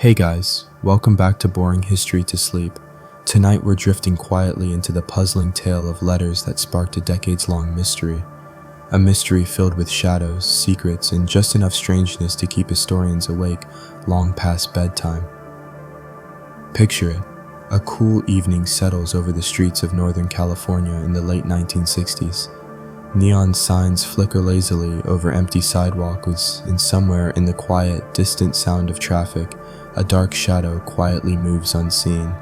Hey guys, welcome back to Boring History to Sleep. Tonight we're drifting quietly into the puzzling tale of letters that sparked a decades-long mystery. A mystery filled with shadows, secrets, and just enough strangeness to keep historians awake long past bedtime. Picture it. A cool evening settles over the streets of Northern California in the late 1960s. Neon signs flicker lazily over empty sidewalks, and somewhere in the quiet, distant sound of traffic, a dark shadow quietly moves unseen.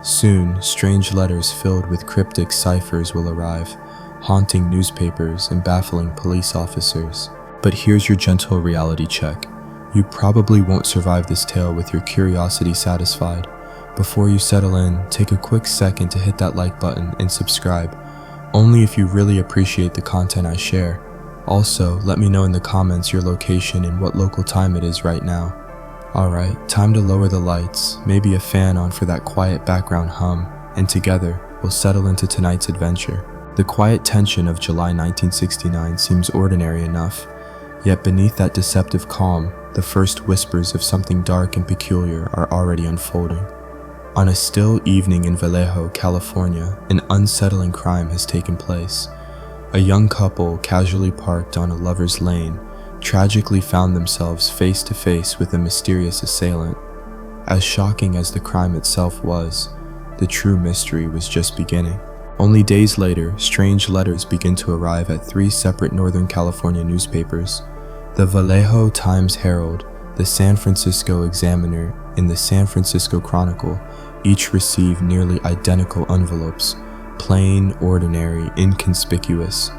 Soon, strange letters filled with cryptic ciphers will arrive, haunting newspapers and baffling police officers. But here's your gentle reality check. You probably won't survive this tale with your curiosity satisfied. Before you settle in, take a quick second to hit that like button and subscribe, only if you really appreciate the content I share. Also, let me know in the comments your location and what local time it is right now. Alright, time to lower the lights, maybe a fan on for that quiet background hum, and together, we'll settle into tonight's adventure. The quiet tension of July 1969 seems ordinary enough, yet beneath that deceptive calm, the first whispers of something dark and peculiar are already unfolding. On a still evening in Vallejo, California, an unsettling crime has taken place. A young couple casually parked on a lover's lane tragically found themselves face to face with a mysterious assailant. As shocking as the crime itself was, the true mystery was just beginning. Only days later, strange letters begin to arrive at three separate Northern California newspapers: the Vallejo Times-Herald, the San Francisco Examiner, and the San Francisco Chronicle. Each receive nearly identical envelopes, plain, ordinary, inconspicuous.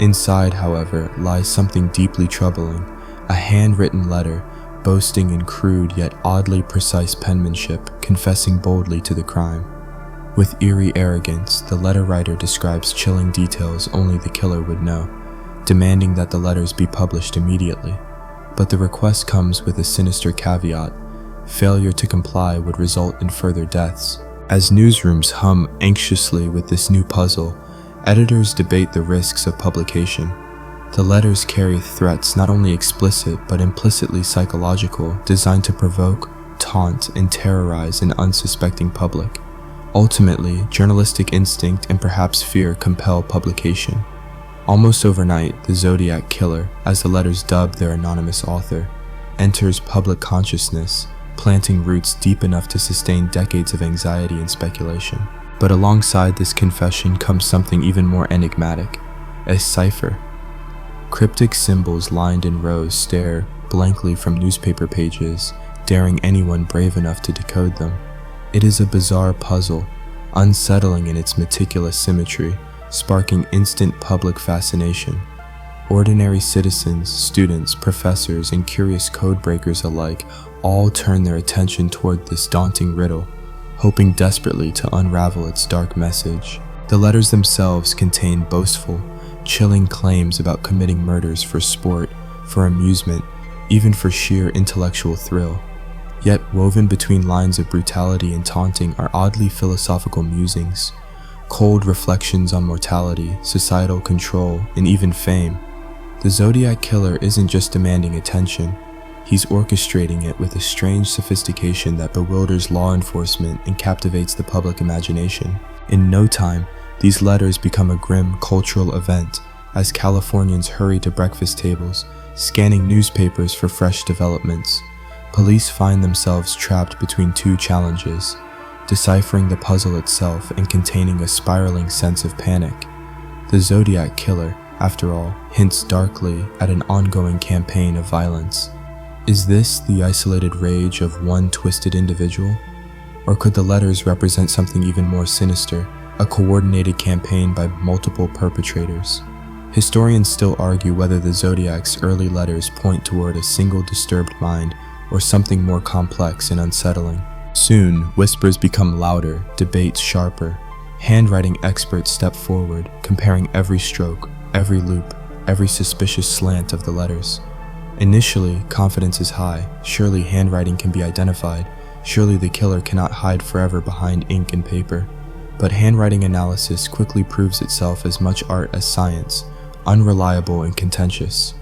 Inside, however, lies something deeply troubling, a handwritten letter, boasting in crude yet oddly precise penmanship, confessing boldly to the crime. With eerie arrogance, the letter writer describes chilling details only the killer would know, demanding that the letters be published immediately. But the request comes with a sinister caveat: failure to comply would result in further deaths. As newsrooms hum anxiously with this new puzzle, editors debate the risks of publication. The letters carry threats not only explicit but implicitly psychological, designed to provoke, taunt, and terrorize an unsuspecting public. Ultimately, journalistic instinct and perhaps fear compel publication. Almost overnight, the Zodiac Killer, as the letters dub their anonymous author, enters public consciousness, planting roots deep enough to sustain decades of anxiety and speculation. But alongside this confession comes something even more enigmatic: a cipher. Cryptic symbols lined in rows stare blankly from newspaper pages, daring anyone brave enough to decode them. It is a bizarre puzzle, unsettling in its meticulous symmetry, sparking instant public fascination. Ordinary citizens, students, professors, and curious codebreakers alike all turn their attention toward this daunting riddle, hoping desperately to unravel its dark message. The letters themselves contain boastful, chilling claims about committing murders for sport, for amusement, even for sheer intellectual thrill. Yet woven between lines of brutality and taunting are oddly philosophical musings, cold reflections on mortality, societal control, and even fame. The Zodiac Killer isn't just demanding attention. He's orchestrating it with a strange sophistication that bewilders law enforcement and captivates the public imagination. In no time, these letters become a grim cultural event as Californians hurry to breakfast tables, scanning newspapers for fresh developments. Police find themselves trapped between two challenges: deciphering the puzzle itself and containing a spiraling sense of panic. The Zodiac Killer, after all, hints darkly at an ongoing campaign of violence. Is this the isolated rage of one twisted individual? Or could the letters represent something even more sinister, a coordinated campaign by multiple perpetrators? Historians still argue whether the Zodiac's early letters point toward a single disturbed mind or something more complex and unsettling. Soon, whispers become louder, debates sharper. Handwriting experts step forward, comparing every stroke, every loop, every suspicious slant of the letters. Initially, confidence is high. Surely handwriting can be identified. Surely the killer cannot hide forever behind ink and paper. But handwriting analysis quickly proves itself as much art as science, unreliable and contentious.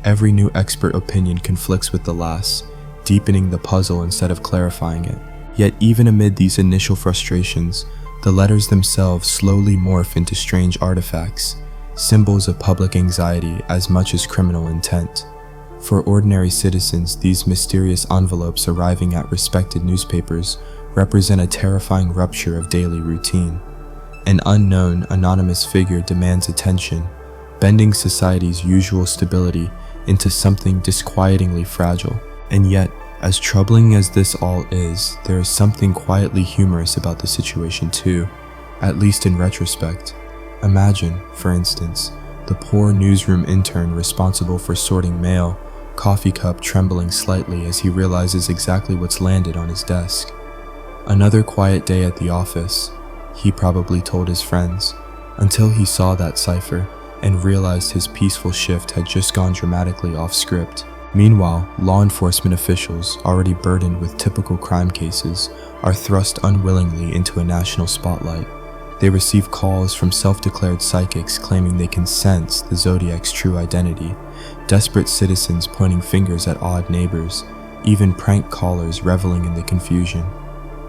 Every new expert opinion conflicts with the last, deepening the puzzle instead of clarifying it. Yet even amid these initial frustrations, the letters themselves slowly morph into strange artifacts, symbols of public anxiety as much as criminal intent. For ordinary citizens, these mysterious envelopes arriving at respected newspapers represent a terrifying rupture of daily routine. An unknown, anonymous figure demands attention, bending society's usual stability into something disquietingly fragile. And yet, as troubling as this all is, there is something quietly humorous about the situation too, at least in retrospect. Imagine, for instance, the poor newsroom intern responsible for sorting mail, coffee cup trembling slightly as he realizes exactly what's landed on his desk. Another quiet day at the office, he probably told his friends, until he saw that cipher and realized his peaceful shift had just gone dramatically off script. Meanwhile, law enforcement officials, already burdened with typical crime cases, are thrust unwillingly into a national spotlight. They receive calls from self-declared psychics claiming they can sense the Zodiac's true identity, desperate citizens pointing fingers at odd neighbors, even prank callers reveling in the confusion.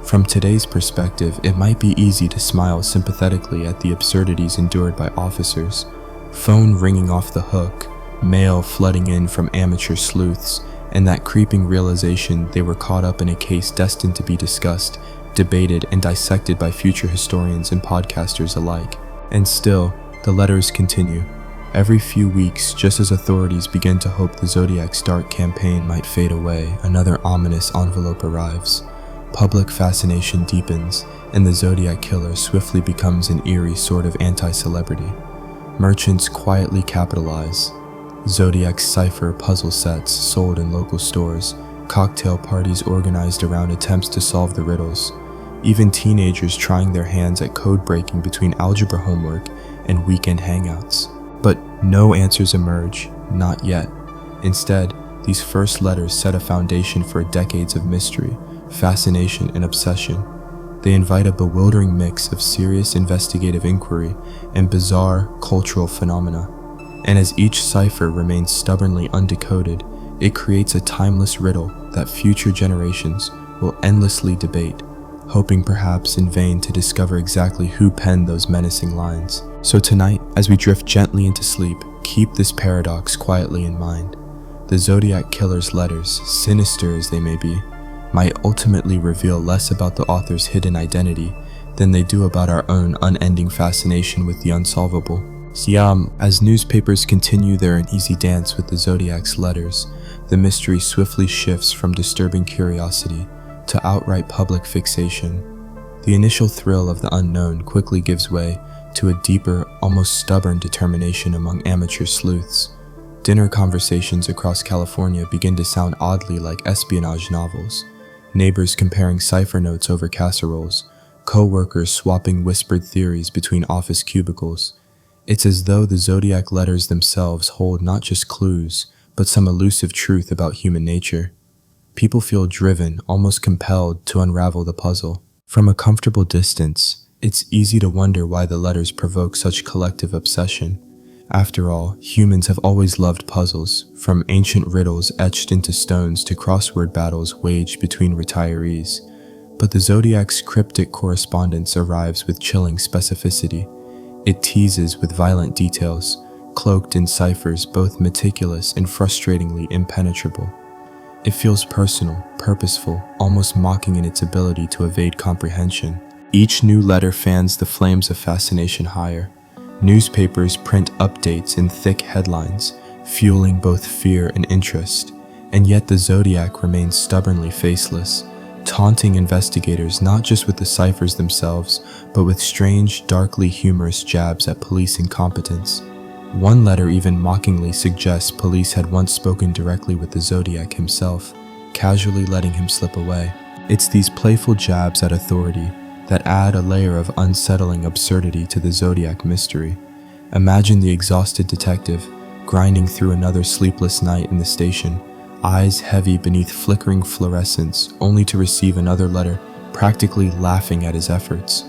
From today's perspective, it might be easy to smile sympathetically at the absurdities endured by officers. Phone ringing off the hook, mail flooding in from amateur sleuths, and that creeping realization they were caught up in a case destined to be discussed, debated, and dissected by future historians and podcasters alike. And still, the letters continue. Every few weeks, just as authorities begin to hope the Zodiac's dark campaign might fade away, another ominous envelope arrives. Public fascination deepens, and the Zodiac Killer swiftly becomes an eerie sort of anti-celebrity. Merchants quietly capitalize. Zodiac cipher puzzle sets sold in local stores, cocktail parties organized around attempts to solve the riddles, even teenagers trying their hands at code breaking between algebra homework and weekend hangouts. But no answers emerge, not yet. Instead, these first letters set a foundation for decades of mystery, fascination, and obsession. They invite a bewildering mix of serious investigative inquiry and bizarre cultural phenomena. And as each cipher remains stubbornly undecoded, it creates a timeless riddle that future generations will endlessly debate, hoping perhaps in vain to discover exactly who penned those menacing lines. So tonight, as we drift gently into sleep, keep this paradox quietly in mind. The Zodiac Killer's letters, sinister as they may be, might ultimately reveal less about the author's hidden identity than they do about our own unending fascination with the unsolvable. As newspapers continue their uneasy dance with the Zodiac's letters, the mystery swiftly shifts from disturbing curiosity to outright public fixation. The initial thrill of the unknown quickly gives way to a deeper, almost stubborn determination among amateur sleuths. Dinner conversations across California begin to sound oddly like espionage novels. Neighbors comparing cipher notes over casseroles, co-workers swapping whispered theories between office cubicles. It's as though the Zodiac letters themselves hold not just clues, but some elusive truth about human nature. People feel driven, almost compelled, to unravel the puzzle. From a comfortable distance, it's easy to wonder why the letters provoke such collective obsession. After all, humans have always loved puzzles, from ancient riddles etched into stones to crossword battles waged between retirees. But the Zodiac's cryptic correspondence arrives with chilling specificity. It teases with violent details, cloaked in ciphers both meticulous and frustratingly impenetrable. It feels personal, purposeful, almost mocking in its ability to evade comprehension. Each new letter fans the flames of fascination higher. Newspapers print updates in thick headlines, fueling both fear and interest. And yet the Zodiac remains stubbornly faceless, taunting investigators not just with the ciphers themselves, but with strange, darkly humorous jabs at police incompetence. One letter even mockingly suggests police had once spoken directly with the Zodiac himself, casually letting him slip away. It's these playful jabs at authority that add a layer of unsettling absurdity to the Zodiac mystery. Imagine the exhausted detective grinding through another sleepless night in the station, eyes heavy beneath flickering fluorescence, only to receive another letter practically laughing at his efforts.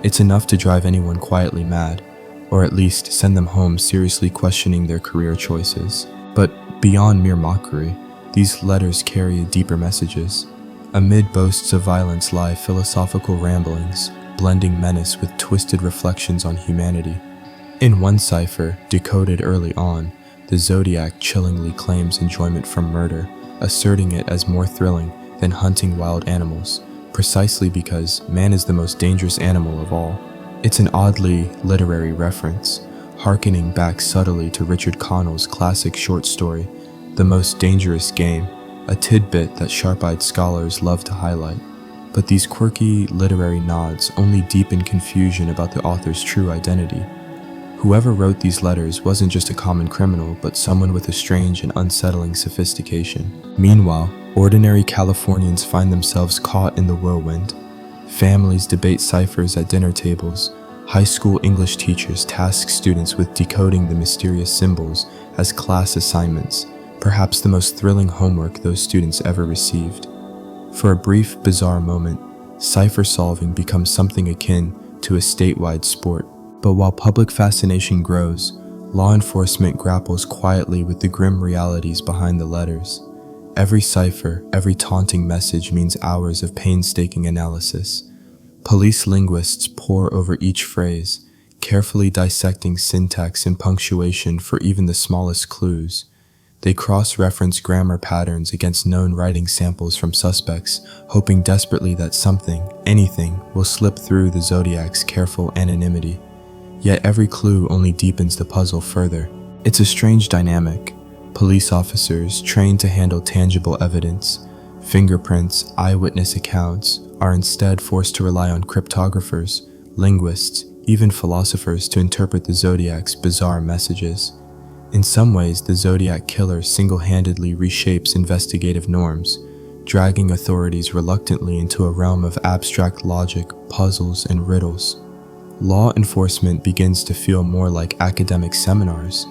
It's enough to drive anyone quietly mad, or at least send them home seriously questioning their career choices. But beyond mere mockery, these letters carry deeper messages. Amid boasts of violence lie philosophical ramblings, blending menace with twisted reflections on humanity. In one cipher, decoded early on, the Zodiac chillingly claims enjoyment from murder, asserting it as more thrilling than hunting wild animals, precisely because man is the most dangerous animal of all. It's an oddly literary reference, hearkening back subtly to Richard Connell's classic short story, The Most Dangerous Game, a tidbit that sharp-eyed scholars love to highlight. But these quirky literary nods only deepen confusion about the author's true identity. Whoever wrote these letters wasn't just a common criminal, but someone with a strange and unsettling sophistication. Meanwhile, ordinary Californians find themselves caught in the whirlwind. Families debate ciphers at dinner tables. High school English teachers task students with decoding the mysterious symbols as class assignments, perhaps the most thrilling homework those students ever received. For a brief, bizarre moment, cipher solving becomes something akin to a statewide sport. But while public fascination grows, law enforcement grapples quietly with the grim realities behind the letters. Every cipher, every taunting message means hours of painstaking analysis. Police linguists pore over each phrase, carefully dissecting syntax and punctuation for even the smallest clues. They cross-reference grammar patterns against known writing samples from suspects, hoping desperately that something, anything, will slip through the Zodiac's careful anonymity. Yet every clue only deepens the puzzle further. It's a strange dynamic. Police officers, trained to handle tangible evidence, fingerprints, eyewitness accounts, are instead forced to rely on cryptographers, linguists, even philosophers to interpret the Zodiac's bizarre messages. In some ways, the Zodiac Killer single-handedly reshapes investigative norms, dragging authorities reluctantly into a realm of abstract logic, puzzles, and riddles. Law enforcement begins to feel more like academic seminars,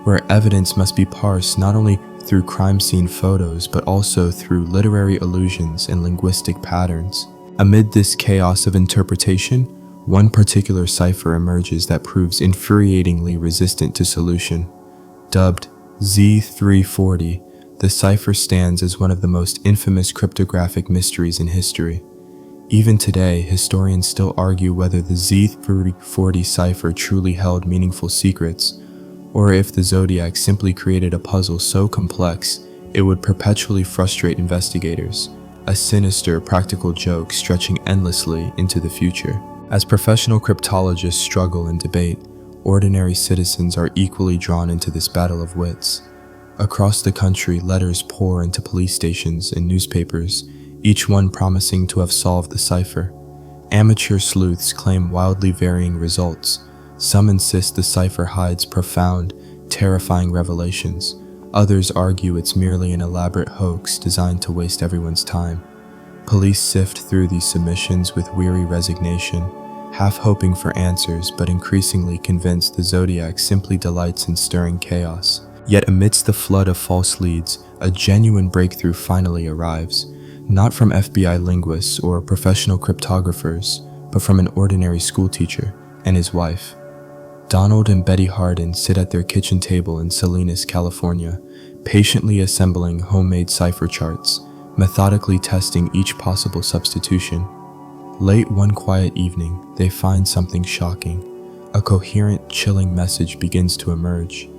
where evidence must be parsed not only through crime scene photos but also through literary allusions and linguistic patterns. Amid this chaos of interpretation, one particular cipher emerges that proves infuriatingly resistant to solution. Dubbed Z340, the cipher stands as one of the most infamous cryptographic mysteries in history. Even today, historians still argue whether the Z340 cipher truly held meaningful secrets, or if the Zodiac simply created a puzzle so complex it would perpetually frustrate investigators, a sinister practical joke stretching endlessly into the future. As professional cryptologists struggle and debate, ordinary citizens are equally drawn into this battle of wits. Across the country, letters pour into police stations and newspapers, each one promising to have solved the cipher. Amateur sleuths claim wildly varying results. Some insist the cipher hides profound, terrifying revelations. Others argue it's merely an elaborate hoax designed to waste everyone's time. Police sift through these submissions with weary resignation, half hoping for answers but increasingly convinced the Zodiac simply delights in stirring chaos. Yet amidst the flood of false leads, a genuine breakthrough finally arrives. Not from FBI linguists or professional cryptographers, but from an ordinary schoolteacher and his wife. Donald and Betty Hardin sit at their kitchen table in Salinas, California, patiently assembling homemade cipher charts, methodically testing each possible substitution. Late one quiet evening, they find something shocking. A coherent, chilling message begins to emerge.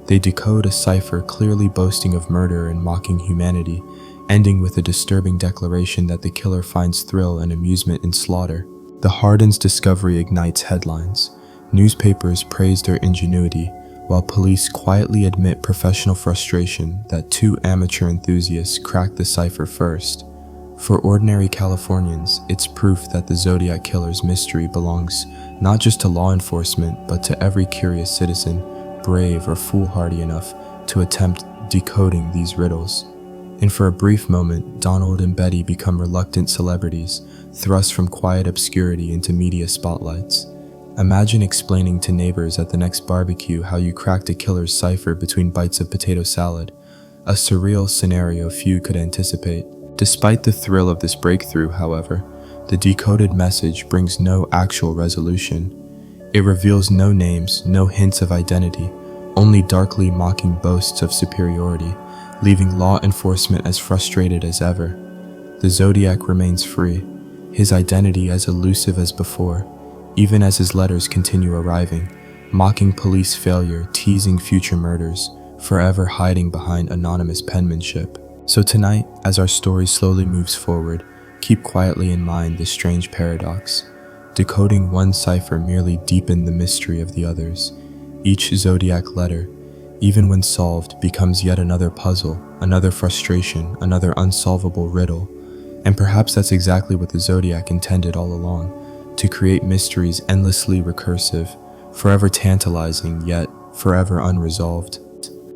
They decode a cipher clearly boasting of murder and mocking humanity, ending with a disturbing declaration that the killer finds thrill and amusement in slaughter. The Hardins' discovery ignites headlines. Newspapers praise their ingenuity, while police quietly admit professional frustration that two amateur enthusiasts cracked the cipher first. For ordinary Californians, it's proof that the Zodiac Killer's mystery belongs not just to law enforcement, but to every curious citizen, brave or foolhardy enough to attempt decoding these riddles. And for a brief moment, Donald and Betty become reluctant celebrities, thrust from quiet obscurity into media spotlights. Imagine explaining to neighbors at the next barbecue how you cracked a killer's cipher between bites of potato salad, a surreal scenario few could anticipate. Despite the thrill of this breakthrough, however, the decoded message brings no actual resolution. It reveals no names, no hints of identity, only darkly mocking boasts of superiority, leaving law enforcement as frustrated as ever. The Zodiac remains free, his identity as elusive as before, even as his letters continue arriving, mocking police failure, teasing future murders, forever hiding behind anonymous penmanship. So tonight, as our story slowly moves forward, keep quietly in mind this strange paradox. Decoding one cipher merely deepened the mystery of the others. Each Zodiac letter, even when solved, becomes yet another puzzle, another frustration, another unsolvable riddle. And perhaps that's exactly what the Zodiac intended all along, to create mysteries endlessly recursive, forever tantalizing, yet forever unresolved.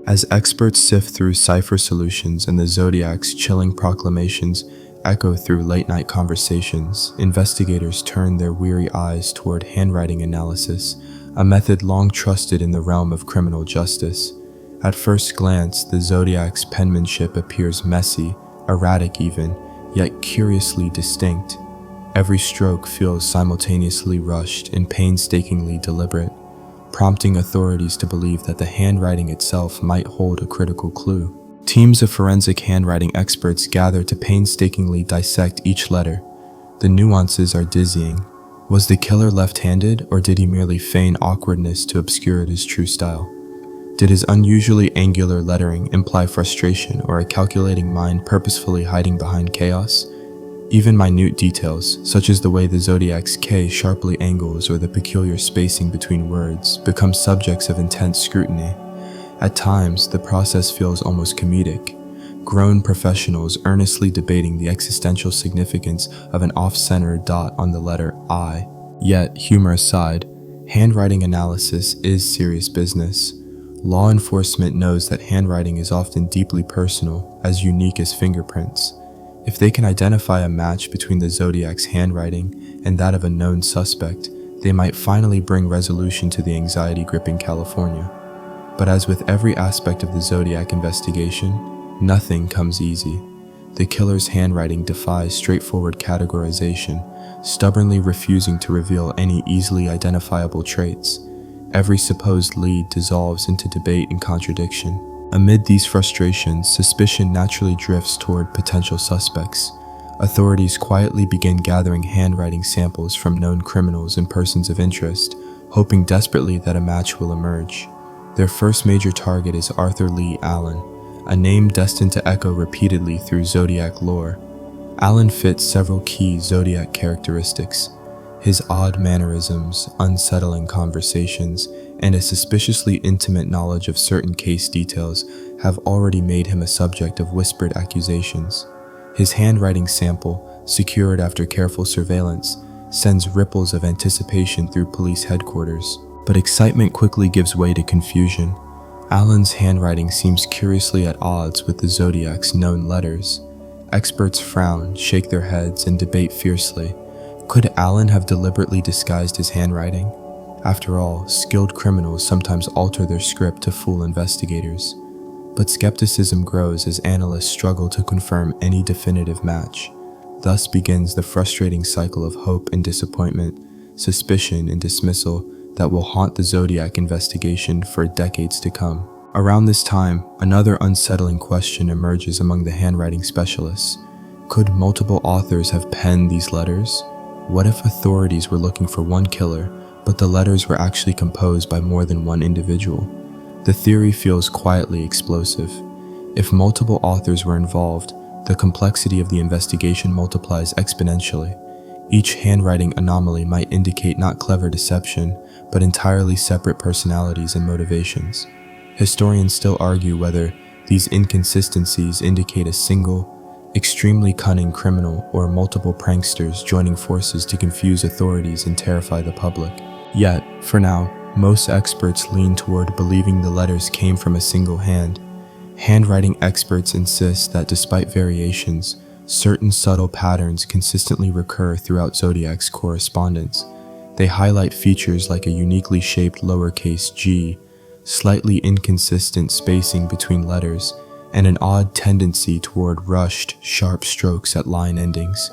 As experts sift through cipher solutions and the Zodiac's chilling proclamations echo through late-night conversations, investigators turn their weary eyes toward handwriting analysis, a method long trusted in the realm of criminal justice. At first glance, the Zodiac's penmanship appears messy, erratic even, yet curiously distinct. Every stroke feels simultaneously rushed and painstakingly deliberate, prompting authorities to believe that the handwriting itself might hold a critical clue. Teams of forensic handwriting experts gather to painstakingly dissect each letter. The nuances are dizzying. Was the killer left-handed, or did he merely feign awkwardness to obscure his true style? Did his unusually angular lettering imply frustration or a calculating mind purposefully hiding behind chaos? Even minute details, such as the way the Zodiac's K sharply angles or the peculiar spacing between words, become subjects of intense scrutiny. At times, the process feels almost comedic, grown professionals earnestly debating the existential significance of an off-center dot on the letter I. Yet, humor aside, handwriting analysis is serious business. Law enforcement knows that handwriting is often deeply personal, as unique as fingerprints. If they can identify a match between the Zodiac's handwriting and that of a known suspect, they might finally bring resolution to the anxiety-gripping California. But as with every aspect of the Zodiac investigation, nothing comes easy. The killer's handwriting defies straightforward categorization, stubbornly refusing to reveal any easily identifiable traits. Every supposed lead dissolves into debate and contradiction. Amid these frustrations, suspicion naturally drifts toward potential suspects. Authorities quietly begin gathering handwriting samples from known criminals and persons of interest, hoping desperately that a match will emerge. Their first major target is Arthur Lee Allen, a name destined to echo repeatedly through Zodiac lore. Allen fits several key Zodiac characteristics. His odd mannerisms, unsettling conversations, and a suspiciously intimate knowledge of certain case details have already made him a subject of whispered accusations. His handwriting sample, secured after careful surveillance, sends ripples of anticipation through police headquarters. But excitement quickly gives way to confusion. Allen's handwriting seems curiously at odds with the Zodiac's known letters. Experts frown, shake their heads, and debate fiercely. Could Allen have deliberately disguised his handwriting? After all, skilled criminals sometimes alter their script to fool investigators. But skepticism grows as analysts struggle to confirm any definitive match. Thus begins the frustrating cycle of hope and disappointment, suspicion and dismissal that will haunt the Zodiac investigation for decades to come. Around this time, another unsettling question emerges among the handwriting specialists. Could multiple authors have penned these letters? What if authorities were looking for one killer, but the letters were actually composed by more than one individual? The theory feels quietly explosive. If multiple authors were involved, the complexity of the investigation multiplies exponentially. Each handwriting anomaly might indicate not clever deception, but entirely separate personalities and motivations. Historians still argue whether these inconsistencies indicate a single, extremely cunning criminal or multiple pranksters joining forces to confuse authorities and terrify the public. Yet, for now, most experts lean toward believing the letters came from a single hand. Handwriting experts insist that despite variations, certain subtle patterns consistently recur throughout Zodiac's correspondence. They highlight features like a uniquely shaped lowercase g, slightly inconsistent spacing between letters, and an odd tendency toward rushed, sharp strokes at line endings.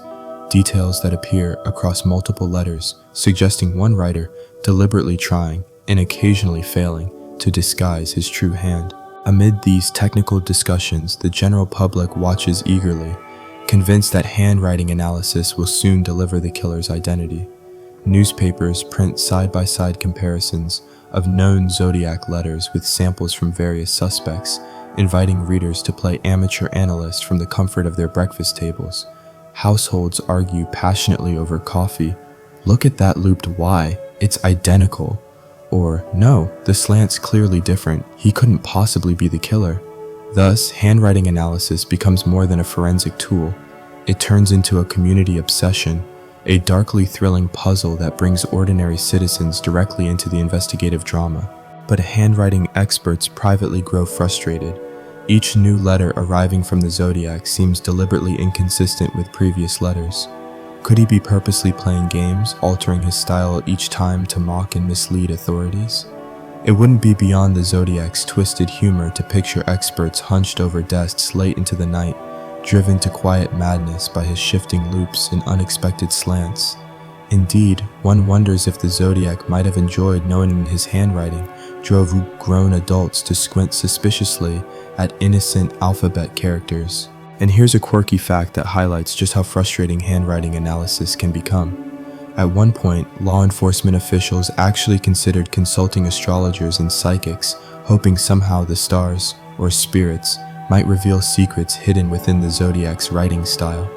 Details that appear across multiple letters, suggesting one writer deliberately trying, and occasionally failing, to disguise his true hand. Amid these technical discussions, the general public watches eagerly, convinced that handwriting analysis will soon deliver the killer's identity. Newspapers print side-by-side comparisons of known Zodiac letters with samples from various suspects, inviting readers to play amateur analyst from the comfort of their breakfast tables. Households argue passionately over coffee. Look at that looped Y, it's identical. Or, no, the slant's clearly different, he couldn't possibly be the killer. Thus, handwriting analysis becomes more than a forensic tool. It turns into a community obsession, a darkly thrilling puzzle that brings ordinary citizens directly into the investigative drama. But handwriting experts privately grow frustrated. Each new letter arriving from the Zodiac seems deliberately inconsistent with previous letters. Could he be purposely playing games, altering his style each time to mock and mislead authorities? It wouldn't be beyond the Zodiac's twisted humor to picture experts hunched over desks late into the night, driven to quiet madness by his shifting loops and unexpected slants. Indeed, one wonders if the Zodiac might have enjoyed knowing his handwriting drove grown adults to squint suspiciously at innocent alphabet characters. And here's a quirky fact that highlights just how frustrating handwriting analysis can become. At one point, law enforcement officials actually considered consulting astrologers and psychics, hoping somehow the stars, or spirits, might reveal secrets hidden within the Zodiac's writing style.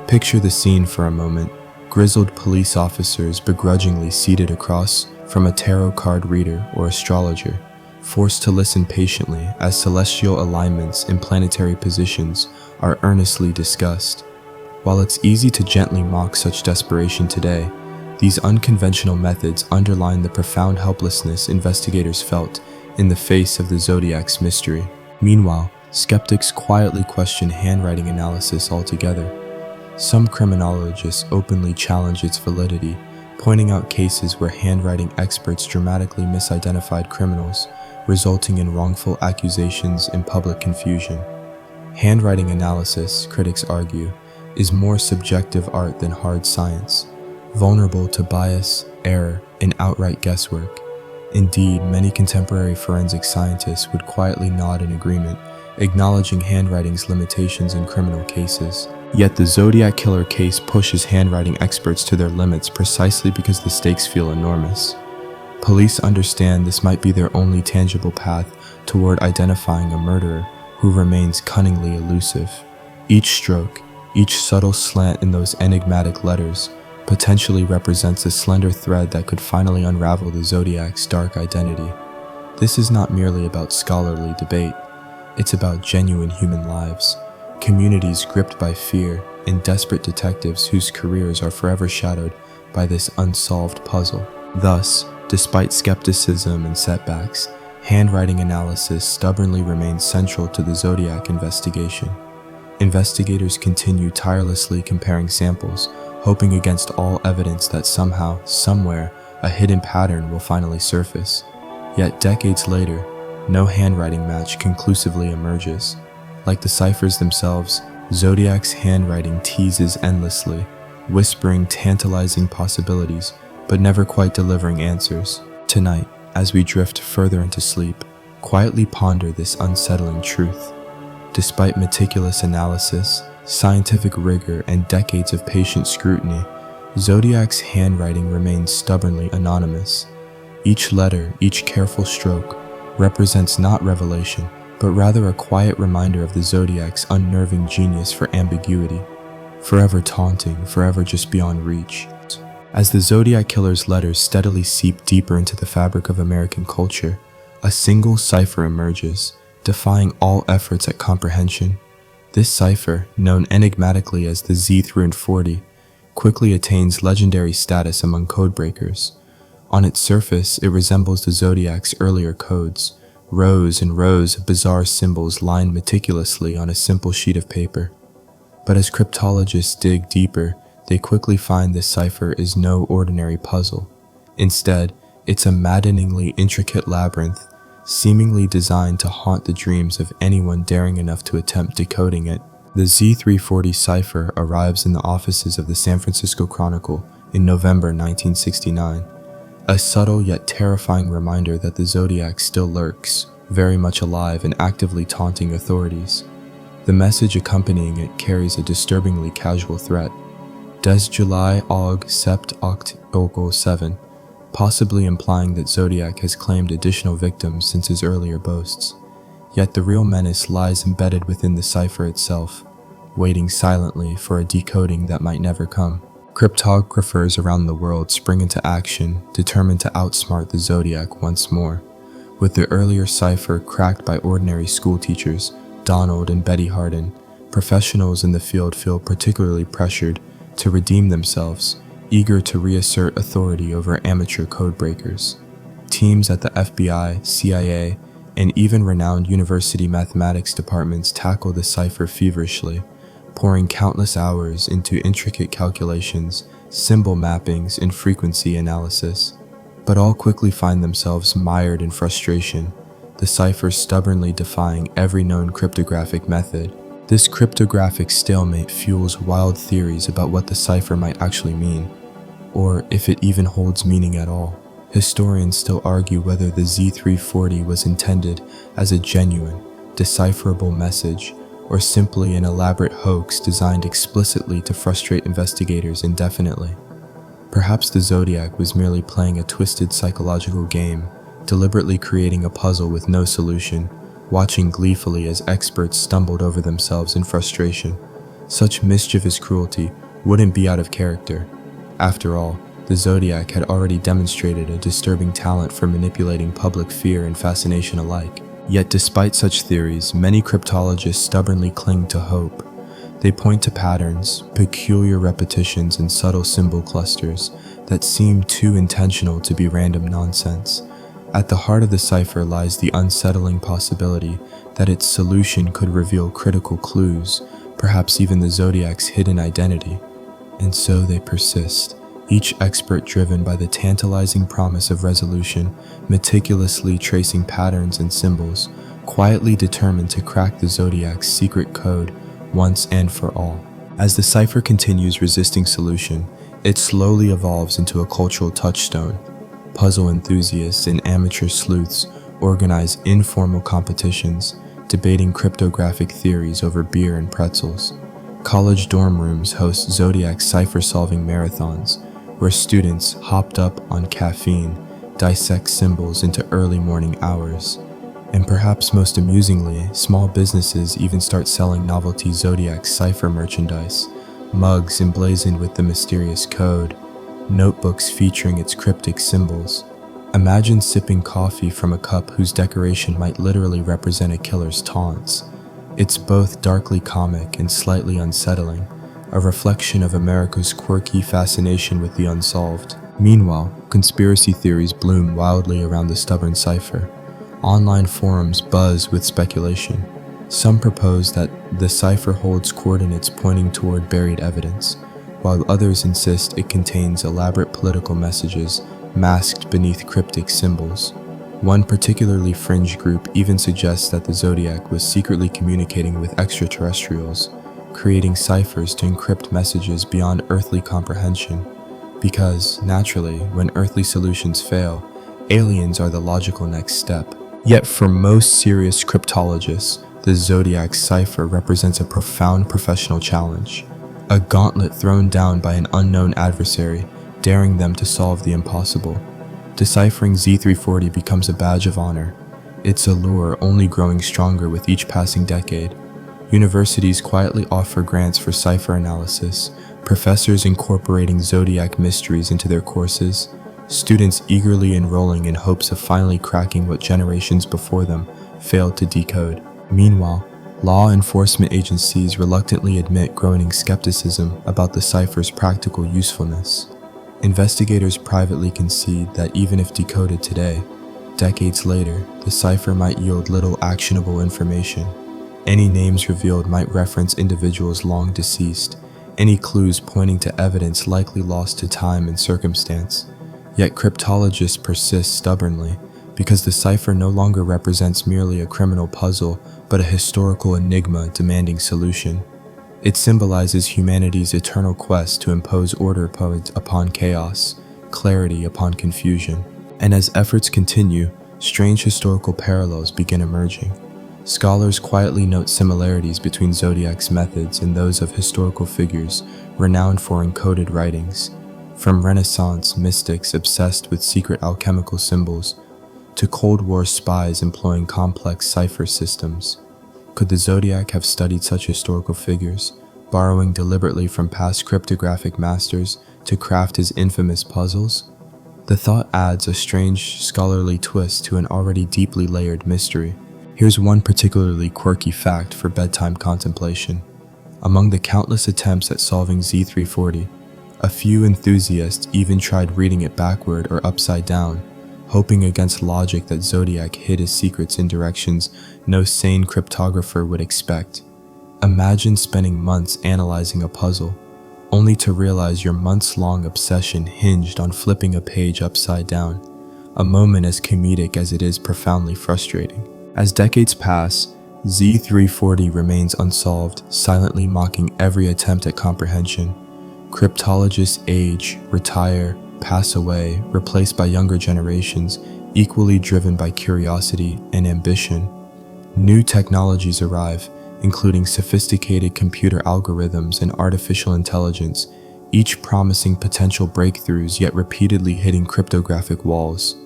Picture the scene for a moment. Grizzled police officers begrudgingly seated across from a tarot card reader or astrologer, forced to listen patiently as celestial alignments and planetary positions are earnestly discussed. While it's easy to gently mock such desperation today, these unconventional methods underline the profound helplessness investigators felt in the face of the Zodiac's mystery. Meanwhile, skeptics quietly question handwriting analysis altogether. Some criminologists openly challenge its validity, pointing out cases where handwriting experts dramatically misidentified criminals, resulting in wrongful accusations and public confusion. Handwriting analysis, critics argue, is more subjective art than hard science, vulnerable to bias, error, and outright guesswork. Indeed, many contemporary forensic scientists would quietly nod in agreement, acknowledging handwriting's limitations in criminal cases. Yet the Zodiac Killer case pushes handwriting experts to their limits precisely because the stakes feel enormous. Police understand this might be their only tangible path toward identifying a murderer who remains cunningly elusive. Each stroke, each subtle slant in those enigmatic letters, potentially represents a slender thread that could finally unravel the Zodiac's dark identity. This is not merely about scholarly debate, it's about genuine human lives, communities gripped by fear, and desperate detectives whose careers are forever shadowed by this unsolved puzzle. Thus, despite skepticism and setbacks, handwriting analysis stubbornly remains central to the Zodiac investigation. Investigators continue tirelessly comparing samples, hoping against all evidence that somehow, somewhere, a hidden pattern will finally surface. Yet decades later, no handwriting match conclusively emerges. Like the ciphers themselves, Zodiac's handwriting teases endlessly, whispering tantalizing possibilities, but never quite delivering answers. Tonight, as we drift further into sleep, quietly ponder this unsettling truth. Despite meticulous analysis, scientific rigor, and decades of patient scrutiny, Zodiac's handwriting remains stubbornly anonymous. Each letter, each careful stroke, represents not revelation, but rather a quiet reminder of the Zodiac's unnerving genius for ambiguity, forever taunting, forever just beyond reach. As the Zodiac Killer's letters steadily seep deeper into the fabric of American culture, a single cipher emerges, defying all efforts at comprehension. This cipher, known enigmatically as the Z-40, quickly attains legendary status among codebreakers. On its surface, it resembles the Zodiac's earlier codes, rows and rows of bizarre symbols lined meticulously on a simple sheet of paper. But as cryptologists dig deeper, they quickly find this cipher is no ordinary puzzle. Instead, it's a maddeningly intricate labyrinth, seemingly designed to haunt the dreams of anyone daring enough to attempt decoding it. The Z-40 cipher arrives in the offices of the San Francisco Chronicle in November 1969, a subtle yet terrifying reminder that the Zodiac still lurks, very much alive and actively taunting authorities. The message accompanying it carries a disturbingly casual threat. Des July Aug Sept Oct Ogo 7, possibly implying that Zodiac has claimed additional victims since his earlier boasts. Yet the real menace lies embedded within the cipher itself, waiting silently for a decoding that might never come. Cryptographers around the world spring into action, determined to outsmart the Zodiac once more. With the earlier cipher cracked by ordinary schoolteachers, Donald and Betty Hardin, professionals in the field feel particularly pressured to redeem themselves, eager to reassert authority over amateur codebreakers. Teams at the FBI, CIA, and even renowned university mathematics departments tackle the cipher feverishly, pouring countless hours into intricate calculations, symbol mappings, and frequency analysis. But all quickly find themselves mired in frustration, the cipher stubbornly defying every known cryptographic method. This cryptographic stalemate fuels wild theories about what the cipher might actually mean, or if it even holds meaning at all. Historians still argue whether the Z340 was intended as a genuine, decipherable message, or simply an elaborate hoax designed explicitly to frustrate investigators indefinitely. Perhaps the Zodiac was merely playing a twisted psychological game, deliberately creating a puzzle with no solution, watching gleefully as experts stumbled over themselves in frustration. Such mischievous cruelty wouldn't be out of character. After all, the Zodiac had already demonstrated a disturbing talent for manipulating public fear and fascination alike. Yet despite such theories, many cryptologists stubbornly cling to hope. They point to patterns, peculiar repetitions, and subtle symbol clusters that seem too intentional to be random nonsense. At the heart of the cipher lies the unsettling possibility that its solution could reveal critical clues, perhaps even the Zodiac's hidden identity. And so they persist, each expert driven by the tantalizing promise of resolution, meticulously tracing patterns and symbols, quietly determined to crack the Zodiac's secret code once and for all. As the cipher continues resisting solution, it slowly evolves into a cultural touchstone. Puzzle enthusiasts and amateur sleuths organize informal competitions, debating cryptographic theories over beer and pretzels. College dorm rooms host Zodiac cipher-solving marathons, where students, hopped up on caffeine, dissect symbols into early morning hours. And perhaps most amusingly, small businesses even start selling novelty Zodiac cipher merchandise, mugs emblazoned with the mysterious code, notebooks featuring its cryptic symbols. Imagine sipping coffee from a cup whose decoration might literally represent a killer's taunts. It's both darkly comic and slightly unsettling, a reflection of America's quirky fascination with the unsolved. Meanwhile, conspiracy theories bloom wildly around the stubborn cipher. Online forums buzz with speculation. Some propose that the cipher holds coordinates pointing toward buried evidence, while others insist it contains elaborate political messages masked beneath cryptic symbols. One particularly fringe group even suggests that the Zodiac was secretly communicating with extraterrestrials, creating ciphers to encrypt messages beyond earthly comprehension. Because, naturally, when earthly solutions fail, aliens are the logical next step. Yet for most serious cryptologists, the Zodiac cipher represents a profound professional challenge, a gauntlet thrown down by an unknown adversary, daring them to solve the impossible. Deciphering Z340 becomes a badge of honor, its allure only growing stronger with each passing decade. Universities quietly offer grants for cipher analysis, professors incorporating Zodiac mysteries into their courses, students eagerly enrolling in hopes of finally cracking what generations before them failed to decode. Meanwhile, law enforcement agencies reluctantly admit growing skepticism about the cipher's practical usefulness. Investigators privately concede that even if decoded today, decades later, the cipher might yield little actionable information. Any names revealed might reference individuals long deceased, any clues pointing to evidence likely lost to time and circumstance. Yet cryptologists persist stubbornly, because the cipher no longer represents merely a criminal puzzle, but a historical enigma demanding solution. It symbolizes humanity's eternal quest to impose order upon chaos, clarity upon confusion. And as efforts continue, strange historical parallels begin emerging. Scholars quietly note similarities between Zodiac's methods and those of historical figures renowned for encoded writings, from Renaissance mystics obsessed with secret alchemical symbols to Cold War spies employing complex cipher systems. Could the Zodiac have studied such historical figures, borrowing deliberately from past cryptographic masters to craft his infamous puzzles? The thought adds a strange scholarly twist to an already deeply layered mystery. Here's one particularly quirky fact for bedtime contemplation. Among the countless attempts at solving Z340, a few enthusiasts even tried reading it backward or upside down, hoping against logic that Zodiac hid his secrets in directions no sane cryptographer would expect. Imagine spending months analyzing a puzzle, only to realize your months-long obsession hinged on flipping a page upside down, a moment as comedic as it is profoundly frustrating. As decades pass, Z340 remains unsolved, silently mocking every attempt at comprehension. Cryptologists age, retire, pass away, replaced by younger generations, equally driven by curiosity and ambition. New technologies arrive, including sophisticated computer algorithms and artificial intelligence, each promising potential breakthroughs yet repeatedly hitting cryptographic walls.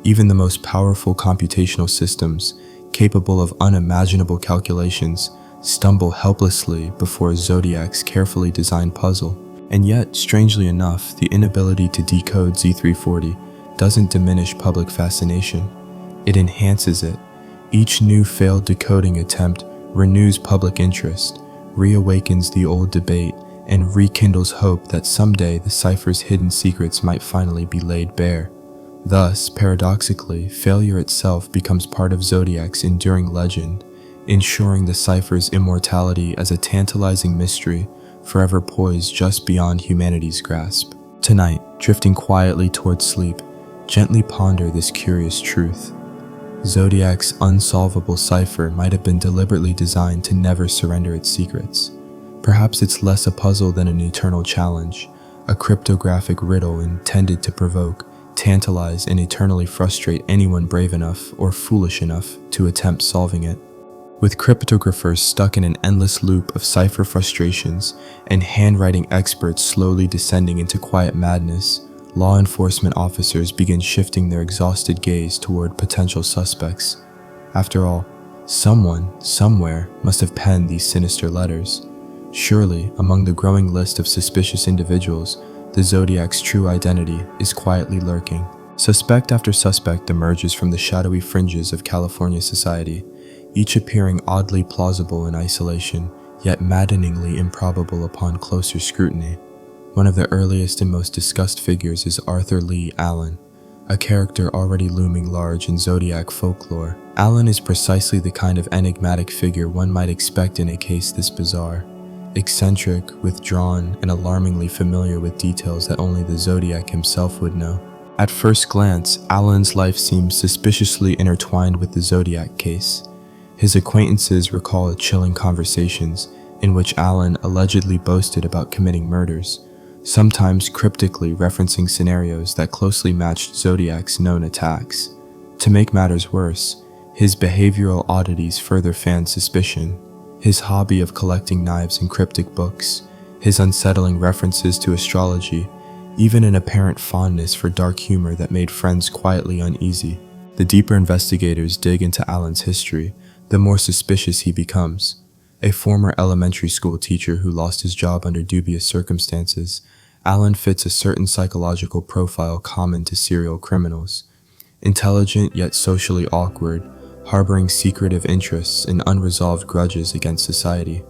Even the most powerful computational systems, capable of unimaginable calculations, stumble helplessly before Zodiac's carefully designed puzzle. And yet, strangely enough, the inability to decode Z340 doesn't diminish public fascination. It enhances it. Each new failed decoding attempt renews public interest, reawakens the old debate, and rekindles hope that someday the cipher's hidden secrets might finally be laid bare. Thus, paradoxically, failure itself becomes part of Zodiac's enduring legend, ensuring the cipher's immortality as a tantalizing mystery forever poised just beyond humanity's grasp. Tonight, drifting quietly towards sleep, gently ponder this curious truth. Zodiac's unsolvable cipher might have been deliberately designed to never surrender its secrets. Perhaps it's less a puzzle than an eternal challenge, a cryptographic riddle intended to provoke, tantalize, and eternally frustrate anyone brave enough or foolish enough to attempt solving it. With cryptographers stuck in an endless loop of cipher frustrations and handwriting experts slowly descending into quiet madness, law enforcement officers begin shifting their exhausted gaze toward potential suspects. After all, someone, somewhere, must have penned these sinister letters. Surely, among the growing list of suspicious individuals, the Zodiac's true identity is quietly lurking. Suspect after suspect emerges from the shadowy fringes of California society, each appearing oddly plausible in isolation, yet maddeningly improbable upon closer scrutiny. One of the earliest and most discussed figures is Arthur Lee Allen, a character already looming large in Zodiac folklore. Allen is precisely the kind of enigmatic figure one might expect in a case this bizarre. Eccentric, withdrawn, and alarmingly familiar with details that only the Zodiac himself would know. At first glance, Allen's life seems suspiciously intertwined with the Zodiac case. His acquaintances recall chilling conversations in which Allen allegedly boasted about committing murders, sometimes cryptically referencing scenarios that closely matched Zodiac's known attacks. To make matters worse, his behavioral oddities further fanned suspicion. His hobby of collecting knives and cryptic books, his unsettling references to astrology, even an apparent fondness for dark humor that made friends quietly uneasy. The deeper investigators dig into Allen's history, the more suspicious he becomes. A former elementary school teacher who lost his job under dubious circumstances, Allen fits a certain psychological profile common to serial criminals. Intelligent yet socially awkward, harboring secretive interests and unresolved grudges against society.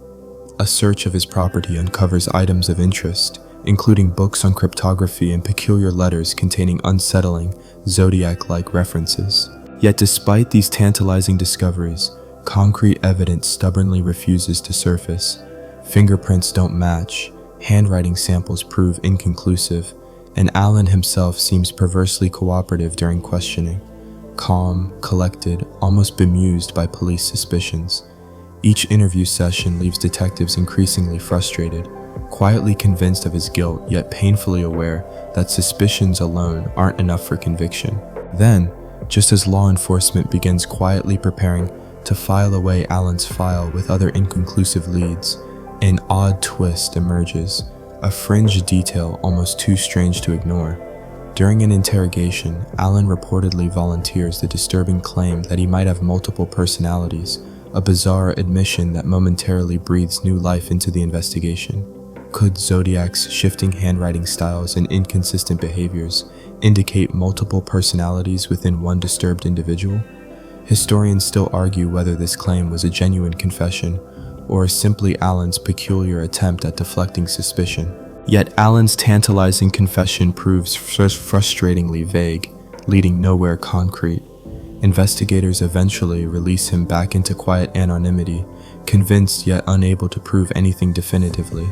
A search of his property uncovers items of interest, including books on cryptography and peculiar letters containing unsettling, Zodiac-like references. Yet despite these tantalizing discoveries, concrete evidence stubbornly refuses to surface. Fingerprints don't match, handwriting samples prove inconclusive, and Allen himself seems perversely cooperative during questioning. Calm, collected, almost bemused by police suspicions. Each interview session leaves detectives increasingly frustrated, quietly convinced of his guilt, yet painfully aware that suspicions alone aren't enough for conviction. Then, just as law enforcement begins quietly preparing to file away Alan's file with other inconclusive leads, an odd twist emerges, a fringe detail almost too strange to ignore. During an interrogation, Alan reportedly volunteers the disturbing claim that he might have multiple personalities, a bizarre admission that momentarily breathes new life into the investigation. Could Zodiac's shifting handwriting styles and inconsistent behaviors indicate multiple personalities within one disturbed individual? Historians still argue whether this claim was a genuine confession or simply Alan's peculiar attempt at deflecting suspicion. Yet Alan's tantalizing confession proves frustratingly vague, leading nowhere concrete. Investigators eventually release him back into quiet anonymity, convinced yet unable to prove anything definitively.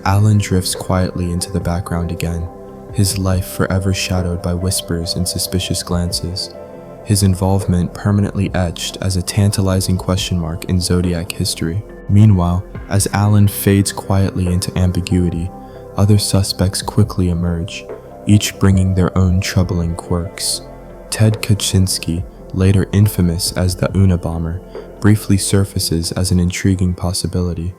Alan drifts quietly into the background again, his life forever shadowed by whispers and suspicious glances, his involvement permanently etched as a tantalizing question mark in Zodiac history. Meanwhile, as Alan fades quietly into ambiguity, other suspects quickly emerge, each bringing their own troubling quirks. Ted Kaczynski, later infamous as the Unabomber, briefly surfaces as an intriguing possibility.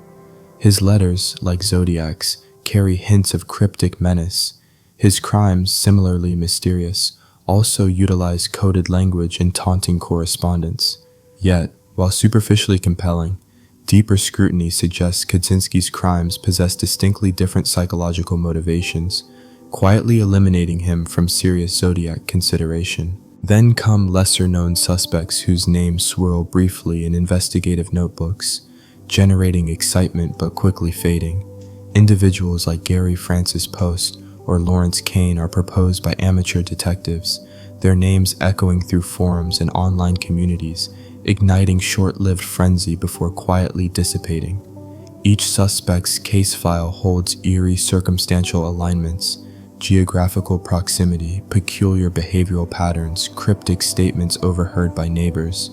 His letters, like Zodiac's, carry hints of cryptic menace. His crimes, similarly mysterious, also utilize coded language and taunting correspondence. Yet, while superficially compelling, deeper scrutiny suggests Kaczynski's crimes possess distinctly different psychological motivations, quietly eliminating him from serious Zodiac consideration. Then come lesser-known suspects whose names swirl briefly in investigative notebooks, generating excitement but quickly fading. Individuals like Gary Francis Post or Lawrence Kane are proposed by amateur detectives, their names echoing through forums and online communities, igniting short-lived frenzy before quietly dissipating. Each suspect's case file holds eerie circumstantial alignments, geographical proximity, peculiar behavioral patterns, cryptic statements overheard by neighbors.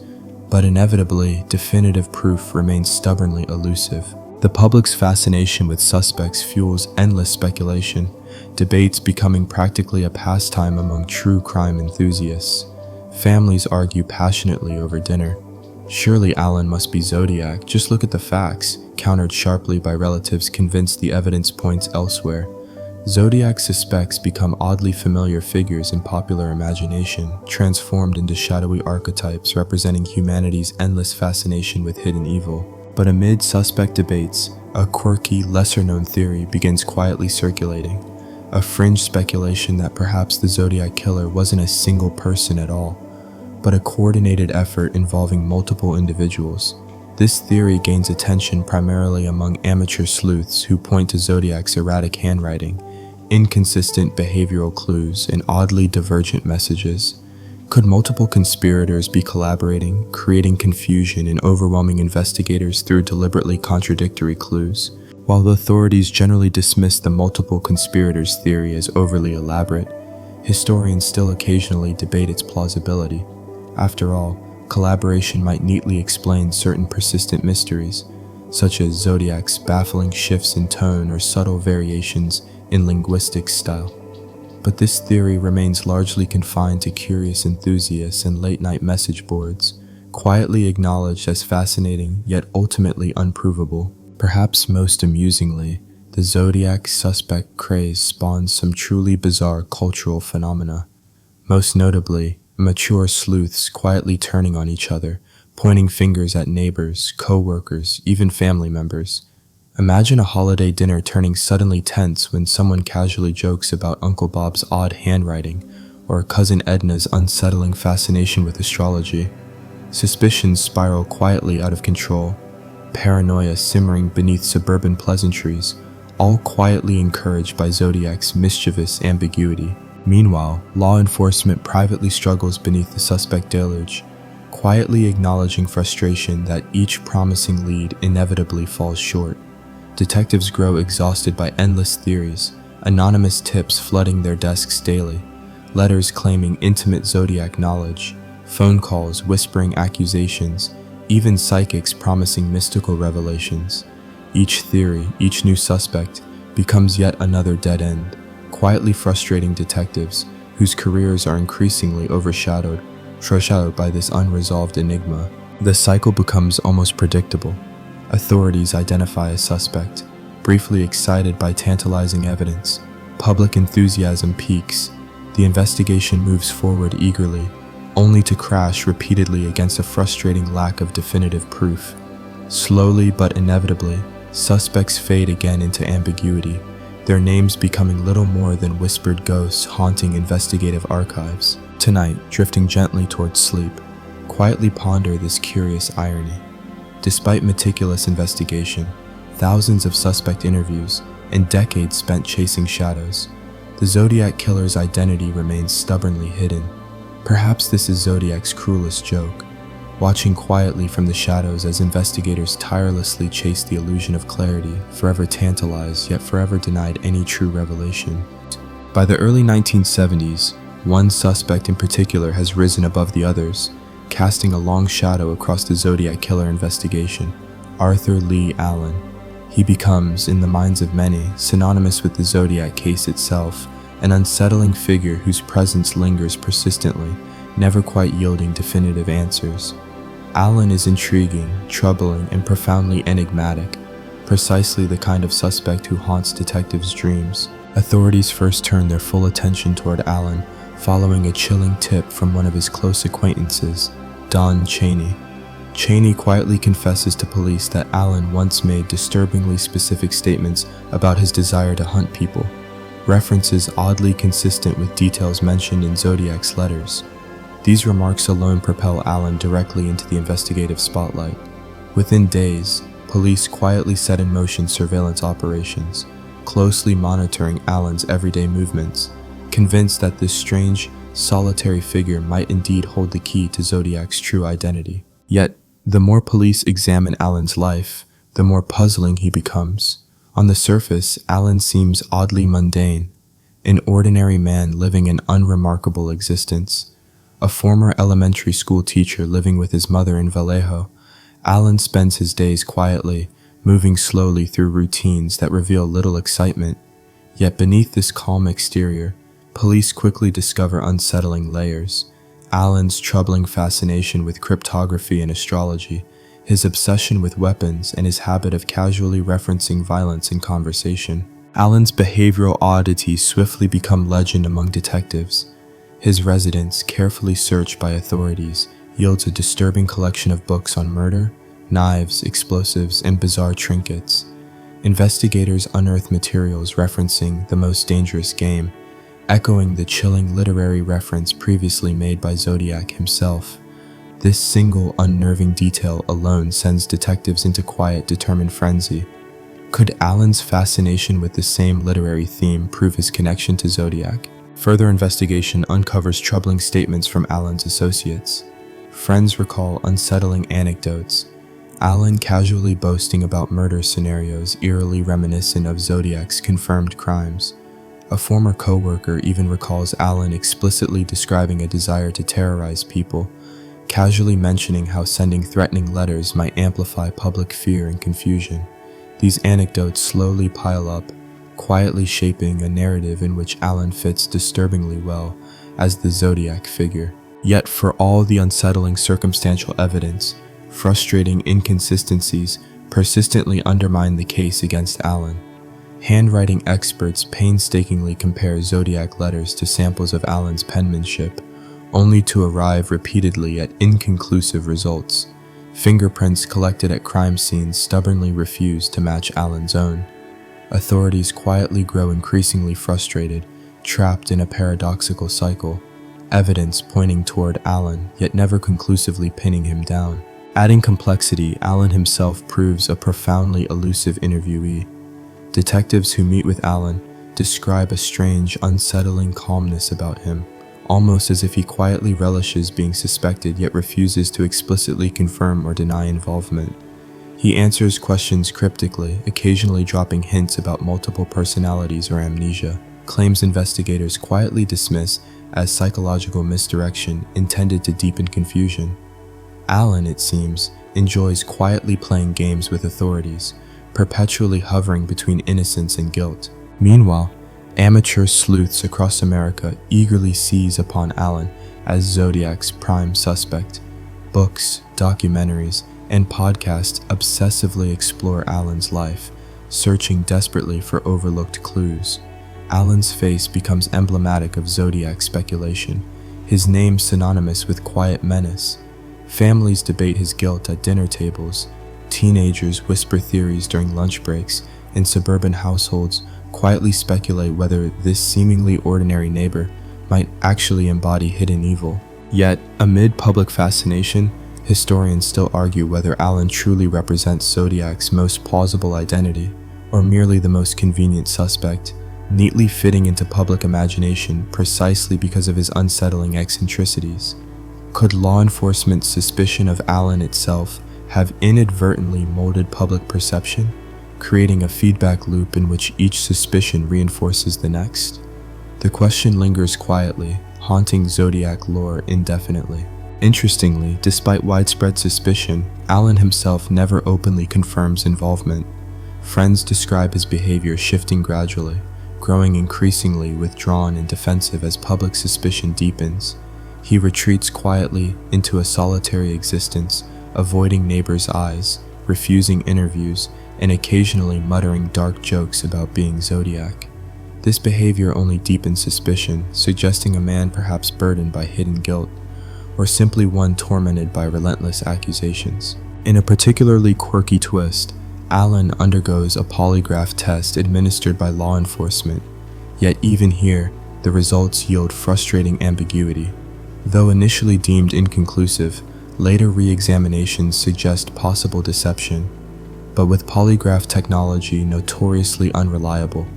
But inevitably, definitive proof remains stubbornly elusive. The public's fascination with suspects fuels endless speculation, debates becoming practically a pastime among true crime enthusiasts. Families argue passionately over dinner. Surely Alan must be Zodiac, just look at the facts, countered sharply by relatives convinced the evidence points elsewhere. Zodiac suspects become oddly familiar figures in popular imagination, transformed into shadowy archetypes representing humanity's endless fascination with hidden evil. But amid suspect debates, a quirky, lesser-known theory begins quietly circulating, a fringe speculation that perhaps the Zodiac Killer wasn't a single person at all, but a coordinated effort involving multiple individuals. This theory gains attention primarily among amateur sleuths who point to Zodiac's erratic handwriting, inconsistent behavioral clues, and oddly divergent messages. Could multiple conspirators be collaborating, creating confusion and overwhelming investigators through deliberately contradictory clues? While the authorities generally dismiss the multiple conspirators theory as overly elaborate, historians still occasionally debate its plausibility. After all, collaboration might neatly explain certain persistent mysteries, such as Zodiac's baffling shifts in tone or subtle variations in linguistic style. But this theory remains largely confined to curious enthusiasts and late-night message boards, quietly acknowledged as fascinating yet ultimately unprovable. Perhaps most amusingly, the Zodiac suspect craze spawns some truly bizarre cultural phenomena. Most notably, mature sleuths quietly turning on each other, pointing fingers at neighbors, co-workers, even family members. Imagine a holiday dinner turning suddenly tense when someone casually jokes about Uncle Bob's odd handwriting or Cousin Edna's unsettling fascination with astrology. Suspicions spiral quietly out of control, paranoia simmering beneath suburban pleasantries, all quietly encouraged by Zodiac's mischievous ambiguity. Meanwhile, law enforcement privately struggles beneath the suspect deluge, quietly acknowledging frustration that each promising lead inevitably falls short. Detectives grow exhausted by endless theories, anonymous tips flooding their desks daily, letters claiming intimate Zodiac knowledge, phone calls whispering accusations, even psychics promising mystical revelations. Each theory, each new suspect, becomes yet another dead end, quietly frustrating detectives whose careers are increasingly overshadowed foreshadowed by this unresolved enigma. The cycle becomes almost predictable. Authorities identify a suspect, briefly excited by tantalizing evidence. Public enthusiasm peaks. The investigation moves forward eagerly, only to crash repeatedly against a frustrating lack of definitive proof. Slowly but inevitably, suspects fade again into ambiguity, their names becoming little more than whispered ghosts haunting investigative archives. Tonight, drifting gently towards sleep, quietly ponder this curious irony. Despite meticulous investigation, thousands of suspect interviews, and decades spent chasing shadows, the Zodiac Killer's identity remains stubbornly hidden. Perhaps this is Zodiac's cruelest joke, watching quietly from the shadows as investigators tirelessly chase the illusion of clarity, forever tantalized yet forever denied any true revelation. By the early 1970s, one suspect in particular has risen above the others, casting a long shadow across the Zodiac Killer investigation: Arthur Lee Allen. He becomes, in the minds of many, synonymous with the Zodiac case itself, an unsettling figure whose presence lingers persistently, never quite yielding definitive answers. Allen is intriguing, troubling, and profoundly enigmatic, precisely the kind of suspect who haunts detectives' dreams. Authorities first turn their full attention toward Allen following a chilling tip from one of his close acquaintances, Don Chaney. Chaney quietly confesses to police that Allen once made disturbingly specific statements about his desire to hunt people, references oddly consistent with details mentioned in Zodiac's letters. These remarks alone propel Allen directly into the investigative spotlight. Within days, police quietly set in motion surveillance operations, closely monitoring Allen's everyday movements, convinced that this strange, solitary figure might indeed hold the key to Zodiac's true identity. Yet, the more police examine Allen's life, the more puzzling he becomes. On the surface, Allen seems oddly mundane, an ordinary man living an unremarkable existence. A former elementary school teacher living with his mother in Vallejo, Allen spends his days quietly, moving slowly through routines that reveal little excitement. Yet beneath this calm exterior, police quickly discover unsettling layers: Allen's troubling fascination with cryptography and astrology, his obsession with weapons, and his habit of casually referencing violence in conversation. Allen's behavioral oddities swiftly become legend among detectives. His residence, carefully searched by authorities, yields a disturbing collection of books on murder, knives, explosives, and bizarre trinkets. Investigators unearth materials referencing The Most Dangerous Game, echoing the chilling literary reference previously made by Zodiac himself. This single unnerving detail alone sends detectives into quiet, determined frenzy. Could Allen's fascination with the same literary theme prove his connection to Zodiac? Further investigation uncovers troubling statements from Allen's associates. Friends recall unsettling anecdotes, Allen casually boasting about murder scenarios eerily reminiscent of Zodiac's confirmed crimes. A former co-worker even recalls Allen explicitly describing a desire to terrorize people, casually mentioning how sending threatening letters might amplify public fear and confusion. These anecdotes slowly pile up, quietly shaping a narrative in which Allen fits disturbingly well as the Zodiac figure. Yet for all the unsettling circumstantial evidence, frustrating inconsistencies persistently undermine the case against Allen. Handwriting experts painstakingly compare Zodiac letters to samples of Allen's penmanship, only to arrive repeatedly at inconclusive results. Fingerprints collected at crime scenes stubbornly refuse to match Allen's own. Authorities quietly grow increasingly frustrated, trapped in a paradoxical cycle, evidence pointing toward Allen, yet never conclusively pinning him down. Adding complexity, Allen himself proves a profoundly elusive interviewee. Detectives who meet with Allen describe a strange, unsettling calmness about him, almost as if he quietly relishes being suspected yet refuses to explicitly confirm or deny involvement. He answers questions cryptically, occasionally dropping hints about multiple personalities or amnesia, claims investigators quietly dismiss as psychological misdirection intended to deepen confusion. Allen, it seems, enjoys quietly playing games with authorities, perpetually hovering between innocence and guilt. Meanwhile, amateur sleuths across America eagerly seize upon Allen as Zodiac's prime suspect. Books, documentaries, and podcasts obsessively explore Alan's life, searching desperately for overlooked clues. Alan's face becomes emblematic of Zodiac speculation, his name synonymous with quiet menace. Families debate his guilt at dinner tables, teenagers whisper theories during lunch breaks, and suburban households quietly speculate whether this seemingly ordinary neighbor might actually embody hidden evil. Yet, amid public fascination, historians still argue whether Alan truly represents Zodiac's most plausible identity, or merely the most convenient suspect, neatly fitting into public imagination precisely because of his unsettling eccentricities. Could law enforcement's suspicion of Alan itself have inadvertently molded public perception, creating a feedback loop in which each suspicion reinforces the next? The question lingers quietly, haunting Zodiac lore indefinitely. Interestingly, despite widespread suspicion, Alan himself never openly confirms involvement. Friends describe his behavior shifting gradually, growing increasingly withdrawn and defensive as public suspicion deepens. He retreats quietly into a solitary existence, avoiding neighbors' eyes, refusing interviews, and occasionally muttering dark jokes about being Zodiac. This behavior only deepens suspicion, suggesting a man perhaps burdened by hidden guilt, or simply one tormented by relentless accusations. In a particularly quirky twist, Alan undergoes a polygraph test administered by law enforcement, yet even here, the results yield frustrating ambiguity. Though initially deemed inconclusive, later re-examinations suggest possible deception. But with polygraph technology notoriously unreliable,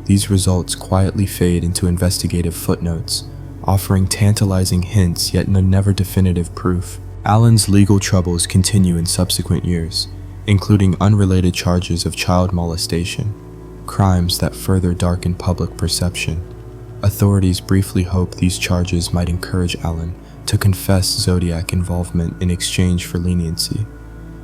these results quietly fade into investigative footnotes, offering tantalizing hints yet never definitive proof. Alan's legal troubles continue in subsequent years, including unrelated charges of child molestation, crimes that further darken public perception. Authorities briefly hope these charges might encourage Alan to confess Zodiac involvement in exchange for leniency.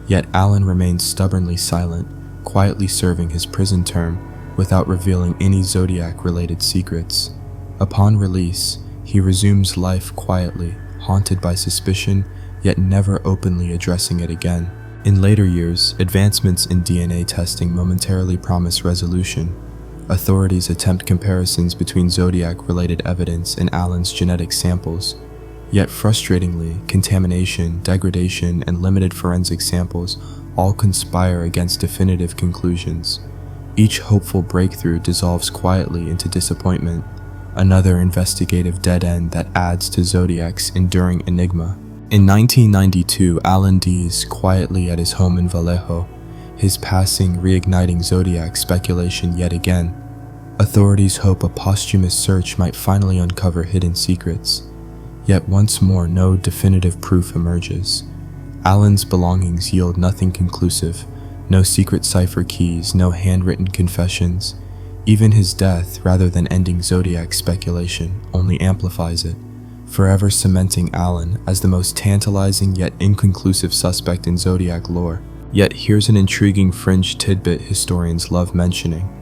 Yet Alan remains stubbornly silent, quietly serving his prison term without revealing any Zodiac-related secrets. Upon release, he resumes life quietly, haunted by suspicion, yet never openly addressing it again. In later years, advancements in DNA testing momentarily promise resolution. Authorities attempt comparisons between Zodiac-related evidence and Alan's genetic samples. Yet frustratingly, contamination, degradation, and limited forensic samples all conspire against definitive conclusions. Each hopeful breakthrough dissolves quietly into disappointment, another investigative dead end that adds to Zodiac's enduring enigma. In 1992, Alan dies quietly at his home in Vallejo, his passing reigniting Zodiac speculation yet again. Authorities hope a posthumous search might finally uncover hidden secrets. Yet once more no definitive proof emerges. Alan's belongings yield nothing conclusive, no secret cipher keys, no handwritten confessions. Even his death, rather than ending Zodiac speculation, only amplifies it, forever cementing Alan as the most tantalizing yet inconclusive suspect in Zodiac lore. Yet here's an intriguing fringe tidbit historians love mentioning.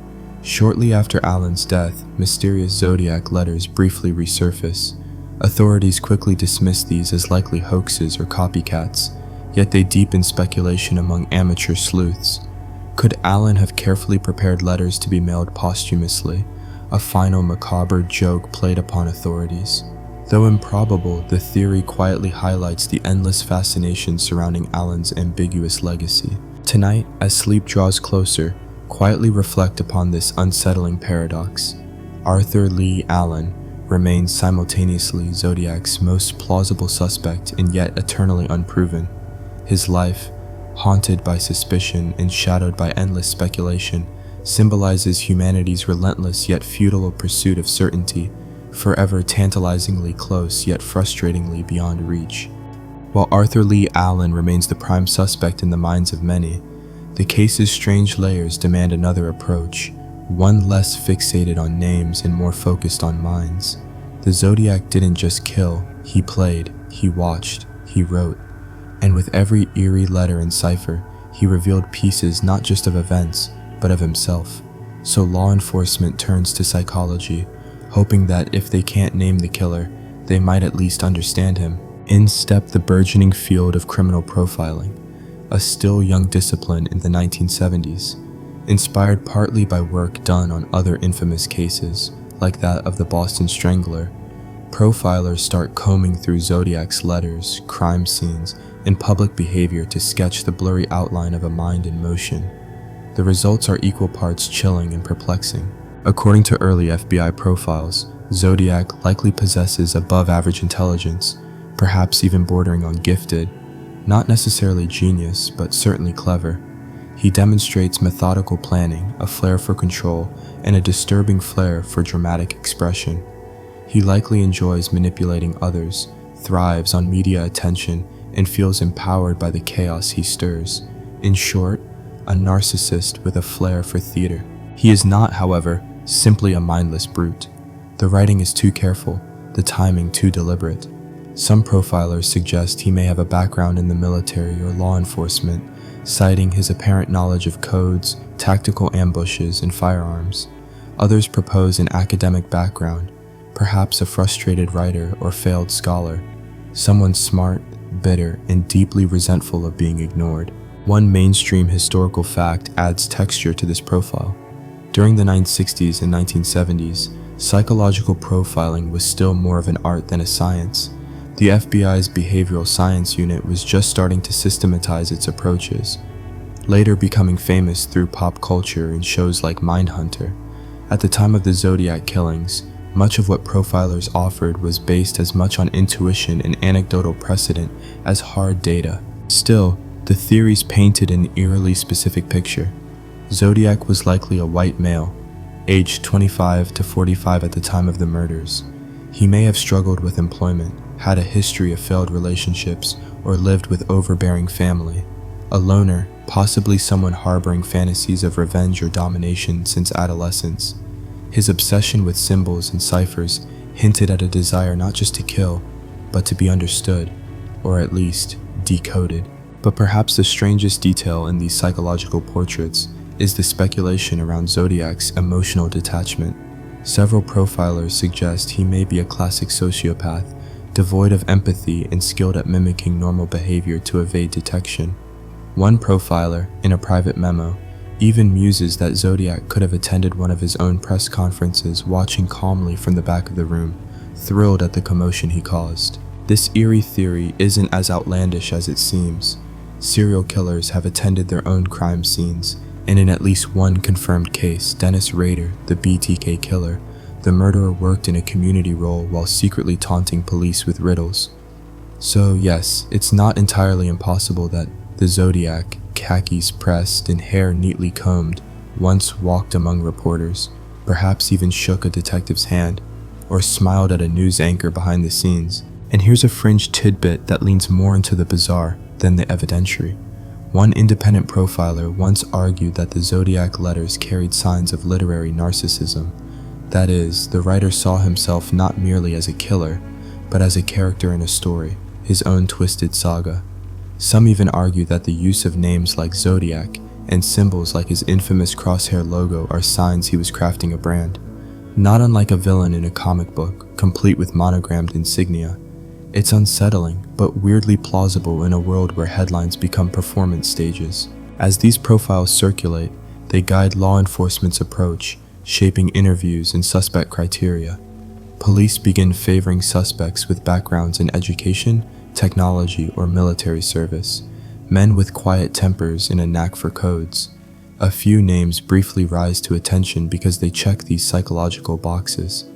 Shortly after Alan's death, mysterious Zodiac letters briefly resurface. Authorities quickly dismiss these as likely hoaxes or copycats, yet they deepen speculation among amateur sleuths. Could Alan have carefully prepared letters to be mailed posthumously, a final macabre joke played upon authorities? Though improbable, the theory quietly highlights the endless fascination surrounding Alan's ambiguous legacy. Tonight, as sleep draws closer, quietly reflect upon this unsettling paradox. Arthur Lee Allen remains simultaneously Zodiac's most plausible suspect and yet eternally unproven. His life, haunted by suspicion and shadowed by endless speculation, symbolizes humanity's relentless yet futile pursuit of certainty, forever tantalizingly close yet frustratingly beyond reach. While Arthur Lee Allen remains the prime suspect in the minds of many, the case's strange layers demand another approach, one less fixated on names and more focused on minds. The Zodiac didn't just kill, he played, he watched, he wrote. And with every eerie letter and cipher, he revealed pieces not just of events, but of himself. So law enforcement turns to psychology, hoping that if they can't name the killer, they might at least understand him. In stepped the burgeoning field of criminal profiling, a still young discipline in the 1970s, inspired partly by work done on other infamous cases, like that of the Boston Strangler. Profilers start combing through Zodiac's letters, crime scenes, and public behavior to sketch the blurry outline of a mind in motion. The results are equal parts chilling and perplexing. According to early FBI profiles, Zodiac likely possesses above-average intelligence, perhaps even bordering on gifted, not necessarily genius, but certainly clever. He demonstrates methodical planning, a flair for control, and a disturbing flair for dramatic expression. He likely enjoys manipulating others, thrives on media attention, and feels empowered by the chaos he stirs. In short, a narcissist with a flair for theater. He is not, however, simply a mindless brute. The writing is too careful, the timing too deliberate. Some profilers suggest he may have a background in the military or law enforcement, citing his apparent knowledge of codes, tactical ambushes, and firearms. Others propose an academic background, perhaps a frustrated writer or failed scholar, someone smart, bitter, and deeply resentful of being ignored. One mainstream historical fact adds texture to this profile. During the 1960s and 1970s, psychological profiling was still more of an art than a science. The FBI's behavioral science unit was just starting to systematize its approaches, later becoming famous through pop culture and shows like Mindhunter. At the time of the Zodiac killings, much of what profilers offered was based as much on intuition and anecdotal precedent as hard data. Still, the theories painted an eerily specific picture. Zodiac was likely a white male, aged 25 to 45 at the time of the murders. He may have struggled with employment, had a history of failed relationships, or lived with overbearing family. A loner, possibly someone harboring fantasies of revenge or domination since adolescence. His obsession with symbols and ciphers hinted at a desire not just to kill, but to be understood, or at least decoded. But perhaps the strangest detail in these psychological portraits is the speculation around Zodiac's emotional detachment. Several profilers suggest he may be a classic sociopath, devoid of empathy and skilled at mimicking normal behavior to evade detection. One profiler, in a private memo, even muses that Zodiac could have attended one of his own press conferences watching calmly from the back of the room, thrilled at the commotion he caused. This eerie theory isn't as outlandish as it seems. Serial killers have attended their own crime scenes, and in at least one confirmed case, Dennis Rader, the BTK killer, the murderer worked in a community role while secretly taunting police with riddles. So yes, it's not entirely impossible that the Zodiac, khakis pressed and hair neatly combed, once walked among reporters, perhaps even shook a detective's hand, or smiled at a news anchor behind the scenes. And here's a fringe tidbit that leans more into the bizarre than the evidentiary. One independent profiler once argued that the Zodiac letters carried signs of literary narcissism. That is, the writer saw himself not merely as a killer, but as a character in a story, his own twisted saga. Some even argue that the use of names like Zodiac and symbols like his infamous crosshair logo are signs he was crafting a brand. Not unlike a villain in a comic book, complete with monogrammed insignia. It's unsettling, but weirdly plausible in a world where headlines become performance stages. As these profiles circulate, they guide law enforcement's approach, shaping interviews and suspect criteria. Police begin favoring suspects with backgrounds in education, technology, or military service, men with quiet tempers and a knack for codes. A few names briefly rise to attention because they check these psychological boxes.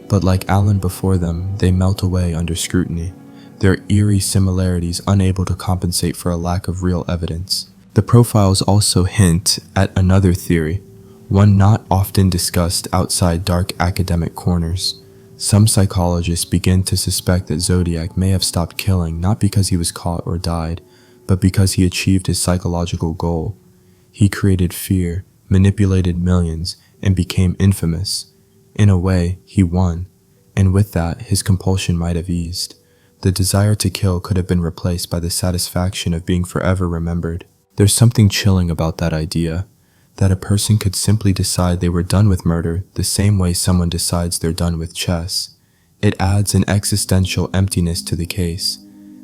But like Alan before them, they melt away under scrutiny, their eerie similarities unable to compensate for a lack of real evidence. The profiles also hint at another theory, one not often discussed outside dark academic corners. Some psychologists begin to suspect that Zodiac may have stopped killing not because he was caught or died, but because he achieved his psychological goal. He created fear, manipulated millions, and became infamous. In a way, he won, and with that, his compulsion might have eased. The desire to kill could have been replaced by the satisfaction of being forever remembered. There's something chilling about that idea, that a person could simply decide they were done with murder the same way someone decides they're done with chess. It adds an existential emptiness to the case,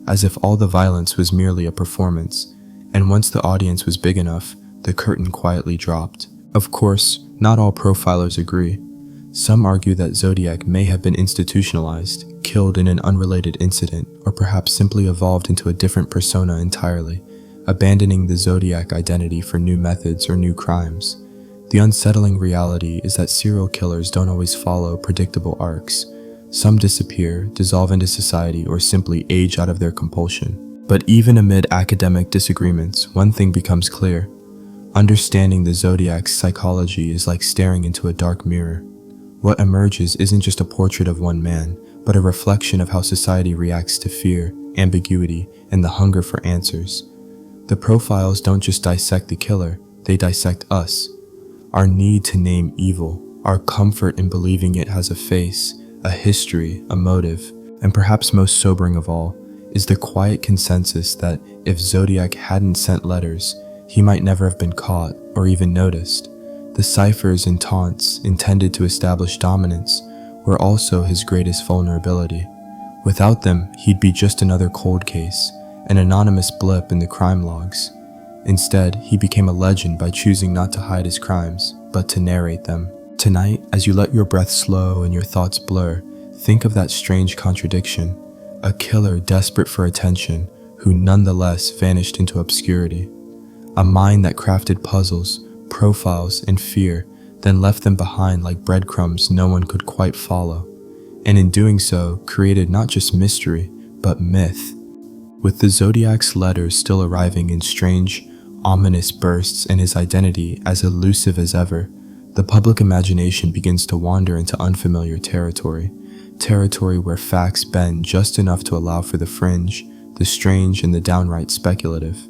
as if all the violence was merely a performance, and once the audience was big enough, the curtain quietly dropped. Of course, not all profilers agree. Some argue that Zodiac may have been institutionalized, killed in an unrelated incident, or perhaps simply evolved into a different persona entirely, abandoning the Zodiac identity for new methods or new crimes. The unsettling reality is that serial killers don't always follow predictable arcs. Some disappear, dissolve into society, or simply age out of their compulsion. But even amid academic disagreements, one thing becomes clear. Understanding the Zodiac's psychology is like staring into a dark mirror. What emerges isn't just a portrait of one man, but a reflection of how society reacts to fear, ambiguity, and the hunger for answers. The profiles don't just dissect the killer, they dissect us. Our need to name evil, our comfort in believing it has a face, a history, a motive, and perhaps most sobering of all, is the quiet consensus that if Zodiac hadn't sent letters, he might never have been caught or even noticed. The ciphers and taunts intended to establish dominance were also his greatest vulnerability. Without them, he'd be just another cold case, an anonymous blip in the crime logs. Instead, he became a legend by choosing not to hide his crimes, but to narrate them. Tonight, as you let your breath slow and your thoughts blur, think of that strange contradiction. A killer desperate for attention, who nonetheless vanished into obscurity. A mind that crafted puzzles, profiles, and fear, then left them behind like breadcrumbs no one could quite follow. And in doing so, created not just mystery, but myth. With the Zodiac's letters still arriving in strange, ominous bursts and his identity as elusive as ever, the public imagination begins to wander into unfamiliar territory where facts bend just enough to allow for the fringe, the strange, and the downright speculative.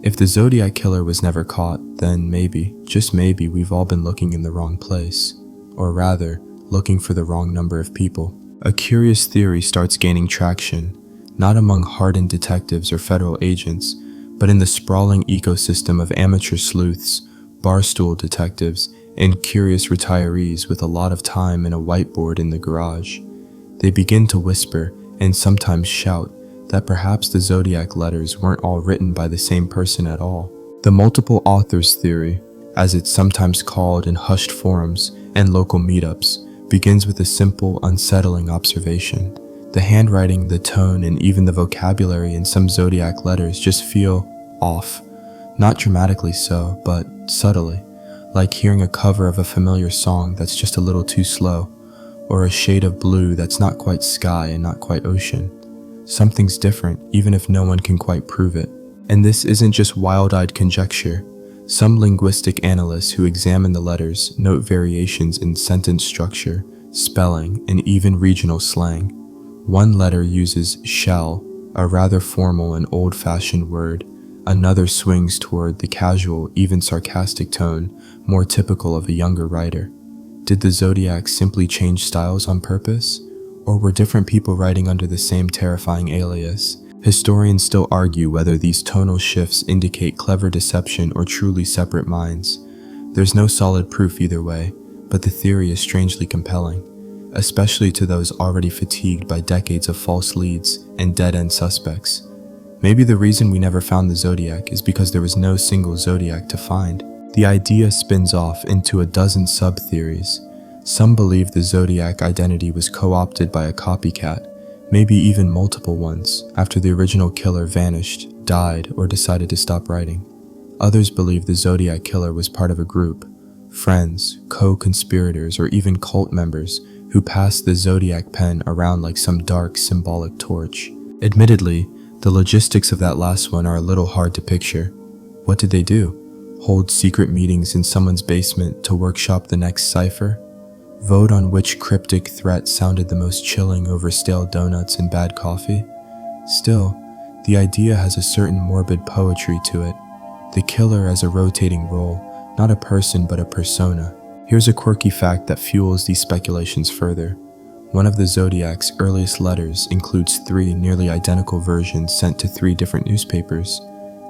If the Zodiac Killer was never caught, then maybe, just maybe, we've all been looking in the wrong place. Or rather, looking for the wrong number of people. A curious theory starts gaining traction, not among hardened detectives or federal agents, but in the sprawling ecosystem of amateur sleuths, barstool detectives, and curious retirees with a lot of time and a whiteboard in the garage. They begin to whisper, and sometimes shout, that perhaps the Zodiac letters weren't all written by the same person at all. The multiple authors theory, as it's sometimes called in hushed forums and local meetups, begins with a simple, unsettling observation. The handwriting, the tone, and even the vocabulary in some Zodiac letters just feel off. Not dramatically so, but subtly, like hearing a cover of a familiar song that's just a little too slow, or a shade of blue that's not quite sky and not quite ocean. Something's different, even if no one can quite prove it. And this isn't just wild-eyed conjecture. Some linguistic analysts who examine the letters note variations in sentence structure, spelling, and even regional slang. One letter uses shall, a rather formal and old-fashioned word. Another swings toward the casual, even sarcastic tone, more typical of a younger writer. Did the Zodiac simply change styles on purpose? Or were different people writing under the same terrifying alias? Historians still argue whether these tonal shifts indicate clever deception or truly separate minds. There's no solid proof either way, but the theory is strangely compelling, especially to those already fatigued by decades of false leads and dead-end suspects. Maybe the reason we never found the Zodiac is because there was no single Zodiac to find. The idea spins off into a dozen sub-theories. Some believe the Zodiac identity was co-opted by a copycat, maybe even multiple ones, after the original killer vanished, died, or decided to stop writing. Others believe the Zodiac Killer was part of a group, friends, co-conspirators, or even cult members who passed the Zodiac pen around like some dark, symbolic torch. Admittedly, the logistics of that last one are a little hard to picture. What did they do? Hold secret meetings in someone's basement to workshop the next cipher? Vote on which cryptic threat sounded the most chilling over stale donuts and bad coffee? Still, the idea has a certain morbid poetry to it. The killer as a rotating role, not a person but a persona. Here's a quirky fact that fuels these speculations further. One of the Zodiac's earliest letters includes 3 nearly identical versions sent to 3 different newspapers.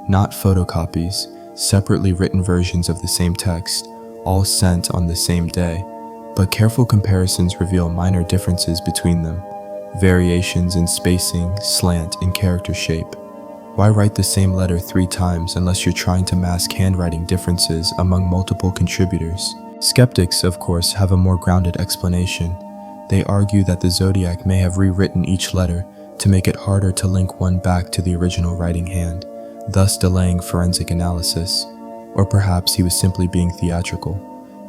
Not photocopies, separately written versions of the same text, all sent on the same day. But careful comparisons reveal minor differences between them. variations in spacing, slant, and character shape. Why write the same letter 3 times unless you're trying to mask handwriting differences among multiple contributors? Skeptics, of course, have a more grounded explanation. They argue that the Zodiac may have rewritten each letter to make it harder to link one back to the original writing hand, thus delaying forensic analysis. Or perhaps he was simply being theatrical,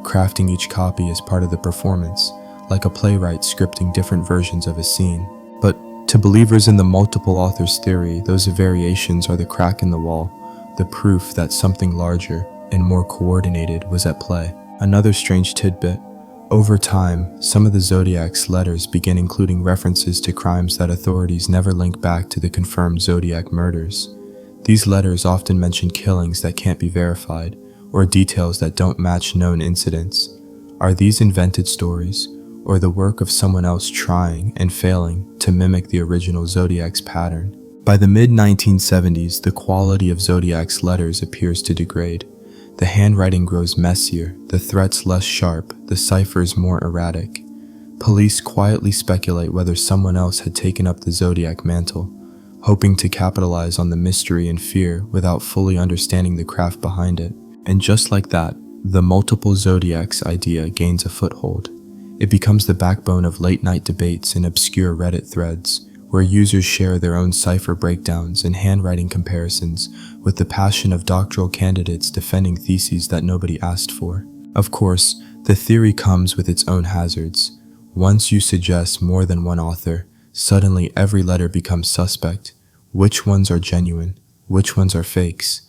crafting each copy as part of the performance, like a playwright scripting different versions of a scene. But to believers in the multiple authors theory, those variations are the crack in the wall, the proof that something larger and more coordinated was at play. Another strange tidbit: over time, some of the Zodiac's letters begin including references to crimes that authorities never link back to the confirmed Zodiac murders. These letters often mention killings that can't be verified, or details that don't match known incidents. Are these invented stories, or the work of someone else trying and failing to mimic the original Zodiac's pattern? By the mid-1970s, the quality of Zodiac's letters appears to degrade. The handwriting grows messier, the threats less sharp, the ciphers more erratic. Police quietly speculate whether someone else had taken up the Zodiac mantle, hoping to capitalize on the mystery and fear without fully understanding the craft behind it. And just like that, the multiple Zodiacs idea gains a foothold. It becomes the backbone of late-night debates and obscure Reddit threads, where users share their own cipher breakdowns and handwriting comparisons with the passion of doctoral candidates defending theses that nobody asked for. Of course, the theory comes with its own hazards. Once you suggest more than one author, suddenly every letter becomes suspect. Which ones are genuine? Which ones are fakes?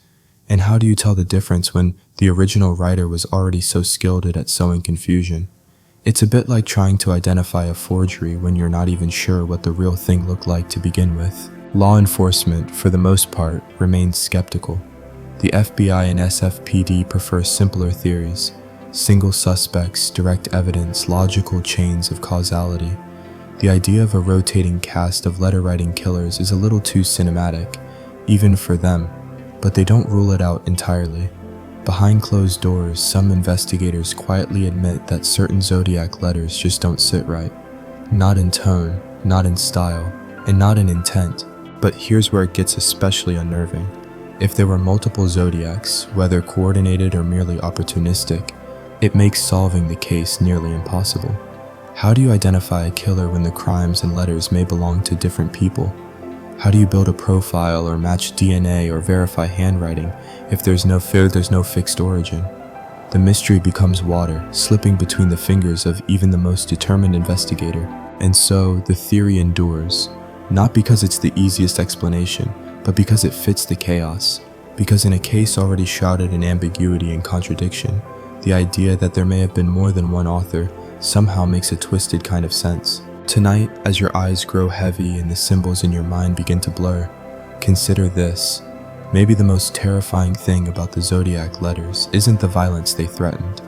And how do you tell the difference when the original writer was already so skilled at sowing confusion? It's a bit like trying to identify a forgery when you're not even sure what the real thing looked like to begin with. Law enforcement, for the most part, remains skeptical. The FBI and SFPD prefer simpler theories: single suspects, direct evidence, logical chains of causality. The idea of a rotating cast of letter-writing killers is a little too cinematic, even for them, but they don't rule it out entirely. Behind closed doors, some investigators quietly admit that certain Zodiac letters just don't sit right. Not in tone, not in style, and not in intent. But here's where it gets especially unnerving. If there were multiple Zodiacs, whether coordinated or merely opportunistic, it makes solving the case nearly impossible. How do you identify a killer when the crimes and letters may belong to different people? How do you build a profile or match DNA or verify handwriting if there's no fixed origin? The mystery becomes water, slipping between the fingers of even the most determined investigator. And so, the theory endures, not because it's the easiest explanation, but because it fits the chaos. Because in a case already shrouded in ambiguity and contradiction, the idea that there may have been more than one author somehow makes a twisted kind of sense. Tonight, as your eyes grow heavy and the symbols in your mind begin to blur, consider this. Maybe the most terrifying thing about the Zodiac letters isn't the violence they threatened,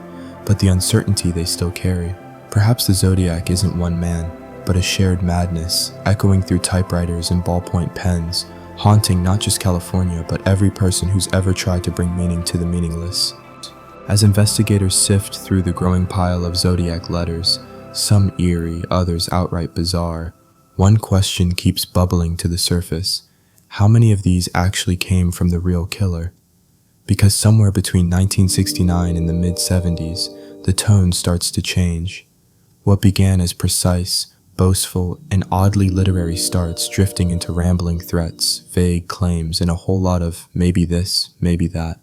but the uncertainty they still carry. Perhaps the Zodiac isn't one man, but a shared madness, echoing through typewriters and ballpoint pens, haunting not just California, but every person who's ever tried to bring meaning to the meaningless. As investigators sift through the growing pile of Zodiac letters, some eerie, others outright bizarre, one question keeps bubbling to the surface: how many of these actually came from the real killer? Because somewhere between 1969 and the mid-70s, the tone starts to change. What began as precise, boastful, and oddly literary starts drifting into rambling threats, vague claims, and a whole lot of maybe this, maybe that.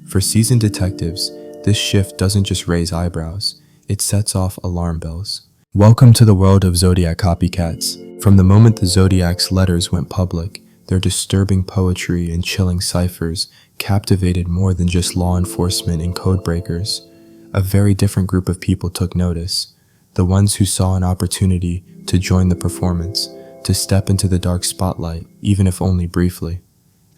For seasoned detectives, this shift doesn't just raise eyebrows, it sets off alarm bells. Welcome to the world of Zodiac copycats. From the moment the Zodiac's letters went public, their disturbing poetry and chilling ciphers captivated more than just law enforcement and code breakers. A very different group of people took notice. The ones who saw an opportunity to join the performance, to step into the dark spotlight, even if only briefly.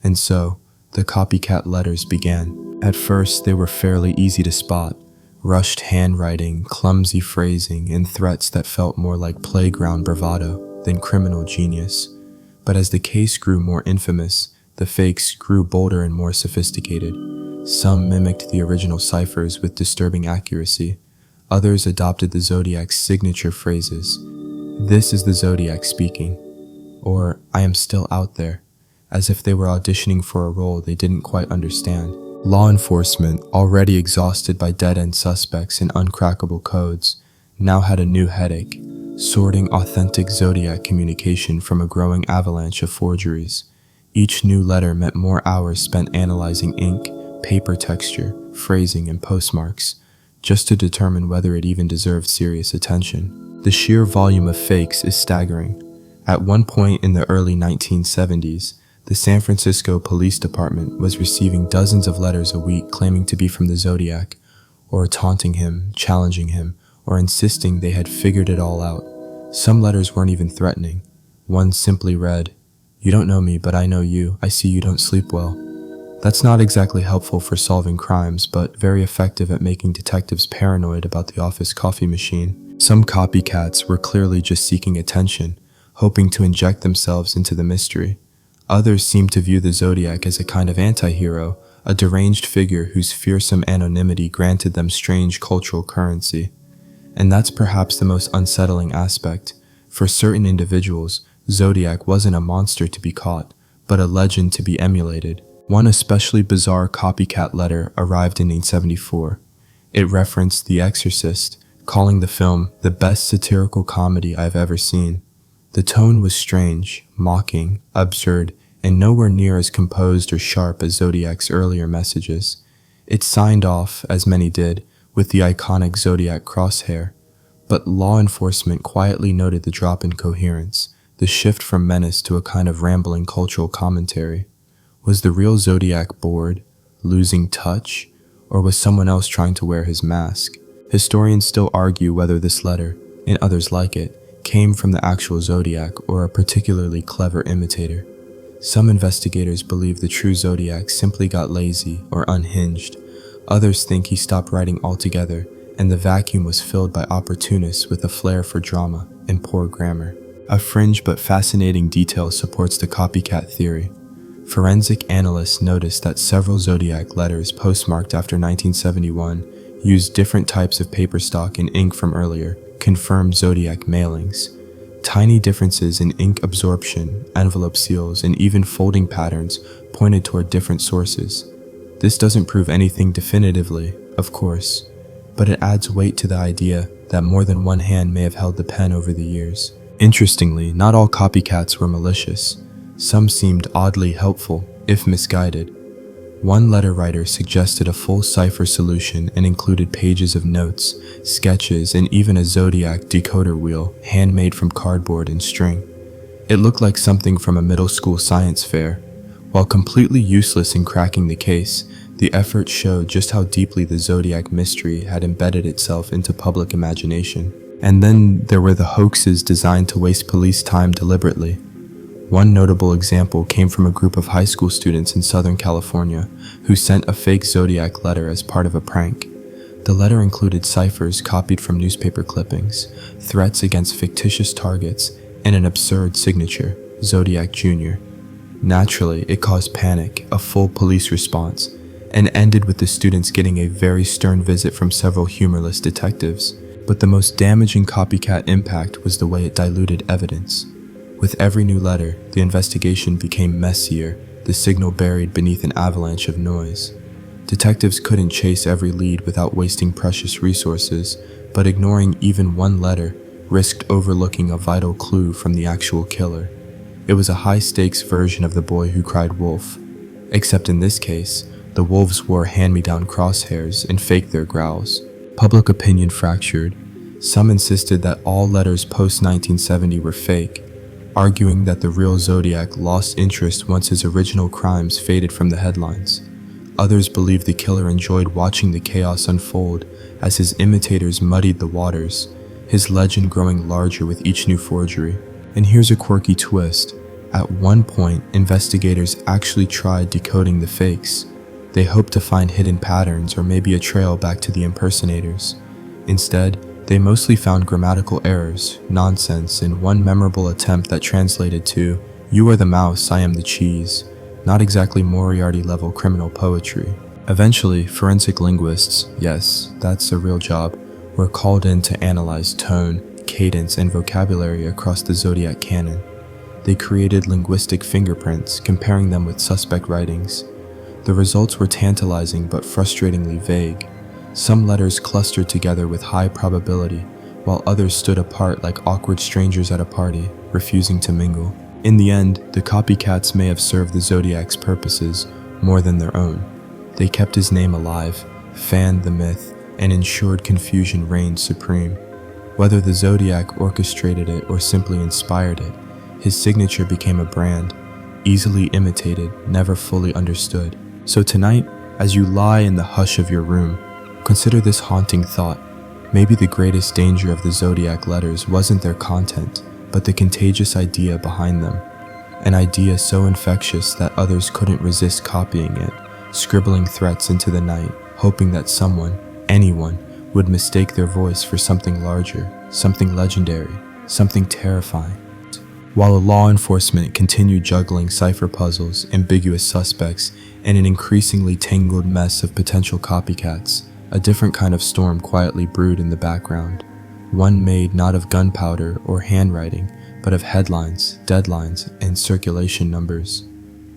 And so, the copycat letters began. At first, they were fairly easy to spot. Rushed handwriting, clumsy phrasing, and threats that felt more like playground bravado than criminal genius. But as the case grew more infamous, the fakes grew bolder and more sophisticated. Some mimicked the original ciphers with disturbing accuracy. Others adopted the Zodiac's signature phrases. "This is the Zodiac speaking," or "I am still out there," as if they were auditioning for a role they didn't quite understand. Law enforcement, already exhausted by dead-end suspects and uncrackable codes, now had a new headache: sorting authentic Zodiac communication from a growing avalanche of forgeries. Each new letter meant more hours spent analyzing ink, paper texture, phrasing, and postmarks, just to determine whether it even deserved serious attention. The sheer volume of fakes is staggering. At one point in the early 1970s, the San Francisco Police Department was receiving dozens of letters a week claiming to be from the Zodiac, or taunting him, challenging him, or insisting they had figured it all out. Some letters weren't even threatening. One simply read, "You don't know me, but I know you. I see you don't sleep well." That's not exactly helpful for solving crimes, but very effective at making detectives paranoid about the office coffee machine. Some copycats were clearly just seeking attention, hoping to inject themselves into the mystery. Others seemed to view the Zodiac as a kind of anti-hero, a deranged figure whose fearsome anonymity granted them strange cultural currency. And that's perhaps the most unsettling aspect. For certain individuals, Zodiac wasn't a monster to be caught, but a legend to be emulated. One especially bizarre copycat letter arrived in 1974. It referenced The Exorcist, calling the film the best satirical comedy I've ever seen. The tone was strange, mocking, absurd, and nowhere near as composed or sharp as Zodiac's earlier messages. It signed off, as many did, with the iconic Zodiac crosshair. But law enforcement quietly noted the drop in coherence, the shift from menace to a kind of rambling cultural commentary. Was the real Zodiac bored, losing touch, or was someone else trying to wear his mask? Historians still argue whether this letter, and others like it, came from the actual Zodiac or a particularly clever imitator. Some investigators believe the true Zodiac simply got lazy or unhinged. Others think he stopped writing altogether, and the vacuum was filled by opportunists with a flair for drama and poor grammar. A fringe but fascinating detail supports the copycat theory. Forensic analysts noticed that several Zodiac letters postmarked after 1971 used different types of paper stock and ink from earlier, confirmed Zodiac mailings. Tiny differences in ink absorption, envelope seals, and even folding patterns pointed toward different sources. This doesn't prove anything definitively, of course, but it adds weight to the idea that more than one hand may have held the pen over the years. Interestingly, not all copycats were malicious. Some seemed oddly helpful, if misguided. One letter writer suggested a full cipher solution and included pages of notes, sketches, and even a Zodiac decoder wheel, handmade from cardboard and string. It looked like something from a middle school science fair. While completely useless in cracking the case, the effort showed just how deeply the Zodiac mystery had embedded itself into public imagination. And then there were the hoaxes designed to waste police time deliberately. One notable example came from a group of high school students in Southern California who sent a fake Zodiac letter as part of a prank. The letter included ciphers copied from newspaper clippings, threats against fictitious targets, and an absurd signature, Zodiac Jr. Naturally, it caused panic, a full police response, and ended with the students getting a very stern visit from several humorless detectives. But the most damaging copycat impact was the way it diluted evidence. With every new letter, the investigation became messier, the signal buried beneath an avalanche of noise. Detectives couldn't chase every lead without wasting precious resources, but ignoring even one letter risked overlooking a vital clue from the actual killer. It was a high-stakes version of the boy who cried wolf. Except in this case, the wolves wore hand-me-down crosshairs and faked their growls. Public opinion fractured. Some insisted that all letters post-1970 were fake, arguing that the real Zodiac lost interest once his original crimes faded from the headlines. Others believed the killer enjoyed watching the chaos unfold as his imitators muddied the waters, his legend growing larger with each new forgery. And here's a quirky twist. At one point, investigators actually tried decoding the fakes. They hoped to find hidden patterns or maybe a trail back to the impersonators. Instead, they mostly found grammatical errors, nonsense, and one memorable attempt that translated to, "You are the mouse, I am the cheese," not exactly Moriarty-level criminal poetry. Eventually, forensic linguists, yes, that's a real job, were called in to analyze tone, cadence and vocabulary across the Zodiac canon. They created linguistic fingerprints, comparing them with suspect writings. The results were tantalizing but frustratingly vague. Some letters clustered together with high probability, while others stood apart like awkward strangers at a party, refusing to mingle. In the end, the copycats may have served the Zodiac's purposes more than their own. They kept his name alive, fanned the myth, and ensured confusion reigned supreme. Whether the Zodiac orchestrated it or simply inspired it, his signature became a brand, easily imitated, never fully understood. So tonight, as you lie in the hush of your room, consider this haunting thought. Maybe the greatest danger of the Zodiac letters wasn't their content, but the contagious idea behind them. An idea so infectious that others couldn't resist copying it, scribbling threats into the night, hoping that someone, anyone, would mistake their voice for something larger, something legendary, something terrifying. While law enforcement continued juggling cipher puzzles, ambiguous suspects, and an increasingly tangled mess of potential copycats, a different kind of storm quietly brewed in the background. One made not of gunpowder or handwriting, but of headlines, deadlines, and circulation numbers.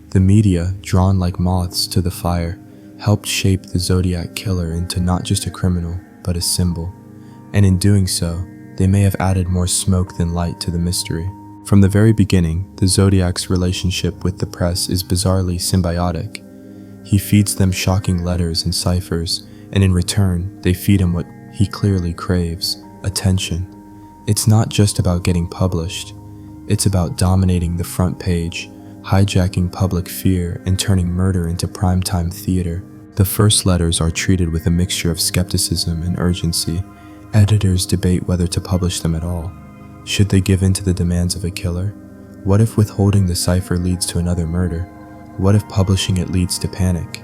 The media, drawn like moths to the fire, helped shape the Zodiac Killer into not just a criminal, but a symbol. And in doing so, they may have added more smoke than light to the mystery. From the very beginning, the Zodiac's relationship with the press is bizarrely symbiotic. He feeds them shocking letters and ciphers, and in return, they feed him what he clearly craves: attention. It's not just about getting published. It's about dominating the front page, hijacking public fear, and turning murder into primetime theater. The first letters are treated with a mixture of skepticism and urgency. Editors debate whether to publish them at all. Should they give in to the demands of a killer? What if withholding the cipher leads to another murder? What if publishing it leads to panic?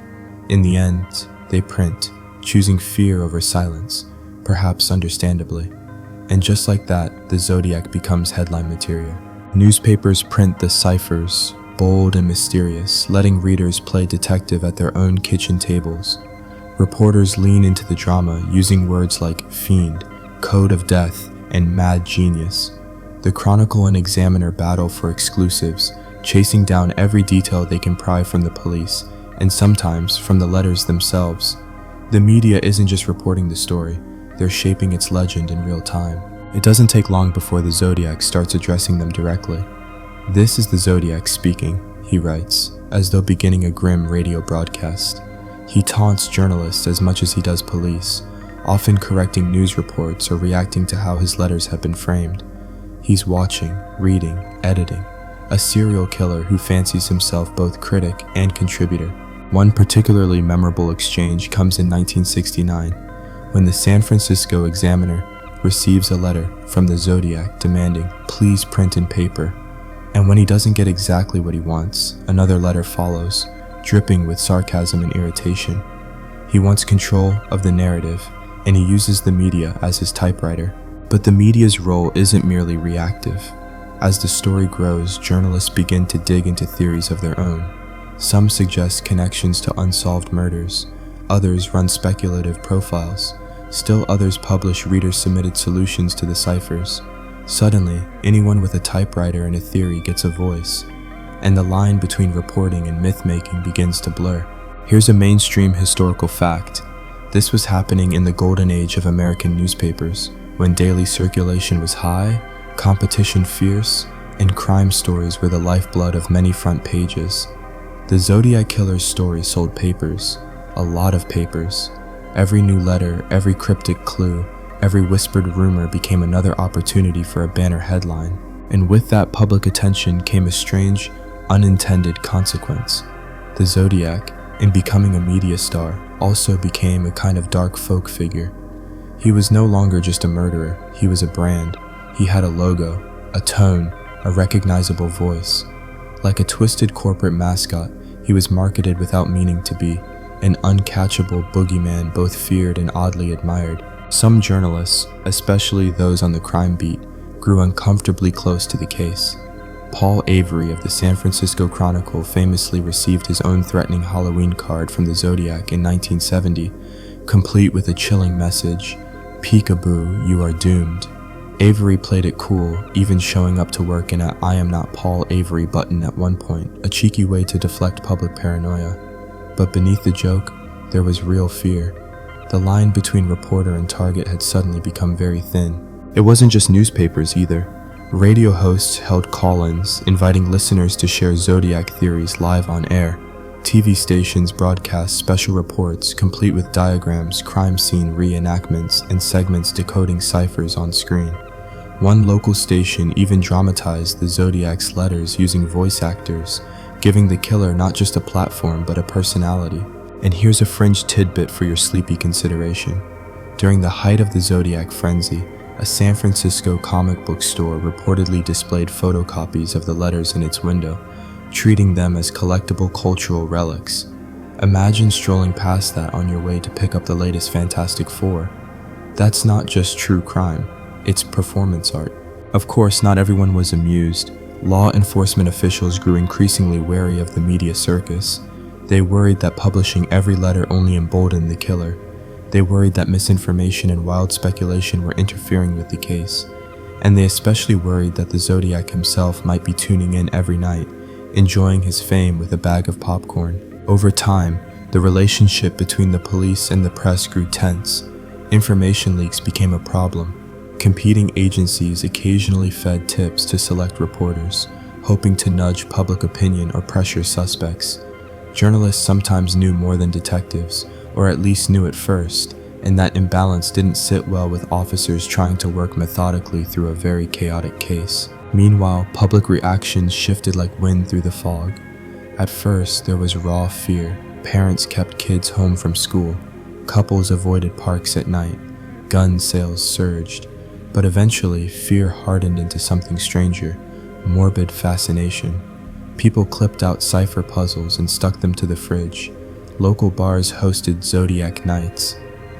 In the end, they print, choosing fear over silence, perhaps understandably. And just like that, the Zodiac becomes headline material. Newspapers print the ciphers, bold and mysterious, letting readers play detective at their own kitchen tables. Reporters lean into the drama, using words like fiend, code of death, and mad genius. The Chronicle and Examiner battle for exclusives, chasing down every detail they can pry from the police, and sometimes from the letters themselves. The media isn't just reporting the story, they're shaping its legend in real time. It doesn't take long before the Zodiac starts addressing them directly. "This is the Zodiac speaking," he writes, as though beginning a grim radio broadcast. He taunts journalists as much as he does police, often correcting news reports or reacting to how his letters have been framed. He's watching, reading, editing, a serial killer who fancies himself both critic and contributor. One particularly memorable exchange comes in 1969, when the San Francisco Examiner receives a letter from the Zodiac demanding, "Please print in paper." And when he doesn't get exactly what he wants, another letter follows, dripping with sarcasm and irritation. He wants control of the narrative, and he uses the media as his typewriter. But the media's role isn't merely reactive. As the story grows, journalists begin to dig into theories of their own. Some suggest connections to unsolved murders, others run speculative profiles, still others publish reader-submitted solutions to the ciphers. Suddenly, anyone with a typewriter and a theory gets a voice, and the line between reporting and myth-making begins to blur. Here's a mainstream historical fact. This was happening in the golden age of American newspapers, when daily circulation was high, competition fierce, and crime stories were the lifeblood of many front pages. The Zodiac Killer's story sold papers, a lot of papers. Every new letter, every cryptic clue, every whispered rumor became another opportunity for a banner headline. And with that public attention came a strange, unintended consequence. The Zodiac, in becoming a media star, also became a kind of dark folk figure. He was no longer just a murderer, he was a brand. He had a logo, a tone, a recognizable voice. Like a twisted corporate mascot, he was marketed without meaning to be, an uncatchable boogeyman both feared and oddly admired. Some journalists, especially those on the crime beat, grew uncomfortably close to the case. Paul Avery of the San Francisco Chronicle famously received his own threatening Halloween card from the Zodiac in 1970, complete with a chilling message, "Peekaboo, you are doomed." Avery played it cool, even showing up to work in a "I am not Paul Avery" button at one point, a cheeky way to deflect public paranoia. But beneath the joke, there was real fear. The line between reporter and target had suddenly become very thin. It wasn't just newspapers either. Radio hosts held call-ins, inviting listeners to share Zodiac theories live on air. TV stations broadcast special reports complete with diagrams, crime scene reenactments, and segments decoding ciphers on screen. One local station even dramatized the Zodiac's letters using voice actors, giving the killer not just a platform but a personality. And here's a fringe tidbit for your sleepy consideration. During the height of the Zodiac frenzy, a San Francisco comic book store reportedly displayed photocopies of the letters in its window, treating them as collectible cultural relics. Imagine strolling past that on your way to pick up the latest Fantastic Four. That's not just true crime, it's performance art. Of course, not everyone was amused. Law enforcement officials grew increasingly wary of the media circus. They worried that publishing every letter only emboldened the killer. They worried that misinformation and wild speculation were interfering with the case. And they especially worried that the Zodiac himself might be tuning in every night, enjoying his fame with a bag of popcorn. Over time, the relationship between the police and the press grew tense. Information leaks became a problem. Competing agencies occasionally fed tips to select reporters, hoping to nudge public opinion or pressure suspects. Journalists sometimes knew more than detectives, or at least knew it first, and that imbalance didn't sit well with officers trying to work methodically through a very chaotic case. Meanwhile, public reactions shifted like wind through the fog. At first, there was raw fear. Parents kept kids home from school. Couples avoided parks at night. Gun sales surged. But eventually, fear hardened into something stranger, morbid fascination. People clipped out cipher puzzles and stuck them to the fridge. Local bars hosted Zodiac nights.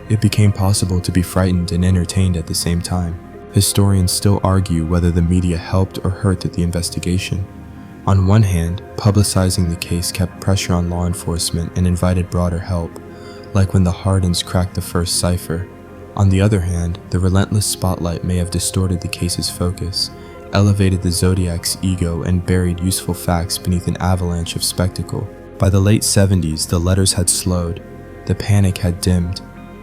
It became possible to be frightened and entertained at the same time. Historians still argue whether the media helped or hurt the investigation. On one hand, publicizing the case kept pressure on law enforcement and invited broader help, like when the Hardens cracked the first cipher. On the other hand, the relentless spotlight may have distorted the case's focus, elevated the Zodiac's ego, and buried useful facts beneath an avalanche of spectacle. By the late 70s, the letters had slowed, the panic had dimmed,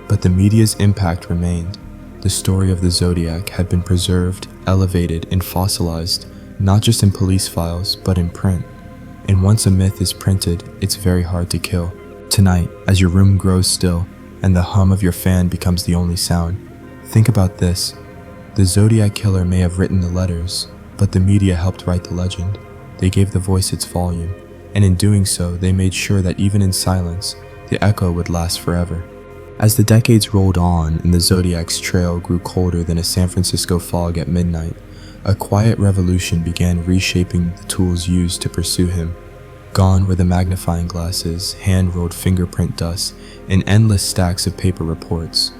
but the media's impact remained. The story of the Zodiac had been preserved, elevated, and fossilized, not just in police files, but in print. And once a myth is printed, it's very hard to kill. Tonight, as your room grows still, and the hum of your fan becomes the only sound, think about this. The Zodiac Killer may have written the letters, but the media helped write the legend. They gave the voice its volume, and in doing so, they made sure that even in silence, the echo would last forever. As the decades rolled on and the Zodiac's trail grew colder than a San Francisco fog at midnight, a quiet revolution began reshaping the tools used to pursue him. Gone were the magnifying glasses, hand-rolled fingerprint dust, and endless stacks of paper reports.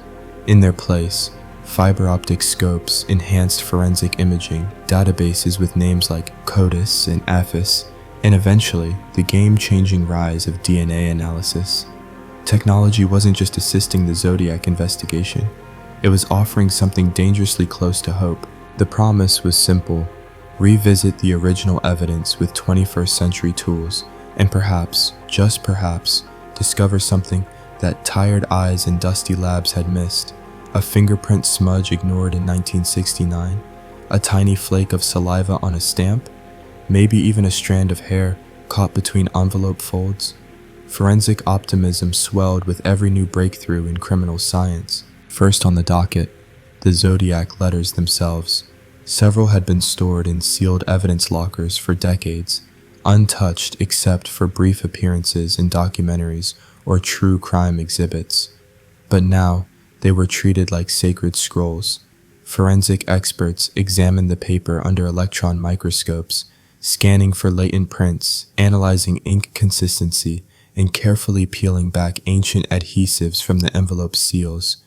In their place, fiber optic scopes, enhanced forensic imaging, databases with names like CODIS and APHIS, and eventually, the game-changing rise of DNA analysis. Technology wasn't just assisting the Zodiac investigation, it was offering something dangerously close to hope. The promise was simple: revisit the original evidence with 21st century tools, and perhaps, just perhaps, discover something that tired eyes in dusty labs had missed. A fingerprint smudge ignored in 1969, a tiny flake of saliva on a stamp, maybe even a strand of hair caught between envelope folds. Forensic optimism swelled with every new breakthrough in criminal science. First on the docket, the Zodiac letters themselves. Several had been stored in sealed evidence lockers for decades, untouched except for brief appearances in documentaries or true crime exhibits. But now, they were treated like sacred scrolls. Forensic experts examined the paper under electron microscopes, scanning for latent prints, analyzing ink consistency, and carefully peeling back ancient adhesives from the envelope seals,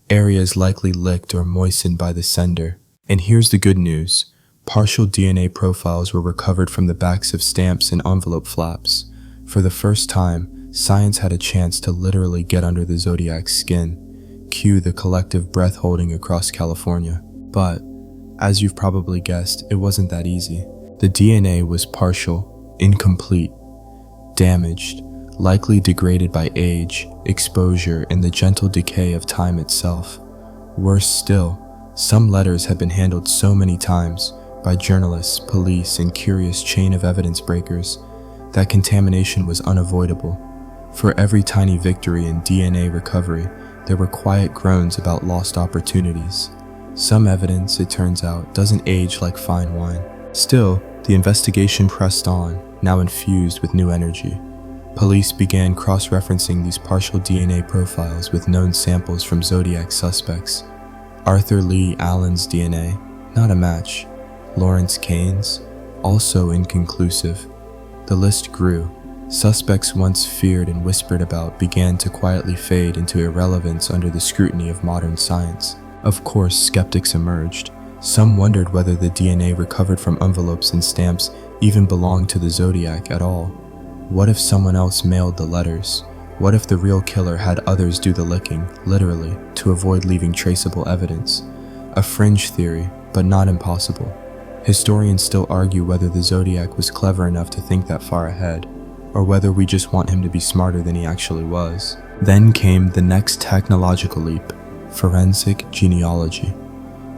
areas likely licked or moistened by the sender. And here's the good news. Partial DNA profiles were recovered from the backs of stamps and envelope flaps. For the first time, science had a chance to literally get under the Zodiac's skin. Cue the collective breath holding across California. But as you've probably guessed, it wasn't that easy. The DNA was partial, incomplete, damaged, likely degraded by age, exposure, and the gentle decay of time itself. Worse still, some letters had been handled so many times by journalists, police, and curious chain of evidence breakers that contamination was unavoidable. For every tiny victory in DNA recovery, there were quiet groans about lost opportunities. Some evidence, it turns out, doesn't age like fine wine. Still, the investigation pressed on, now infused with new energy. Police began cross-referencing these partial DNA profiles with known samples from Zodiac suspects. Arthur Lee Allen's DNA, not a match. Lawrence Kane's, also inconclusive. The list grew. Suspects once feared and whispered about began to quietly fade into irrelevance under the scrutiny of modern science. Of course, skeptics emerged. Some wondered whether the DNA recovered from envelopes and stamps even belonged to the Zodiac at all. What if someone else mailed the letters? What if the real killer had others do the licking, literally, to avoid leaving traceable evidence? A fringe theory, but not impossible. Historians still argue whether the Zodiac was clever enough to think that far ahead, or whether we just want him to be smarter than he actually was. Then came the next technological leap, forensic genealogy.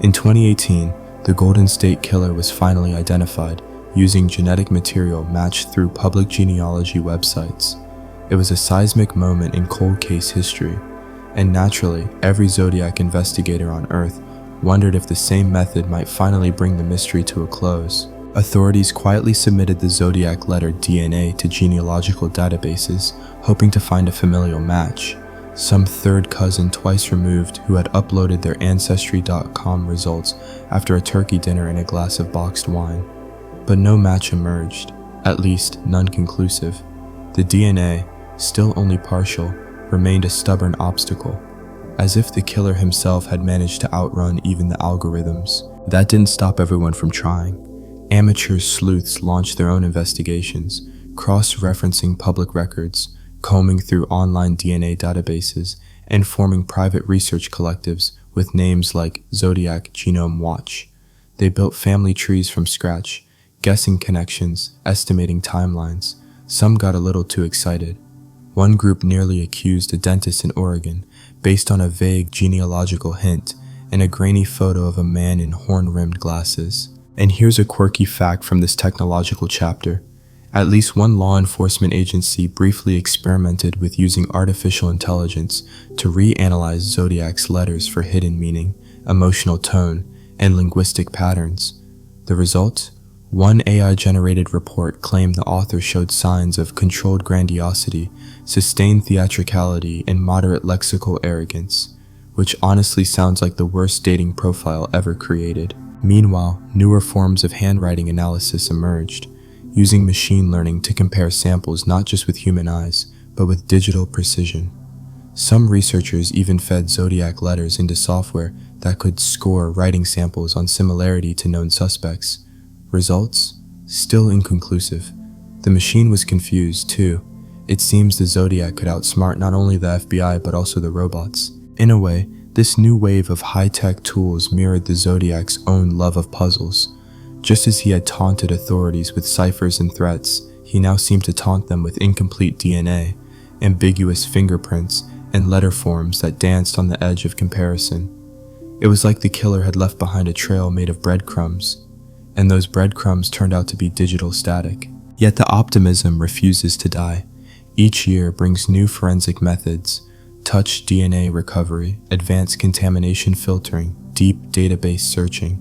In 2018, the Golden State Killer was finally identified using genetic material matched through public genealogy websites. It was a seismic moment in cold case history, and naturally, every Zodiac investigator on Earth wondered if the same method might finally bring the mystery to a close. Authorities quietly submitted the Zodiac letter DNA to genealogical databases, hoping to find a familial match. Some third cousin twice removed who had uploaded their Ancestry.com results after a turkey dinner and a glass of boxed wine. But no match emerged, at least none conclusive. The DNA, still only partial, remained a stubborn obstacle, as if the killer himself had managed to outrun even the algorithms. That didn't stop everyone from trying. Amateur sleuths launched their own investigations, cross-referencing public records, combing through online DNA databases, and forming private research collectives with names like Zodiac Genome Watch. They built family trees from scratch, guessing connections, estimating timelines. Some got a little too excited. One group nearly accused a dentist in Oregon, based on a vague genealogical hint and a grainy photo of a man in horn-rimmed glasses. And here's a quirky fact from this technological chapter. At least one law enforcement agency briefly experimented with using artificial intelligence to reanalyze Zodiac's letters for hidden meaning, emotional tone, and linguistic patterns. The result? One AI-generated report claimed the author showed signs of controlled grandiosity, sustained theatricality, and moderate lexical arrogance, which honestly sounds like the worst dating profile ever created. Meanwhile, newer forms of handwriting analysis emerged, using machine learning to compare samples not just with human eyes, but with digital precision. Some researchers even fed Zodiac letters into software that could score writing samples on similarity to known suspects. Results? Still inconclusive. The machine was confused, too. It seems the Zodiac could outsmart not only the FBI but also the robots. In a way, this new wave of high-tech tools mirrored the Zodiac's own love of puzzles. Just as he had taunted authorities with ciphers and threats, he now seemed to taunt them with incomplete DNA, ambiguous fingerprints, and letter forms that danced on the edge of comparison. It was like the killer had left behind a trail made of breadcrumbs, and those breadcrumbs turned out to be digital static. Yet the optimism refuses to die. Each year brings new forensic methods, touch DNA recovery, advanced contamination filtering, deep database searching,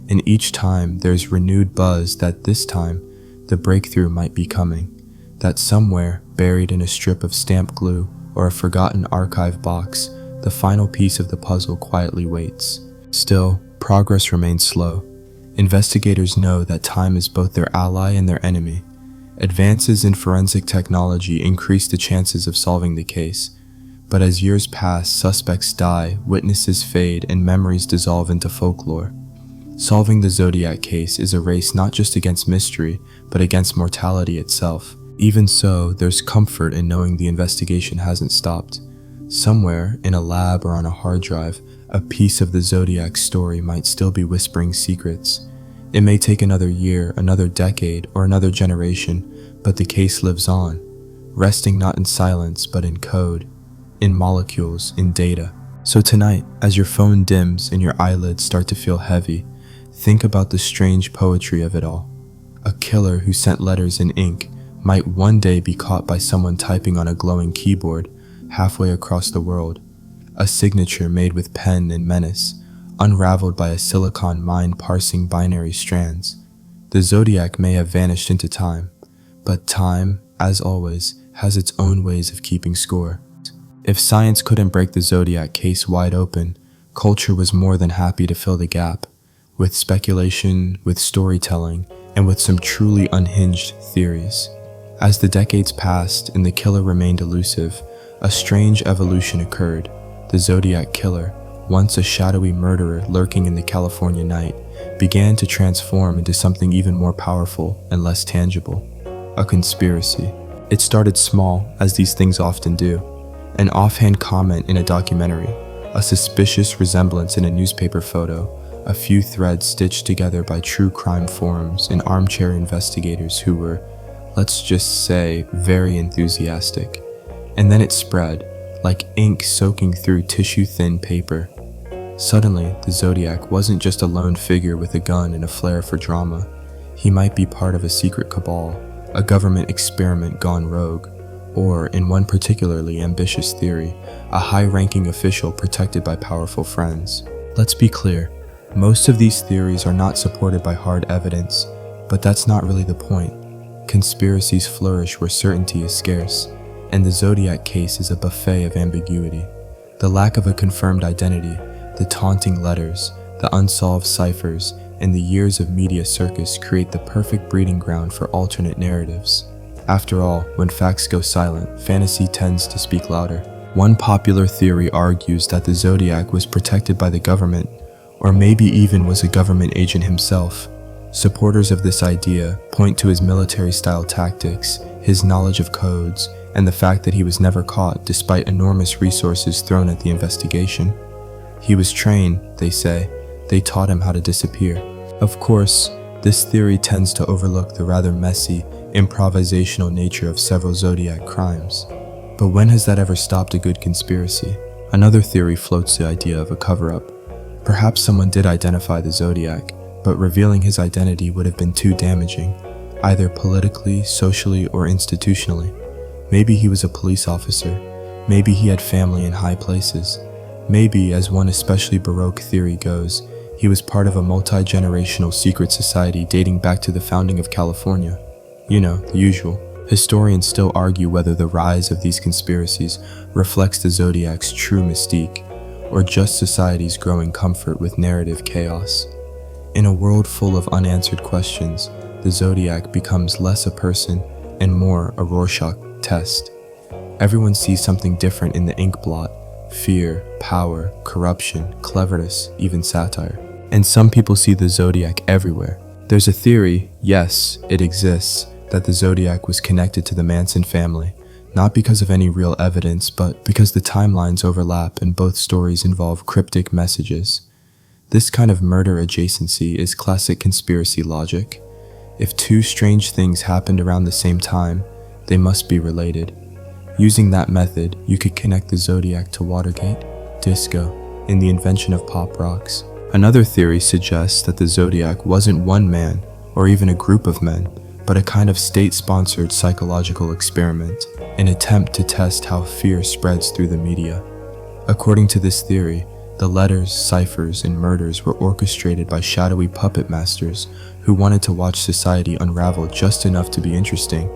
and each time there's renewed buzz that this time the breakthrough might be coming, that somewhere buried in a strip of stamp glue or a forgotten archive box, the final piece of the puzzle quietly waits. Still, progress remains slow. Investigators know that time is both their ally and their enemy. Advances in forensic technology increase the chances of solving the case, but as years pass, suspects die, witnesses fade, and memories dissolve into folklore. Solving the Zodiac case is a race not just against mystery, but against mortality itself. Even so, there's comfort in knowing the investigation hasn't stopped. Somewhere, in a lab or on a hard drive, a piece of the Zodiac story might still be whispering secrets. It may take another year, another decade, or another generation, but the case lives on, resting not in silence but in code, in molecules, in data. So tonight, as your phone dims and your eyelids start to feel heavy, think about the strange poetry of it all. A killer who sent letters in ink might one day be caught by someone typing on a glowing keyboard halfway across the world. A signature made with pen and menace, unraveled by a silicon mind parsing binary strands. The Zodiac may have vanished into time, but time, as always, has its own ways of keeping score. If science couldn't break the Zodiac case wide open, culture was more than happy to fill the gap, with speculation, with storytelling, and with some truly unhinged theories. As the decades passed and the killer remained elusive, a strange evolution occurred. The Zodiac Killer, once a shadowy murderer lurking in the California night, began to transform into something even more powerful and less tangible. A conspiracy. It started small, as these things often do. An offhand comment in a documentary, a suspicious resemblance in a newspaper photo, a few threads stitched together by true crime forums and armchair investigators who were, let's just say, very enthusiastic. And then it spread, like ink soaking through tissue-thin paper. Suddenly, the Zodiac wasn't just a lone figure with a gun and a flair for drama. He might be part of a secret cabal, a government experiment gone rogue, or, in one particularly ambitious theory, a high-ranking official protected by powerful friends. Let's be clear, most of these theories are not supported by hard evidence, but that's not really the point. Conspiracies flourish where certainty is scarce, and the Zodiac case is a buffet of ambiguity. The lack of a confirmed identity, the taunting letters, the unsolved ciphers, and the years of media circus create the perfect breeding ground for alternate narratives. After all, when facts go silent, fantasy tends to speak louder. One popular theory argues that the Zodiac was protected by the government, or maybe even was a government agent himself. Supporters of this idea point to his military-style tactics, his knowledge of codes, and the fact that he was never caught despite enormous resources thrown at the investigation. He was trained, they say. They taught him how to disappear. Of course, this theory tends to overlook the rather messy, improvisational nature of several Zodiac crimes. But when has that ever stopped a good conspiracy? Another theory floats the idea of a cover-up. Perhaps someone did identify the Zodiac, but revealing his identity would have been too damaging, either politically, socially, or institutionally. Maybe he was a police officer. Maybe he had family in high places. Maybe, as one especially baroque theory goes, he was part of a multi-generational secret society dating back to the founding of California. You know, the usual. Historians still argue whether the rise of these conspiracies reflects the Zodiac's true mystique, or just society's growing comfort with narrative chaos. In a world full of unanswered questions, the Zodiac becomes less a person and more a Rorschach test. Everyone sees something different in the ink blot: fear, power, corruption, cleverness, even satire. And some people see the Zodiac everywhere. There's a theory, yes, it exists, that the Zodiac was connected to the Manson family, not because of any real evidence, but because the timelines overlap and both stories involve cryptic messages. This kind of murder adjacency is classic conspiracy logic. If two strange things happened around the same time, they must be related. Using that method, you could connect the Zodiac to Watergate, disco, and the invention of pop rocks. Another theory suggests that the Zodiac wasn't one man, or even a group of men, but a kind of state-sponsored psychological experiment, an attempt to test how fear spreads through the media. According to this theory, the letters, ciphers, and murders were orchestrated by shadowy puppet masters who wanted to watch society unravel just enough to be interesting,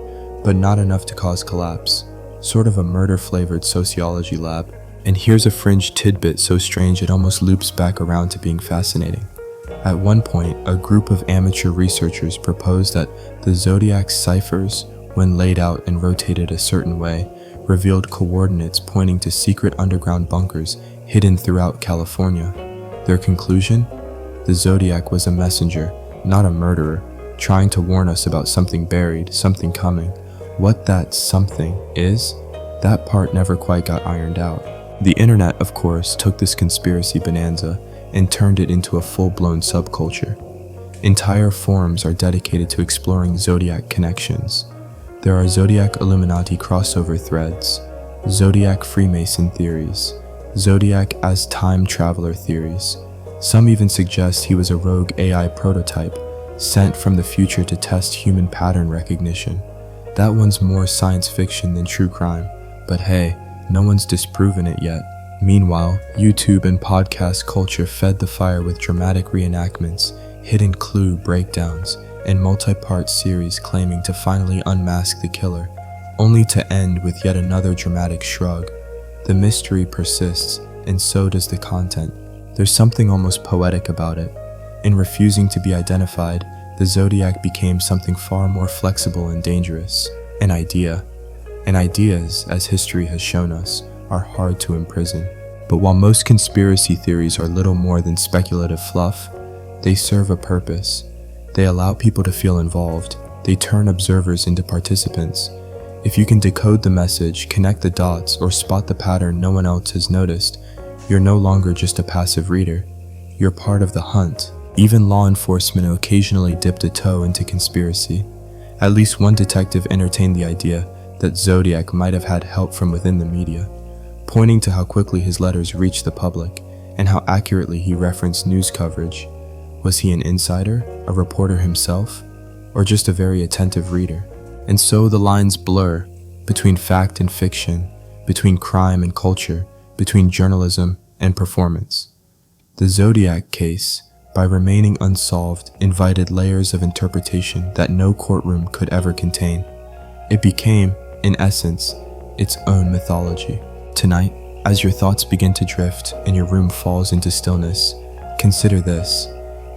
but not enough to cause collapse. Sort of a murder-flavored sociology lab. And here's a fringe tidbit so strange it almost loops back around to being fascinating. At one point, a group of amateur researchers proposed that the Zodiac's ciphers, when laid out and rotated a certain way, revealed coordinates pointing to secret underground bunkers hidden throughout California. Their conclusion? The Zodiac was a messenger, not a murderer, trying to warn us about something buried, something coming. What that something is, that part never quite got ironed out. The internet, of course, took this conspiracy bonanza and turned it into a full-blown subculture. Entire forums are dedicated to exploring Zodiac connections. There are Zodiac Illuminati crossover threads, Zodiac Freemason theories, Zodiac as time traveler theories. Some even suggest he was a rogue AI prototype sent from the future to test human pattern recognition. That one's more science fiction than true crime, but hey, no one's disproven it yet. Meanwhile, YouTube and podcast culture fed the fire with dramatic reenactments, hidden clue breakdowns, and multi-part series claiming to finally unmask the killer, only to end with yet another dramatic shrug. The mystery persists, and so does the content. There's something almost poetic about it. In refusing to be identified, the Zodiac became something far more flexible and dangerous, an idea. And ideas, as history has shown us, are hard to imprison. But while most conspiracy theories are little more than speculative fluff, they serve a purpose. They allow people to feel involved. They turn observers into participants. If you can decode the message, connect the dots, or spot the pattern no one else has noticed, you're no longer just a passive reader. You're part of the hunt. Even law enforcement occasionally dipped a toe into conspiracy. At least one detective entertained the idea that Zodiac might have had help from within the media, pointing to how quickly his letters reached the public and how accurately he referenced news coverage. Was he an insider, a reporter himself, or just a very attentive reader? And so the lines blur between fact and fiction, between crime and culture, between journalism and performance. The Zodiac case, by remaining unsolved, invited layers of interpretation that no courtroom could ever contain. It became, in essence, its own mythology. Tonight, as your thoughts begin to drift and your room falls into stillness, consider this.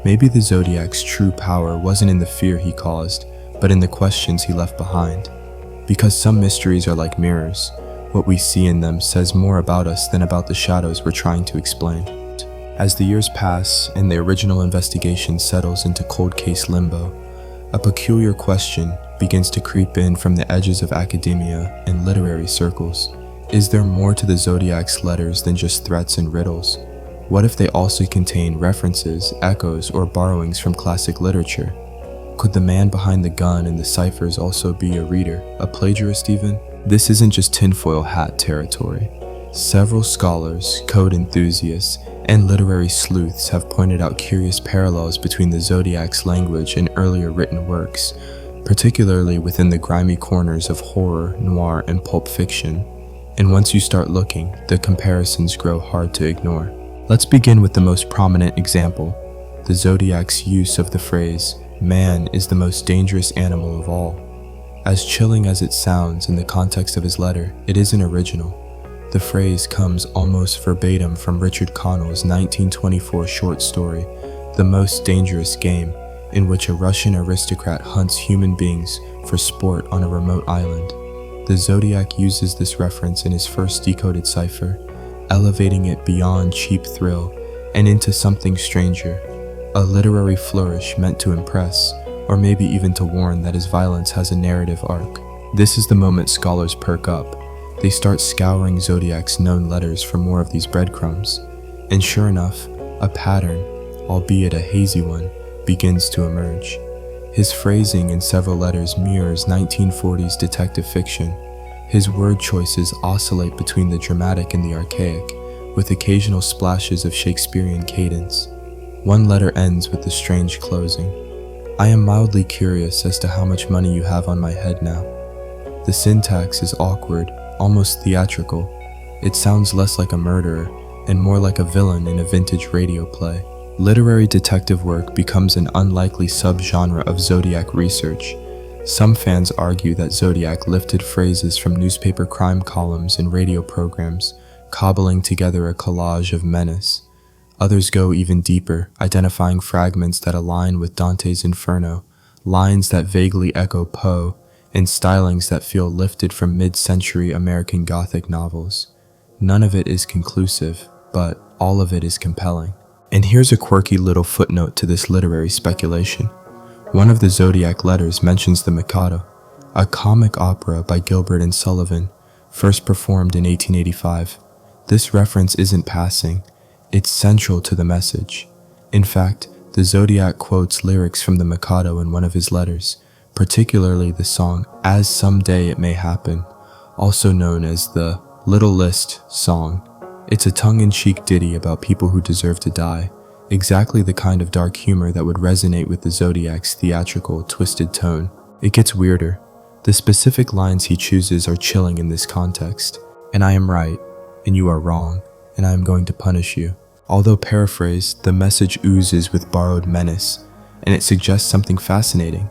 Maybe the Zodiac's true power wasn't in the fear he caused, but in the questions he left behind. Because some mysteries are like mirrors. What we see in them says more about us than about the shadows we're trying to explain. As the years pass and the original investigation settles into cold case limbo, a peculiar question begins to creep in from the edges of academia and literary circles. Is there more to the Zodiac's letters than just threats and riddles? What if they also contain references, echoes, or borrowings from classic literature? Could the man behind the gun and the ciphers also be a reader, a plagiarist even? This isn't just tinfoil hat territory. Several scholars, code enthusiasts, and literary sleuths have pointed out curious parallels between the Zodiac's language and earlier written works, particularly within the grimy corners of horror, noir, and pulp fiction. And once you start looking, the comparisons grow hard to ignore. Let's begin with the most prominent example, the Zodiac's use of the phrase, "Man is the most dangerous animal of all." As chilling as it sounds in the context of his letter, it isn't original. The phrase comes almost verbatim from Richard Connell's 1924 short story, The Most Dangerous Game, in which a Russian aristocrat hunts human beings for sport on a remote island. The Zodiac uses this reference in his first decoded cipher, elevating it beyond cheap thrill and into something stranger, a literary flourish meant to impress, or maybe even to warn that his violence has a narrative arc. This is the moment scholars perk up. They start scouring Zodiac's known letters for more of these breadcrumbs, and sure enough, a pattern, albeit a hazy one, begins to emerge. His phrasing in several letters mirrors 1940s detective fiction. His word choices oscillate between the dramatic and the archaic, with occasional splashes of Shakespearean cadence. One letter ends with a strange closing. "I am mildly curious as to how much money you have on my head now." The syntax is awkward, almost theatrical. It sounds less like a murderer and more like a villain in a vintage radio play. Literary detective work becomes an unlikely subgenre of Zodiac research. Some fans argue that Zodiac lifted phrases from newspaper crime columns and radio programs, cobbling together a collage of menace. Others go even deeper, identifying fragments that align with Dante's Inferno, lines that vaguely echo Poe, and stylings that feel lifted from mid-century American Gothic novels. None of it is conclusive, but all of it is compelling. And here's a quirky little footnote to this literary speculation. One of the Zodiac letters mentions The Mikado, a comic opera by Gilbert and Sullivan, first performed in 1885. This reference isn't passing, it's central to the message. In fact, the Zodiac quotes lyrics from the Mikado in one of his letters, particularly the song As Someday It May Happen, also known as the Little List song. It's a tongue-in-cheek ditty about people who deserve to die, exactly the kind of dark humor that would resonate with the Zodiac's theatrical, twisted tone. It gets weirder. The specific lines he chooses are chilling in this context. And I am right, and you are wrong, and I am going to punish you. Although paraphrased, the message oozes with borrowed menace, and it suggests something fascinating.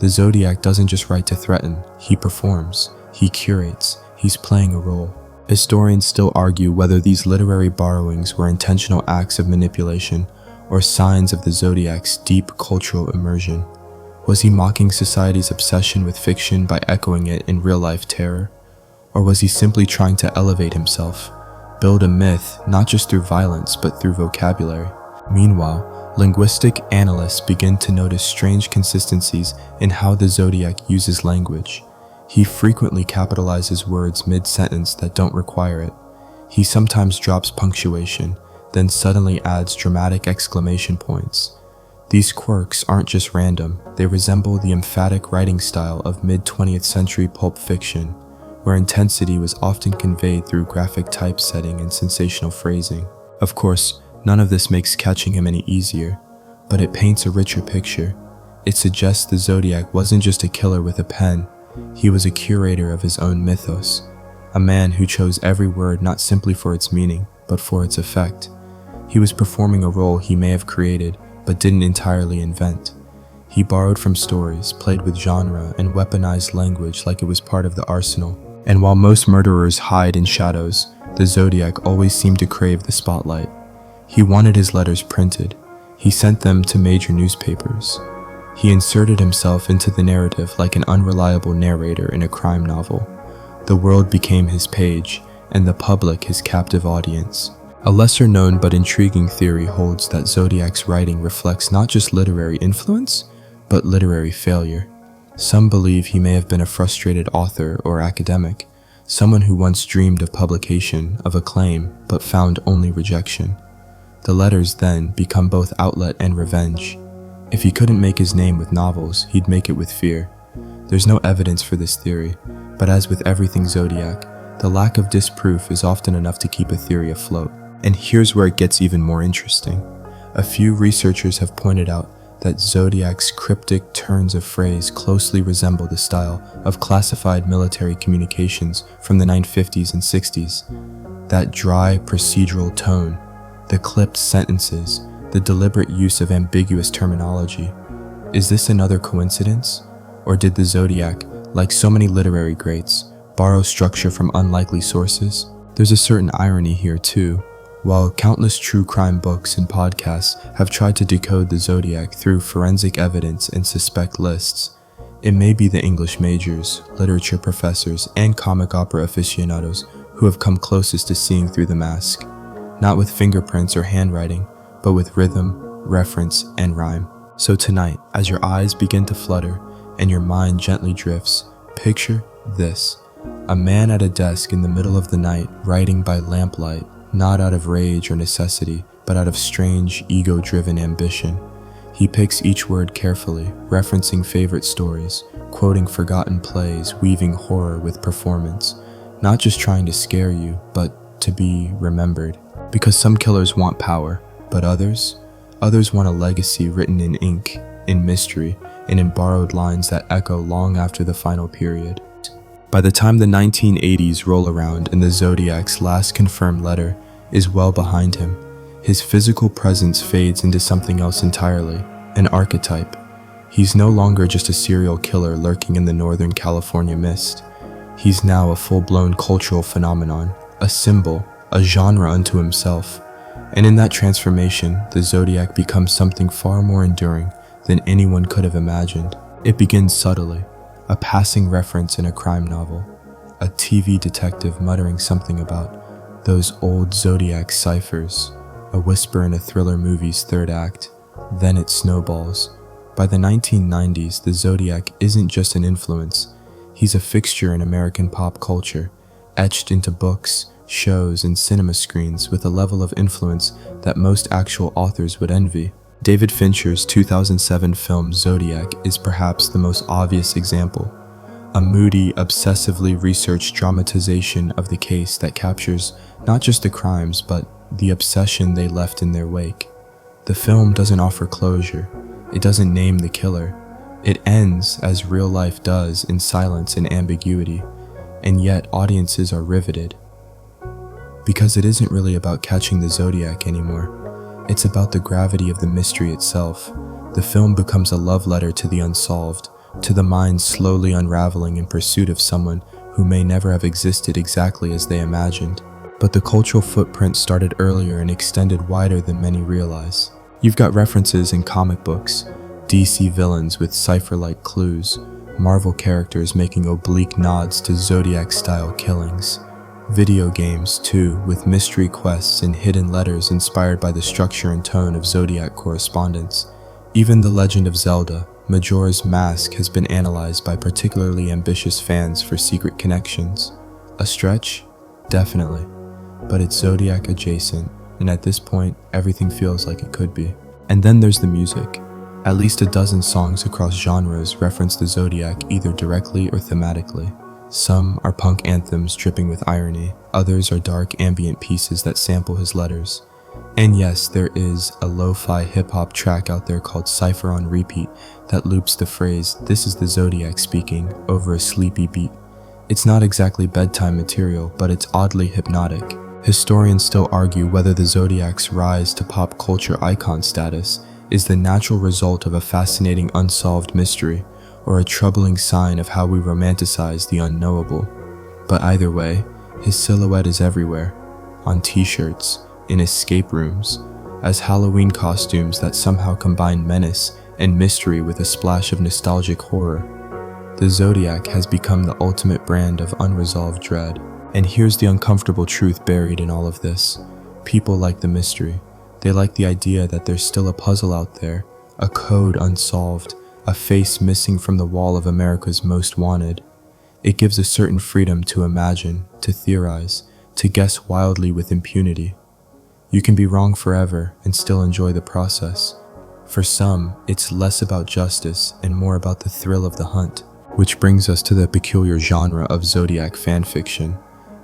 The Zodiac doesn't just write to threaten, he performs, he curates, he's playing a role. Historians still argue whether these literary borrowings were intentional acts of manipulation or signs of the Zodiac's deep cultural immersion. Was he mocking society's obsession with fiction by echoing it in real-life terror? Or was he simply trying to elevate himself, build a myth not just through violence but through vocabulary? Meanwhile, linguistic analysts begin to notice strange consistencies in how the Zodiac uses language. He frequently capitalizes words mid-sentence that don't require it. He sometimes drops punctuation, then suddenly adds dramatic exclamation points. These quirks aren't just random, they resemble the emphatic writing style of mid-20th century pulp fiction, where intensity was often conveyed through graphic typesetting and sensational phrasing. Of course, none of this makes catching him any easier, but it paints a richer picture. It suggests the Zodiac wasn't just a killer with a pen, he was a curator of his own mythos, a man who chose every word not simply for its meaning, but for its effect. He was performing a role he may have created, but didn't entirely invent. He borrowed from stories, played with genre, and weaponized language like it was part of the arsenal. And while most murderers hide in shadows, the Zodiac always seemed to crave the spotlight. He wanted his letters printed. He sent them to major newspapers. He inserted himself into the narrative like an unreliable narrator in a crime novel. The world became his page, and the public his captive audience. A lesser-known but intriguing theory holds that Zodiac's writing reflects not just literary influence, but literary failure. Some believe he may have been a frustrated author or academic, someone who once dreamed of publication, of acclaim, but found only rejection. The letters then become both outlet and revenge. If he couldn't make his name with novels, he'd make it with fear. There's no evidence for this theory, but as with everything Zodiac, the lack of disproof is often enough to keep a theory afloat. And here's where it gets even more interesting. A few researchers have pointed out that Zodiac's cryptic turns of phrase closely resemble the style of classified military communications from the 1950s and 60s. That dry, procedural tone, the clipped sentences, the deliberate use of ambiguous terminology. Is this another coincidence? Or did the Zodiac, like so many literary greats, borrow structure from unlikely sources? There's a certain irony here too. While countless true crime books and podcasts have tried to decode the Zodiac through forensic evidence and suspect lists, it may be the English majors, literature professors, and comic opera aficionados who have come closest to seeing through the mask, not with fingerprints or handwriting, but with rhythm, reference, and rhyme. So tonight, as your eyes begin to flutter and your mind gently drifts, picture this: a man at a desk in the middle of the night writing by lamplight, not out of rage or necessity, but out of strange, ego-driven ambition. He picks each word carefully, referencing favorite stories, quoting forgotten plays, weaving horror with performance, not just trying to scare you, but to be remembered. Because some killers want power, but others want a legacy written in ink, in mystery, and in borrowed lines that echo long after the final period. By the time the 1980s roll around and the Zodiac's last confirmed letter is well behind him, his physical presence fades into something else entirely, an archetype. He's no longer just a serial killer lurking in the Northern California mist. He's now a full-blown cultural phenomenon, a symbol, a genre unto himself. And in that transformation, the Zodiac becomes something far more enduring than anyone could have imagined. It begins subtly, a passing reference in a crime novel, a TV detective muttering something about those old Zodiac ciphers, a whisper in a thriller movie's third act. Then it snowballs. By the 1990s, the Zodiac isn't just an influence. He's a fixture in American pop culture, etched into books, shows, and cinema screens with a level of influence that most actual authors would envy. David Fincher's 2007 film Zodiac is perhaps the most obvious example. A moody, obsessively researched dramatization of the case that captures not just the crimes, but the obsession they left in their wake. The film doesn't offer closure. It doesn't name the killer. It ends, as real life does, in silence and ambiguity, and yet audiences are riveted. Because it isn't really about catching the Zodiac anymore. It's about the gravity of the mystery itself. The film becomes a love letter to the unsolved, to the mind slowly unraveling in pursuit of someone who may never have existed exactly as they imagined. But the cultural footprint started earlier and extended wider than many realize. You've got references in comic books, DC villains with cipher-like clues, Marvel characters making oblique nods to Zodiac-style killings. Video games, too, with mystery quests and hidden letters inspired by the structure and tone of Zodiac correspondence. Even The Legend of Zelda, Majora's Mask, has been analyzed by particularly ambitious fans for secret connections. A stretch? Definitely. But it's Zodiac adjacent, and at this point, everything feels like it could be. And then there's the music. At least a dozen songs across genres reference the Zodiac either directly or thematically. Some are punk anthems dripping with irony, others are dark ambient pieces that sample his letters. And yes, there is a lo-fi hip-hop track out there called Cipher on Repeat that loops the phrase, "This is the Zodiac speaking," over a sleepy beat. It's not exactly bedtime material, but it's oddly hypnotic. Historians still argue whether the Zodiac's rise to pop culture icon status is the natural result of a fascinating unsolved mystery, or a troubling sign of how we romanticize the unknowable. But either way, his silhouette is everywhere, on t-shirts, in escape rooms, as Halloween costumes that somehow combine menace and mystery with a splash of nostalgic horror. The Zodiac has become the ultimate brand of unresolved dread. And here's the uncomfortable truth buried in all of this. People like the mystery. They like the idea that there's still a puzzle out there, a code unsolved, a face missing from the wall of America's most wanted. It gives a certain freedom to imagine, to theorize, to guess wildly with impunity. You can be wrong forever and still enjoy the process. For some, it's less about justice and more about the thrill of the hunt, which brings us to the peculiar genre of Zodiac fanfiction.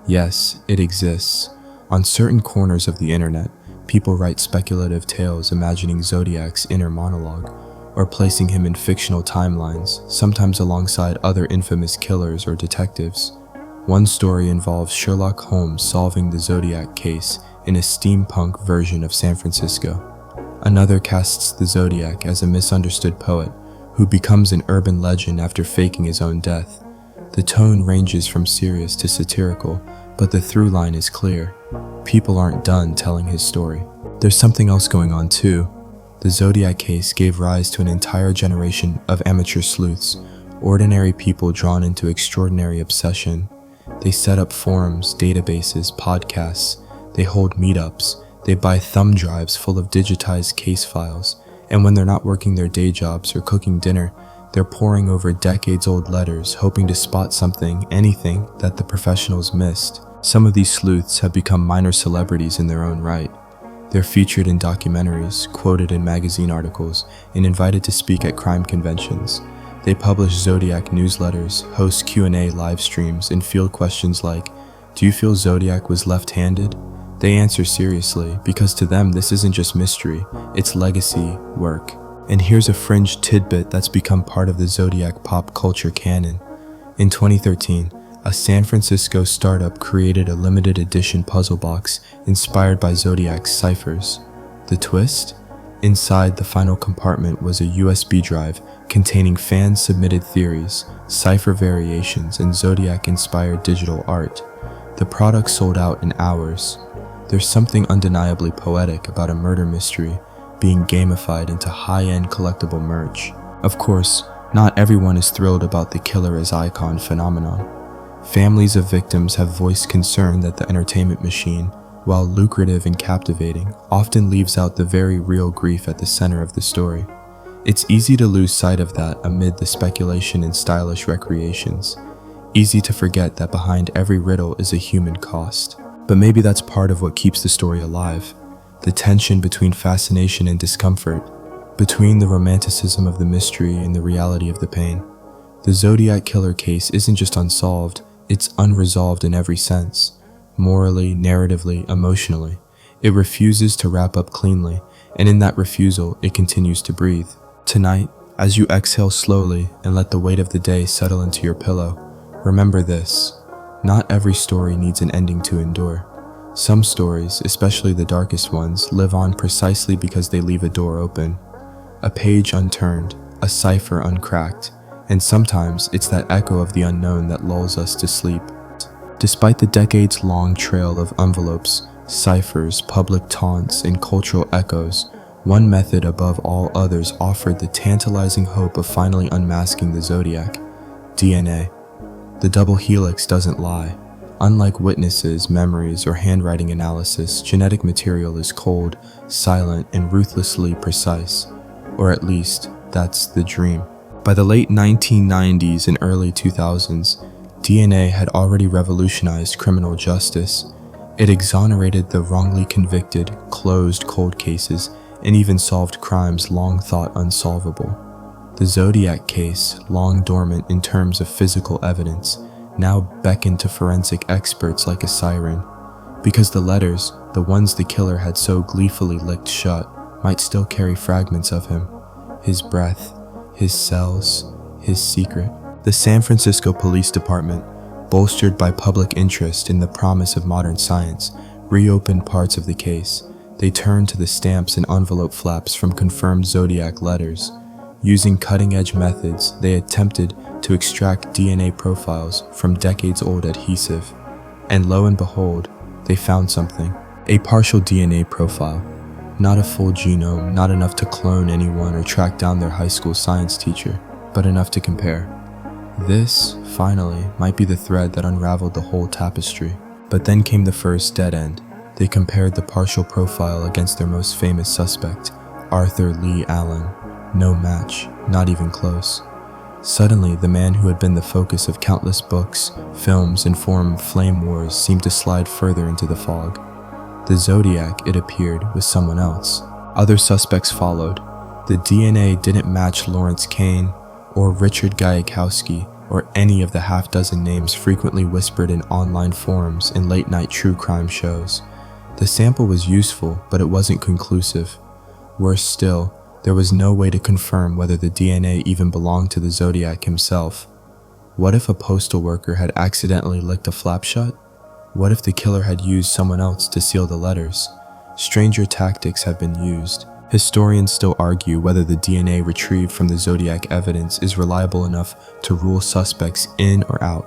Yes, it exists. On certain corners of the internet, people write speculative tales imagining Zodiac's inner monologue, or placing him in fictional timelines, sometimes alongside other infamous killers or detectives. One story involves Sherlock Holmes solving the Zodiac case in a steampunk version of San Francisco. Another casts the Zodiac as a misunderstood poet who becomes an urban legend after faking his own death. The tone ranges from serious to satirical, but the through line is clear. People aren't done telling his story. There's something else going on too. The Zodiac case gave rise to an entire generation of amateur sleuths, ordinary people drawn into extraordinary obsession. They set up forums, databases, podcasts. They hold meetups. They buy thumb drives full of digitized case files. And when they're not working their day jobs or cooking dinner, they're poring over decades-old letters, hoping to spot something, anything, that the professionals missed. Some of these sleuths have become minor celebrities in their own right. They're featured in documentaries, quoted in magazine articles, and invited to speak at crime conventions. They publish Zodiac newsletters, host Q&A live streams, and field questions like, "Do you feel Zodiac was left-handed?" They answer seriously, because to them this isn't just mystery, it's legacy work. And here's a fringe tidbit that's become part of the Zodiac pop culture canon. In 2013, a San Francisco startup created a limited edition puzzle box inspired by Zodiac's ciphers. The twist? Inside the final compartment was a USB drive containing fan-submitted theories, cipher variations, and Zodiac-inspired digital art. The product sold out in hours. There's something undeniably poetic about a murder mystery being gamified into high-end collectible merch. Of course, not everyone is thrilled about the killer as icon phenomenon. Families of victims have voiced concern that the entertainment machine, while lucrative and captivating, often leaves out the very real grief at the center of the story. It's easy to lose sight of that amid the speculation and stylish recreations. Easy to forget that behind every riddle is a human cost. But maybe that's part of what keeps the story alive. The tension between fascination and discomfort, between the romanticism of the mystery and the reality of the pain. The Zodiac Killer case isn't just unsolved, it's unresolved in every sense. Morally, narratively, emotionally. It refuses to wrap up cleanly, and in that refusal, it continues to breathe. Tonight, as you exhale slowly and let the weight of the day settle into your pillow, remember this: not every story needs an ending to endure. Some stories, especially the darkest ones, live on precisely because they leave a door open, a page unturned, a cipher uncracked, and sometimes it's that echo of the unknown that lulls us to sleep. Despite the decades-long trail of envelopes, ciphers, public taunts, and cultural echoes, one method above all others offered the tantalizing hope of finally unmasking the Zodiac: DNA. The double helix doesn't lie. Unlike witnesses, memories, or handwriting analysis, genetic material is cold, silent, and ruthlessly precise. Or at least, that's the dream. By the late 1990s and early 2000s, DNA had already revolutionized criminal justice. It exonerated the wrongly convicted, closed cold cases, and even solved crimes long thought unsolvable. The Zodiac case, long dormant in terms of physical evidence, now beckoned to forensic experts like a siren, because the letters, the ones the killer had so gleefully licked shut, might still carry fragments of him, his breath, his cells, his secret. The San Francisco Police Department, bolstered by public interest in the promise of modern science, reopened parts of the case. They turned to the stamps and envelope flaps from confirmed Zodiac letters. Using cutting-edge methods, they attempted to extract DNA profiles from decades-old adhesive. And lo and behold, they found something. A partial DNA profile. Not a full genome, not enough to clone anyone or track down their high school science teacher, but enough to compare. This, finally, might be the thread that unraveled the whole tapestry. But then came the first dead end. They compared the partial profile against their most famous suspect, Arthur Lee Allen. No match, not even close. Suddenly, the man who had been the focus of countless books, films, and forum flame wars seemed to slide further into the fog. The Zodiac, it appeared, was someone else. Other suspects followed. The DNA didn't match Lawrence Kane, or Richard Gajkowski, or any of the half-dozen names frequently whispered in online forums and late-night true crime shows. The sample was useful, but it wasn't conclusive. Worse still, there was no way to confirm whether the DNA even belonged to the Zodiac himself. What if a postal worker had accidentally licked a flap shut? What if the killer had used someone else to seal the letters? Stranger tactics have been used. Historians still argue whether the DNA retrieved from the Zodiac evidence is reliable enough to rule suspects in or out.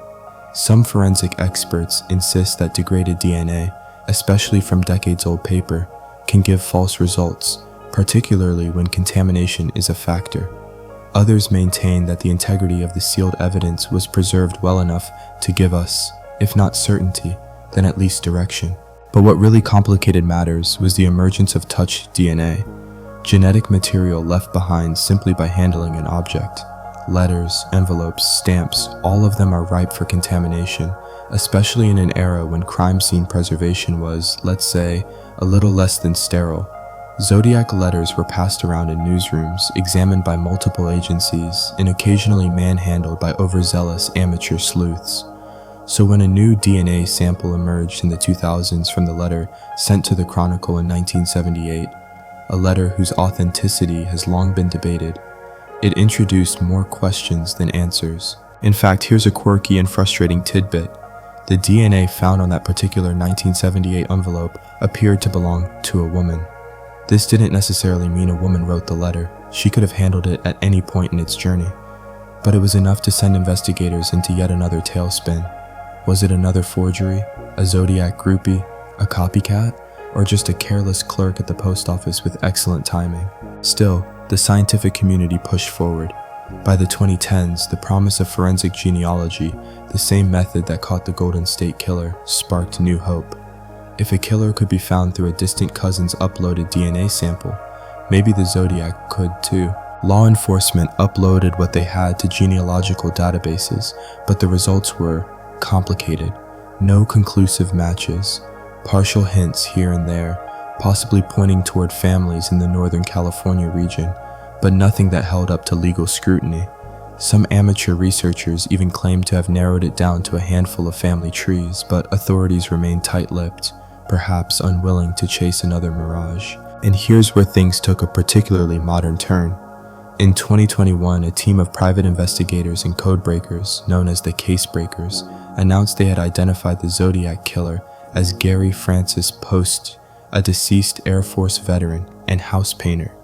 Some forensic experts insist that degraded DNA, especially from decades-old paper, can give false results, particularly when contamination is a factor. Others maintain that the integrity of the sealed evidence was preserved well enough to give us, if not certainty, then at least direction. But what really complicated matters was the emergence of touch DNA, genetic material left behind simply by handling an object. Letters, envelopes, stamps, all of them are ripe for contamination, especially in an era when crime scene preservation was, let's say, a little less than sterile. Zodiac letters were passed around in newsrooms, examined by multiple agencies, and occasionally manhandled by overzealous amateur sleuths. So when a new DNA sample emerged in the 2000s from the letter sent to the Chronicle in 1978, a letter whose authenticity has long been debated, it introduced more questions than answers. In fact, here's a quirky and frustrating tidbit. The DNA found on that particular 1978 envelope appeared to belong to a woman. This didn't necessarily mean a woman wrote the letter. She could have handled it at any point in its journey. But it was enough to send investigators into yet another tailspin. Was it another forgery, a Zodiac groupie, a copycat, or just a careless clerk at the post office with excellent timing? Still, the scientific community pushed forward. By the 2010s, the promise of forensic genealogy, the same method that caught the Golden State Killer, sparked new hope. If a killer could be found through a distant cousin's uploaded DNA sample, maybe the Zodiac could too. Law enforcement uploaded what they had to genealogical databases, but the results were complicated. No conclusive matches. partial hints here and there, possibly pointing toward families in the Northern California region, but nothing that held up to legal scrutiny. Some amateur researchers even claimed to have narrowed it down to a handful of family trees, but authorities remained tight-lipped, perhaps unwilling to chase another mirage. And here's where things took a particularly modern turn. In 2021, a team of private investigators and codebreakers, known as the Case Breakers, announced they had identified the Zodiac Killer as Gary Francis Post, a deceased Air Force veteran and house painter.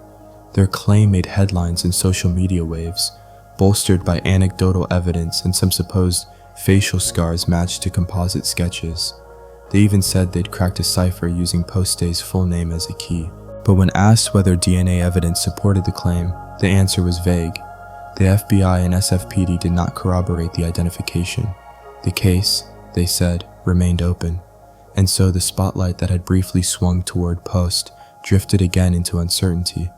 Their claim made headlines in social media waves, bolstered by anecdotal evidence and some supposed facial scars matched to composite sketches. They even said they'd cracked a cipher using Post's full name as a key. But when asked whether DNA evidence supported the claim, the answer was vague. The FBI and SFPD did not corroborate the identification. The case, they said, remained open. And so the spotlight that had briefly swung toward Post drifted again into uncertainty.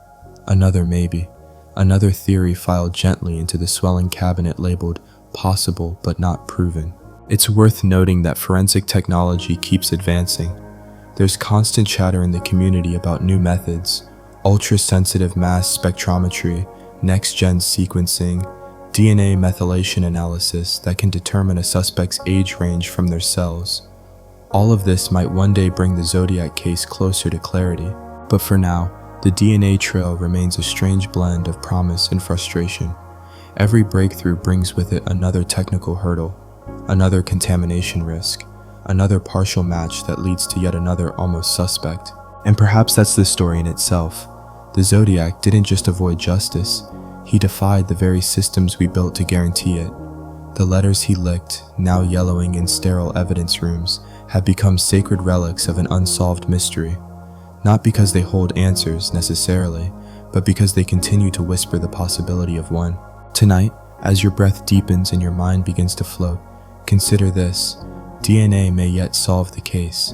Another maybe. Another theory filed gently into the swelling cabinet labeled possible but not proven. It's worth noting that forensic technology keeps advancing. There's constant chatter in the community about new methods, ultra-sensitive mass spectrometry, next-gen sequencing, DNA methylation analysis that can determine a suspect's age range from their cells. All of this might one day bring the Zodiac case closer to clarity, but for now, the DNA trail remains a strange blend of promise and frustration. Every breakthrough brings with it another technical hurdle, another contamination risk, another partial match that leads to yet another almost suspect. And perhaps that's the story in itself. The Zodiac didn't just avoid justice, he defied the very systems we built to guarantee it. The letters he licked, now yellowing in sterile evidence rooms, have become sacred relics of an unsolved mystery. Not because they hold answers, necessarily, but because they continue to whisper the possibility of one. Tonight, as your breath deepens and your mind begins to float, consider this. DNA may yet solve the case.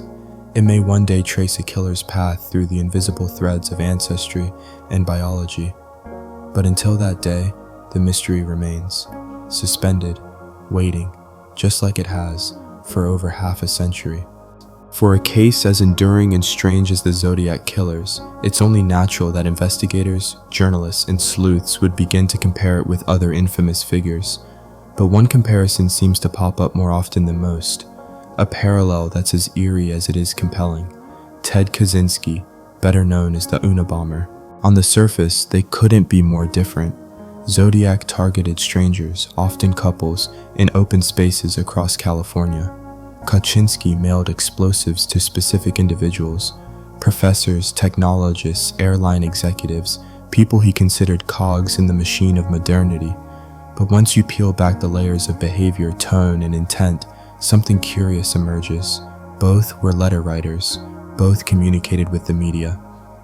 It may one day trace a killer's path through the invisible threads of ancestry and biology. But until that day, the mystery remains, suspended, waiting, just like it has for over half a century. For a case as enduring and strange as the Zodiac Killers, it's only natural that investigators, journalists, and sleuths would begin to compare it with other infamous figures. But one comparison seems to pop up more often than most, a parallel that's as eerie as it is compelling. Ted Kaczynski, better known as the Unabomber. On the surface, they couldn't be more different. Zodiac targeted strangers, often couples, in open spaces across California. Kaczynski mailed explosives to specific individuals, professors, technologists, airline executives, people he considered cogs in the machine of modernity. But once you peel back the layers of behavior, tone, and intent, something curious emerges. Both were letter writers, both communicated with the media,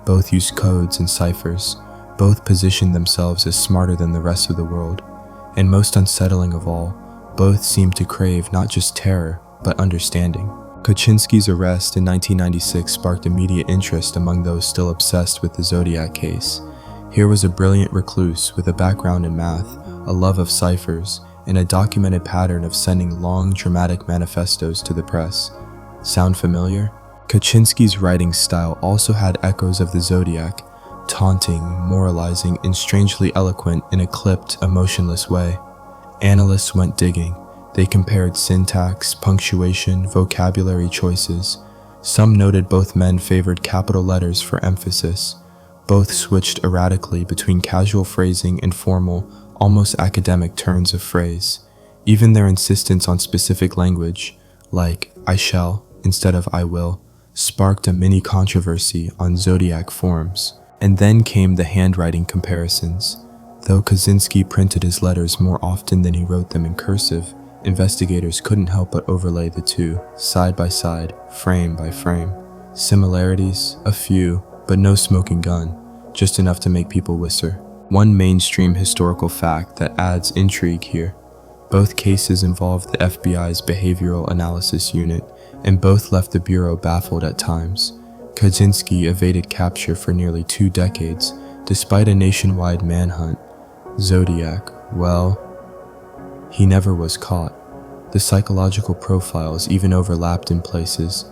both used codes and ciphers, both positioned themselves as smarter than the rest of the world, and most unsettling of all, both seemed to crave not just terror, but understanding. Kaczynski's arrest in 1996 sparked immediate interest among those still obsessed with the Zodiac case. Here was a brilliant recluse with a background in math, a love of ciphers, and a documented pattern of sending long, dramatic manifestos to the press. Sound familiar? Kaczynski's writing style also had echoes of the Zodiac, taunting, moralizing, and strangely eloquent in a clipped, emotionless way. Analysts went digging. They compared syntax, punctuation, vocabulary choices. Some noted both men favored capital letters for emphasis. Both switched erratically between casual phrasing and formal, almost academic turns of phrase. Even their insistence on specific language, like I shall instead of I will, sparked a mini controversy on Zodiac forums. And then came the handwriting comparisons. Though Kaczynski printed his letters more often than he wrote them in cursive, investigators couldn't help but overlay the two, side by side, frame by frame. Similarities? A few, but no smoking gun, just enough to make people whisper. One mainstream historical fact that adds intrigue here. Both cases involved the FBI's Behavioral Analysis Unit, and both left the Bureau baffled at times. Kaczynski evaded capture for nearly 2 decades, despite a nationwide manhunt. Zodiac, well, he never was caught. The psychological profiles even overlapped in places.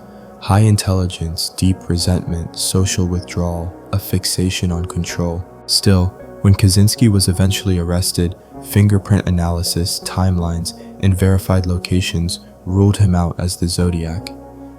High intelligence, deep resentment, social withdrawal, a fixation on control. Still, when Kaczynski was eventually arrested, fingerprint analysis, timelines, and verified locations ruled him out as the Zodiac.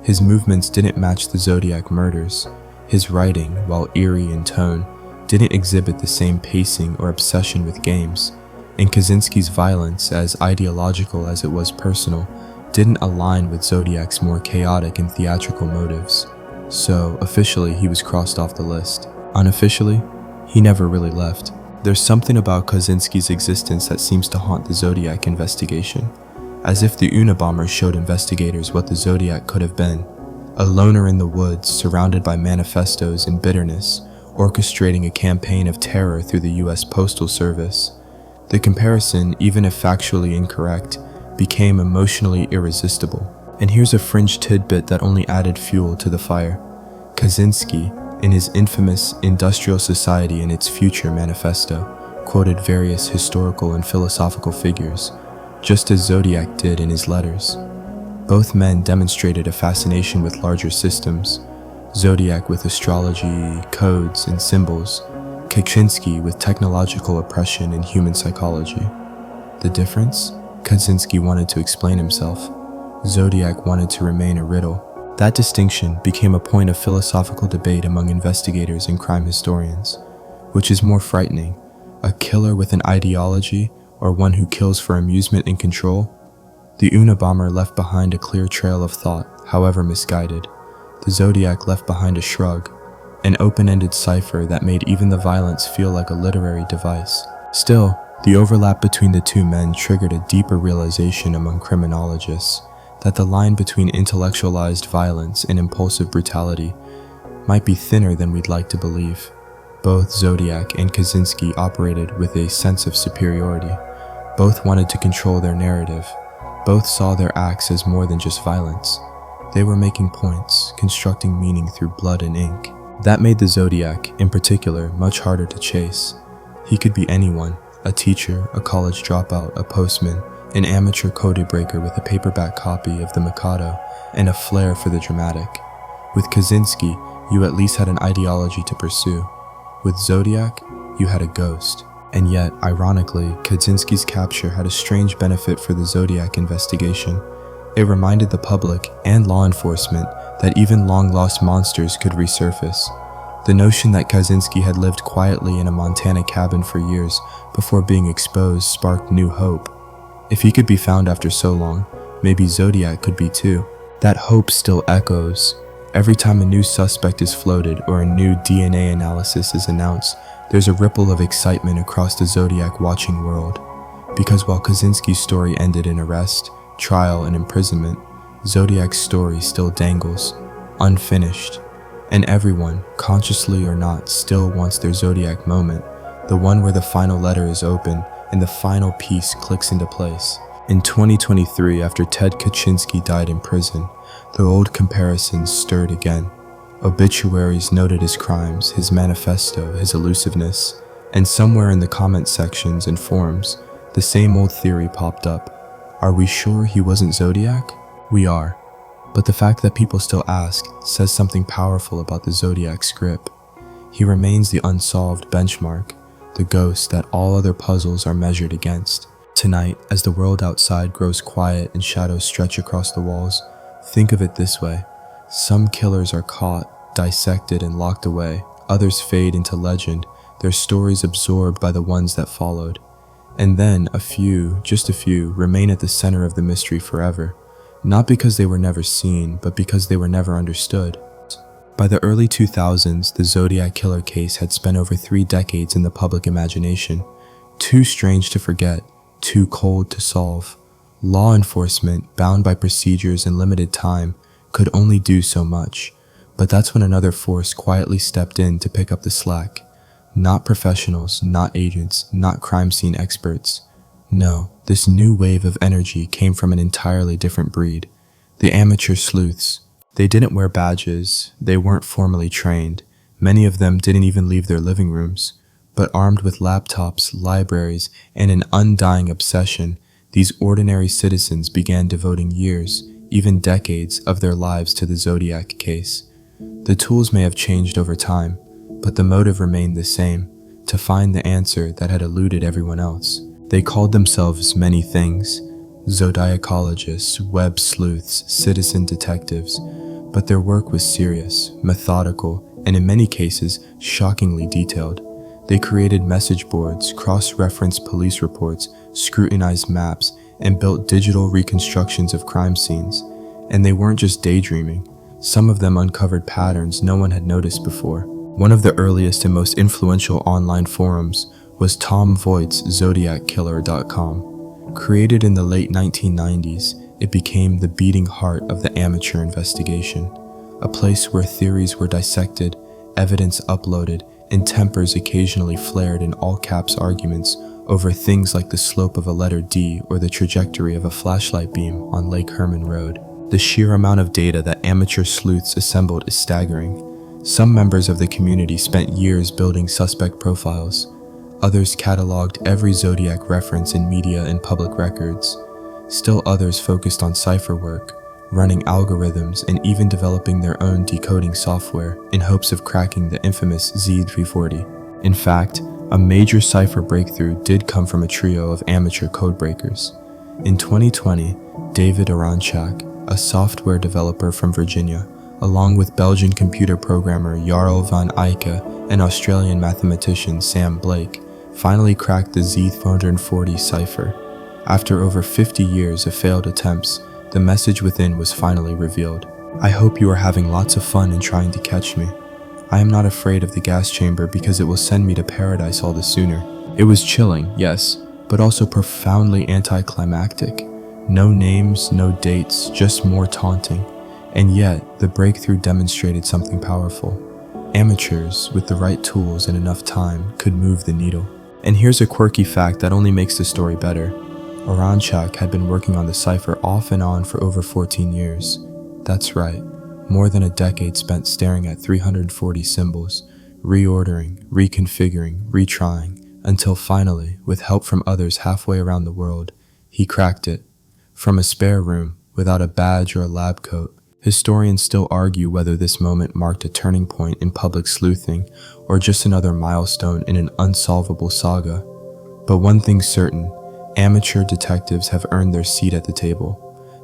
His movements didn't match the Zodiac murders. His writing, while eerie in tone, didn't exhibit the same pacing or obsession with games. And Kaczynski's violence, as ideological as it was personal, didn't align with Zodiac's more chaotic and theatrical motives. So, officially, he was crossed off the list. Unofficially, he never really left. There's something about Kaczynski's existence that seems to haunt the Zodiac investigation, as if the Unabomber showed investigators what the Zodiac could have been. A loner in the woods, surrounded by manifestos and bitterness, orchestrating a campaign of terror through the US Postal Service. The comparison, even if factually incorrect, became emotionally irresistible. And here's a fringe tidbit that only added fuel to the fire. Kaczynski, in his infamous Industrial Society and Its Future manifesto, quoted various historical and philosophical figures, just as Zodiac did in his letters. Both men demonstrated a fascination with larger systems, Zodiac with astrology, codes, and symbols, Kaczynski with technological oppression and human psychology. The difference? Kaczynski wanted to explain himself. Zodiac wanted to remain a riddle. That distinction became a point of philosophical debate among investigators and crime historians. Which is more frightening, a killer with an ideology or one who kills for amusement and control? The Unabomber left behind a clear trail of thought, however misguided. The Zodiac left behind a shrug, an open-ended cipher that made even the violence feel like a literary device. Still, the overlap between the two men triggered a deeper realization among criminologists that the line between intellectualized violence and impulsive brutality might be thinner than we'd like to believe. Both Zodiac and Kaczynski operated with a sense of superiority. Both wanted to control their narrative. Both saw their acts as more than just violence. They were making points, constructing meaning through blood and ink. That made the Zodiac, in particular, much harder to chase. He could be anyone, a teacher, a college dropout, a postman, an amateur code breaker with a paperback copy of The Mikado, and a flair for the dramatic. With Kaczynski, you at least had an ideology to pursue. With Zodiac, you had a ghost. And yet, ironically, Kaczynski's capture had a strange benefit for the Zodiac investigation. It reminded the public and law enforcement that even long-lost monsters could resurface. The notion that Kaczynski had lived quietly in a Montana cabin for years before being exposed sparked new hope. If he could be found after so long, maybe Zodiac could be too. That hope still echoes. Every time a new suspect is floated or a new DNA analysis is announced, there's a ripple of excitement across the Zodiac watching world. Because while Kaczynski's story ended in arrest, trial, and imprisonment, Zodiac's story still dangles, unfinished. And everyone, consciously or not, still wants their Zodiac moment, the one where the final letter is open and the final piece clicks into place. In 2023, after Ted Kaczynski died in prison, the old comparisons stirred again. Obituaries noted his crimes, his manifesto, his elusiveness, and somewhere in the comment sections and forums, the same old theory popped up. Are we sure he wasn't Zodiac? We are. But the fact that people still ask says something powerful about the Zodiac's grip. He remains the unsolved benchmark, the ghost that all other puzzles are measured against. Tonight, as the world outside grows quiet and shadows stretch across the walls, think of it this way. Some killers are caught, dissected, and locked away. Others fade into legend, their stories absorbed by the ones that followed. And then a few, just a few, remain at the center of the mystery forever. Not because they were never seen, but because they were never understood. By the early 2000s, the Zodiac Killer case had spent over 3 decades in the public imagination. Too strange to forget, too cold to solve. Law enforcement, bound by procedures and limited time, could only do so much. But that's when another force quietly stepped in to pick up the slack. Not professionals, not agents, not crime scene experts. No, this new wave of energy came from an entirely different breed. The amateur sleuths. They didn't wear badges, they weren't formally trained. Many of them didn't even leave their living rooms. But armed with laptops, libraries, and an undying obsession, these ordinary citizens began devoting years, even decades, of their lives to the Zodiac case. The tools may have changed over time, but the motive remained the same: to find the answer that had eluded everyone else. They called themselves many things: zodiacologists, web sleuths, citizen detectives, but their work was serious, methodical, and in many cases, shockingly detailed. They created message boards, cross-referenced police reports, scrutinized maps, and built digital reconstructions of crime scenes. And they weren't just daydreaming. Some of them uncovered patterns no one had noticed before. One of the earliest and most influential online forums was Tom Voigt's ZodiacKiller.com. Created in the late 1990s, it became the beating heart of the amateur investigation, a place where theories were dissected, evidence uploaded, and tempers occasionally flared in all-caps arguments over things like the slope of a letter D or the trajectory of a flashlight beam on Lake Herman Road. The sheer amount of data that amateur sleuths assembled is staggering. Some members of the community spent years building suspect profiles. Others cataloged every Zodiac reference in media and public records. Still others focused on cipher work, running algorithms, and even developing their own decoding software in hopes of cracking the infamous Z340. In fact, a major cipher breakthrough did come from a trio of amateur codebreakers. In 2020, David Aronchak, a software developer from Virginia, along with Belgian computer programmer Jarl van Eyck and Australian mathematician Sam Blake, finally cracked the Z440 cipher. After over 50 years of failed attempts, the message within was finally revealed. I hope you are having lots of fun in trying to catch me. I am not afraid of the gas chamber because it will send me to paradise all the sooner. It was chilling, yes, but also profoundly anticlimactic. No names, no dates, just more taunting. And yet, the breakthrough demonstrated something powerful. Amateurs, with the right tools and enough time, could move the needle. And here's a quirky fact that only makes the story better. Aronchak had been working on the cipher off and on for over 14 years. That's right, more than a decade spent staring at 340 symbols, reordering, reconfiguring, retrying, until finally, with help from others halfway around the world, he cracked it. From a spare room, without a badge or a lab coat. Historians still argue whether this moment marked a turning point in public sleuthing or just another milestone in an unsolvable saga. But one thing's certain, amateur detectives have earned their seat at the table.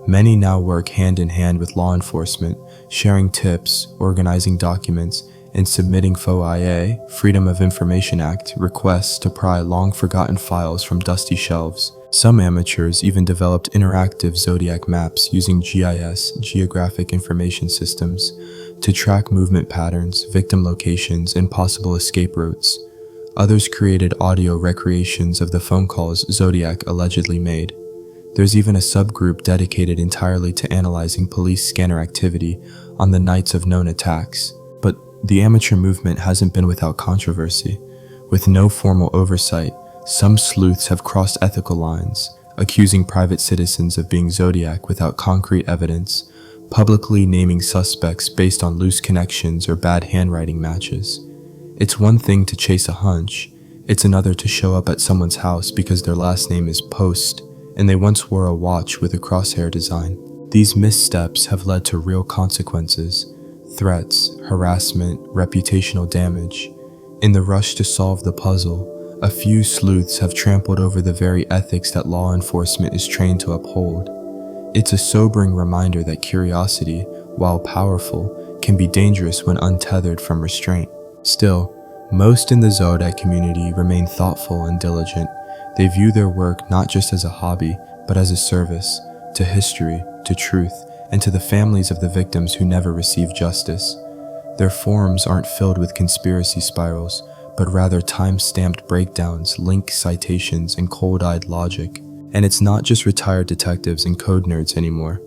Many now work hand in hand with law enforcement, sharing tips, organizing documents, and submitting FOIA, Freedom of Information Act, requests to pry long-forgotten files from dusty shelves. Some amateurs even developed interactive Zodiac maps using GIS, Geographic Information Systems, to track movement patterns, victim locations, and possible escape routes. Others created audio recreations of the phone calls Zodiac allegedly made. There's even a subgroup dedicated entirely to analyzing police scanner activity on the nights of known attacks. But the amateur movement hasn't been without controversy. With no formal oversight, some sleuths have crossed ethical lines, accusing private citizens of being Zodiac without concrete evidence, publicly naming suspects based on loose connections or bad handwriting matches. It's one thing to chase a hunch, it's another to show up at someone's house because their last name is Post, and they once wore a watch with a crosshair design. These missteps have led to real consequences: threats, harassment, reputational damage. In the rush to solve the puzzle, a few sleuths have trampled over the very ethics that law enforcement is trained to uphold. It's a sobering reminder that curiosity, while powerful, can be dangerous when untethered from restraint. Still, most in the Zodiac community remain thoughtful and diligent. They view their work not just as a hobby, but as a service to history, to truth, and to the families of the victims who never received justice. Their forums aren't filled with conspiracy spirals, but rather time-stamped breakdowns, link citations, and cold-eyed logic. And it's not just retired detectives and code nerds anymore.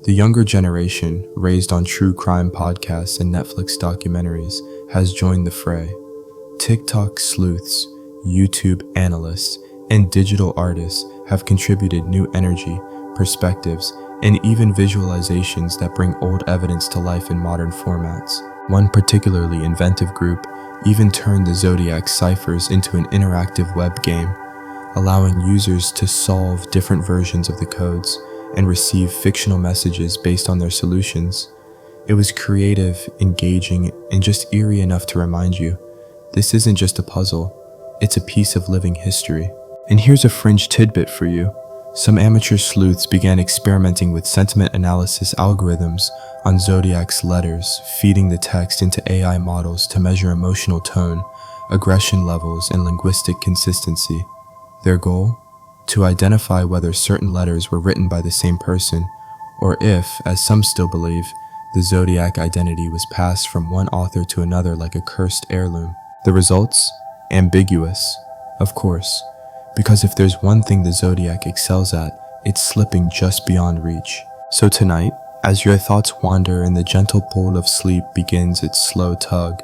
The younger generation, raised on true crime podcasts and Netflix documentaries, has joined the fray. TikTok sleuths, YouTube analysts, and digital artists have contributed new energy, perspectives, and even visualizations that bring old evidence to life in modern formats. One particularly inventive group even turned the Zodiac ciphers into an interactive web game, allowing users to solve different versions of the codes and receive fictional messages based on their solutions. It was creative, engaging, and just eerie enough to remind you, this isn't just a puzzle, it's a piece of living history. And here's a fringe tidbit for you. Some amateur sleuths began experimenting with sentiment analysis algorithms on Zodiac's letters, feeding the text into AI models to measure emotional tone, aggression levels, and linguistic consistency. Their goal? To identify whether certain letters were written by the same person, or if, as some still believe, the Zodiac identity was passed from one author to another like a cursed heirloom. The results? Ambiguous, of course, because if there's one thing the Zodiac excels at, it's slipping just beyond reach. So tonight, as your thoughts wander and the gentle pull of sleep begins its slow tug,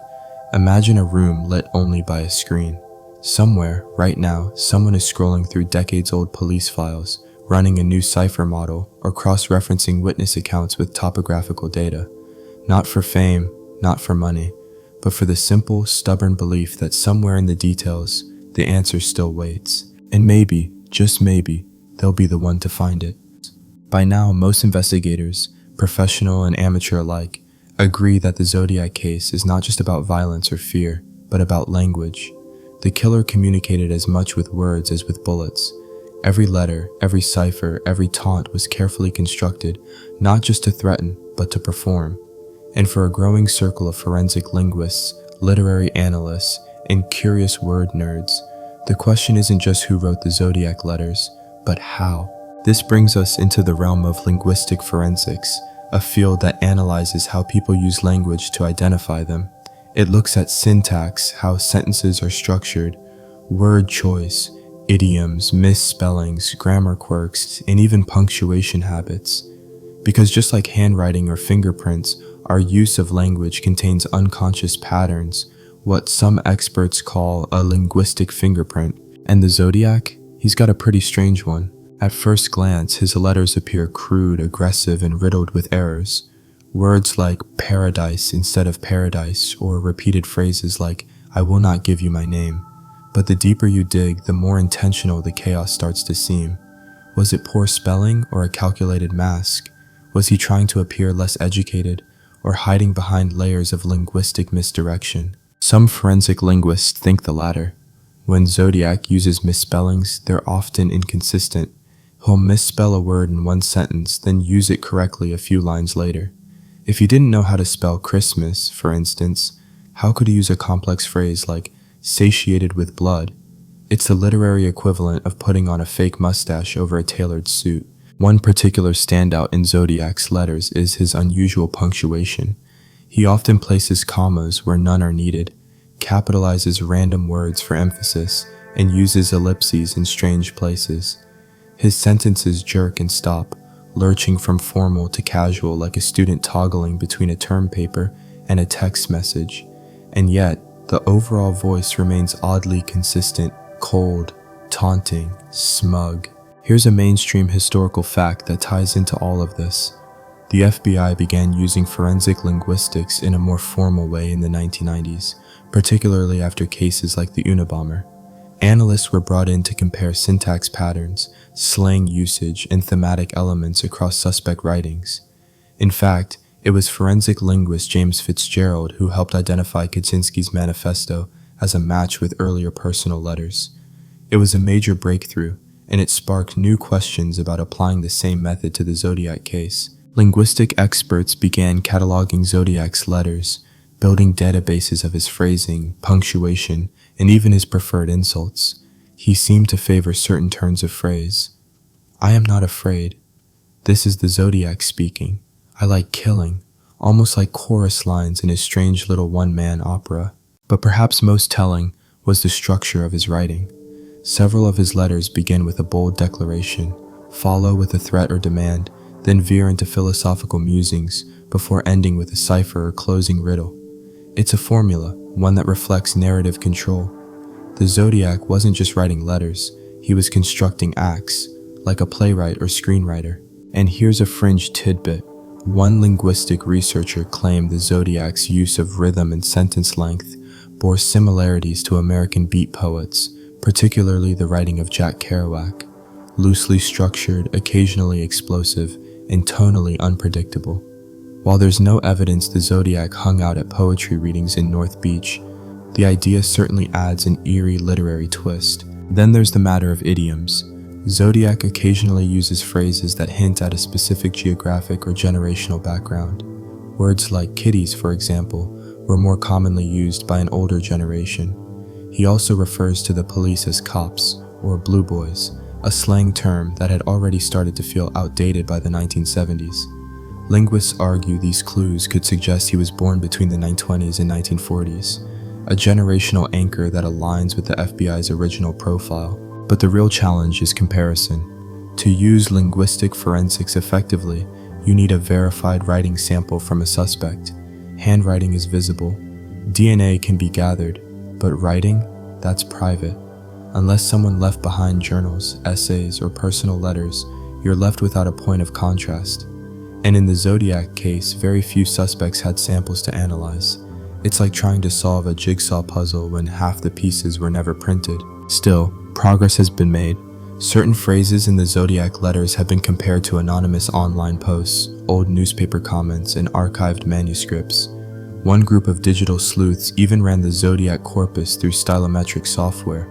imagine a room lit only by a screen. Somewhere, right now, someone is scrolling through decades-old police files, running a new cipher model, or cross-referencing witness accounts with topographical data. Not for fame, not for money, but for the simple, stubborn belief that somewhere in the details, the answer still waits. And maybe, just maybe, they'll be the one to find it. By now, most investigators, professional and amateur alike, agree that the Zodiac case is not just about violence or fear, but about language. The killer communicated as much with words as with bullets. Every letter, every cipher, every taunt was carefully constructed, not just to threaten, but to perform. And for a growing circle of forensic linguists, literary analysts, and curious word nerds, the question isn't just who wrote the Zodiac letters, but how. This brings us into the realm of linguistic forensics, a field that analyzes how people use language to identify them. It looks at syntax, how sentences are structured, word choice, idioms, misspellings, grammar quirks, and even punctuation habits. Because just like handwriting or fingerprints, our use of language contains unconscious patterns, what some experts call a linguistic fingerprint. And the Zodiac? He's got a pretty strange one. At first glance, his letters appear crude, aggressive, and riddled with errors. Words like paradise instead of paradise, or repeated phrases like, I will not give you my name. But the deeper you dig, the more intentional the chaos starts to seem. Was it poor spelling or a calculated mask? Was he trying to appear less educated, or hiding behind layers of linguistic misdirection? Some forensic linguists think the latter. When Zodiac uses misspellings, they're often inconsistent. He'll misspell a word in one sentence, then use it correctly a few lines later. If he didn't know how to spell Christmas, for instance, how could he use a complex phrase like satiated with blood? It's the literary equivalent of putting on a fake mustache over a tailored suit. One particular standout in Zodiac's letters is his unusual punctuation. He often places commas where none are needed, capitalizes random words for emphasis, and uses ellipses in strange places. His sentences jerk and stop, lurching from formal to casual like a student toggling between a term paper and a text message. And yet, the overall voice remains oddly consistent, cold, taunting, smug. Here's a mainstream historical fact that ties into all of this. The FBI began using forensic linguistics in a more formal way in the 1990s, particularly after cases like the Unabomber. Analysts were brought in to compare syntax patterns, slang usage, and thematic elements across suspect writings. In fact, it was forensic linguist James Fitzgerald who helped identify Kaczynski's manifesto as a match with earlier personal letters. It was a major breakthrough, and it sparked new questions about applying the same method to the Zodiac case. Linguistic experts began cataloging Zodiac's letters, building databases of his phrasing, punctuation, and even his preferred insults. He seemed to favor certain turns of phrase. I am not afraid. This is the Zodiac speaking. I like killing, almost like chorus lines in his strange little one-man opera. But perhaps most telling was the structure of his writing. Several of his letters begin with a bold declaration, follow with a threat or demand, then veer into philosophical musings before ending with a cipher or closing riddle. It's a formula, one that reflects narrative control. The Zodiac wasn't just writing letters, he was constructing acts, like a playwright or screenwriter. And here's a fringe tidbit. One linguistic researcher claimed the Zodiac's use of rhythm and sentence length bore similarities to American beat poets, particularly the writing of Jack Kerouac. loosely structured, occasionally explosive, and tonally unpredictable. While there's no evidence the Zodiac hung out at poetry readings in North Beach, the idea certainly adds an eerie literary twist. Then there's the matter of idioms. Zodiac occasionally uses phrases that hint at a specific geographic or generational background. Words like kitties, for example, were more commonly used by an older generation. He also refers to the police as cops, or blue boys, a slang term that had already started to feel outdated by the 1970s. Linguists argue these clues could suggest he was born between the 1920s and 1940s, a generational anchor that aligns with the FBI's original profile. But the real challenge is comparison. To use linguistic forensics effectively, you need a verified writing sample from a suspect. Handwriting is visible. DNA can be gathered, but writing, that's private. Unless someone left behind journals, essays, or personal letters, you're left without a point of contrast. And in the Zodiac case, very few suspects had samples to analyze. It's like trying to solve a jigsaw puzzle when half the pieces were never printed. Still, progress has been made. Certain phrases in the Zodiac letters have been compared to anonymous online posts, old newspaper comments, and archived manuscripts. One group of digital sleuths even ran the Zodiac corpus through stylometric software,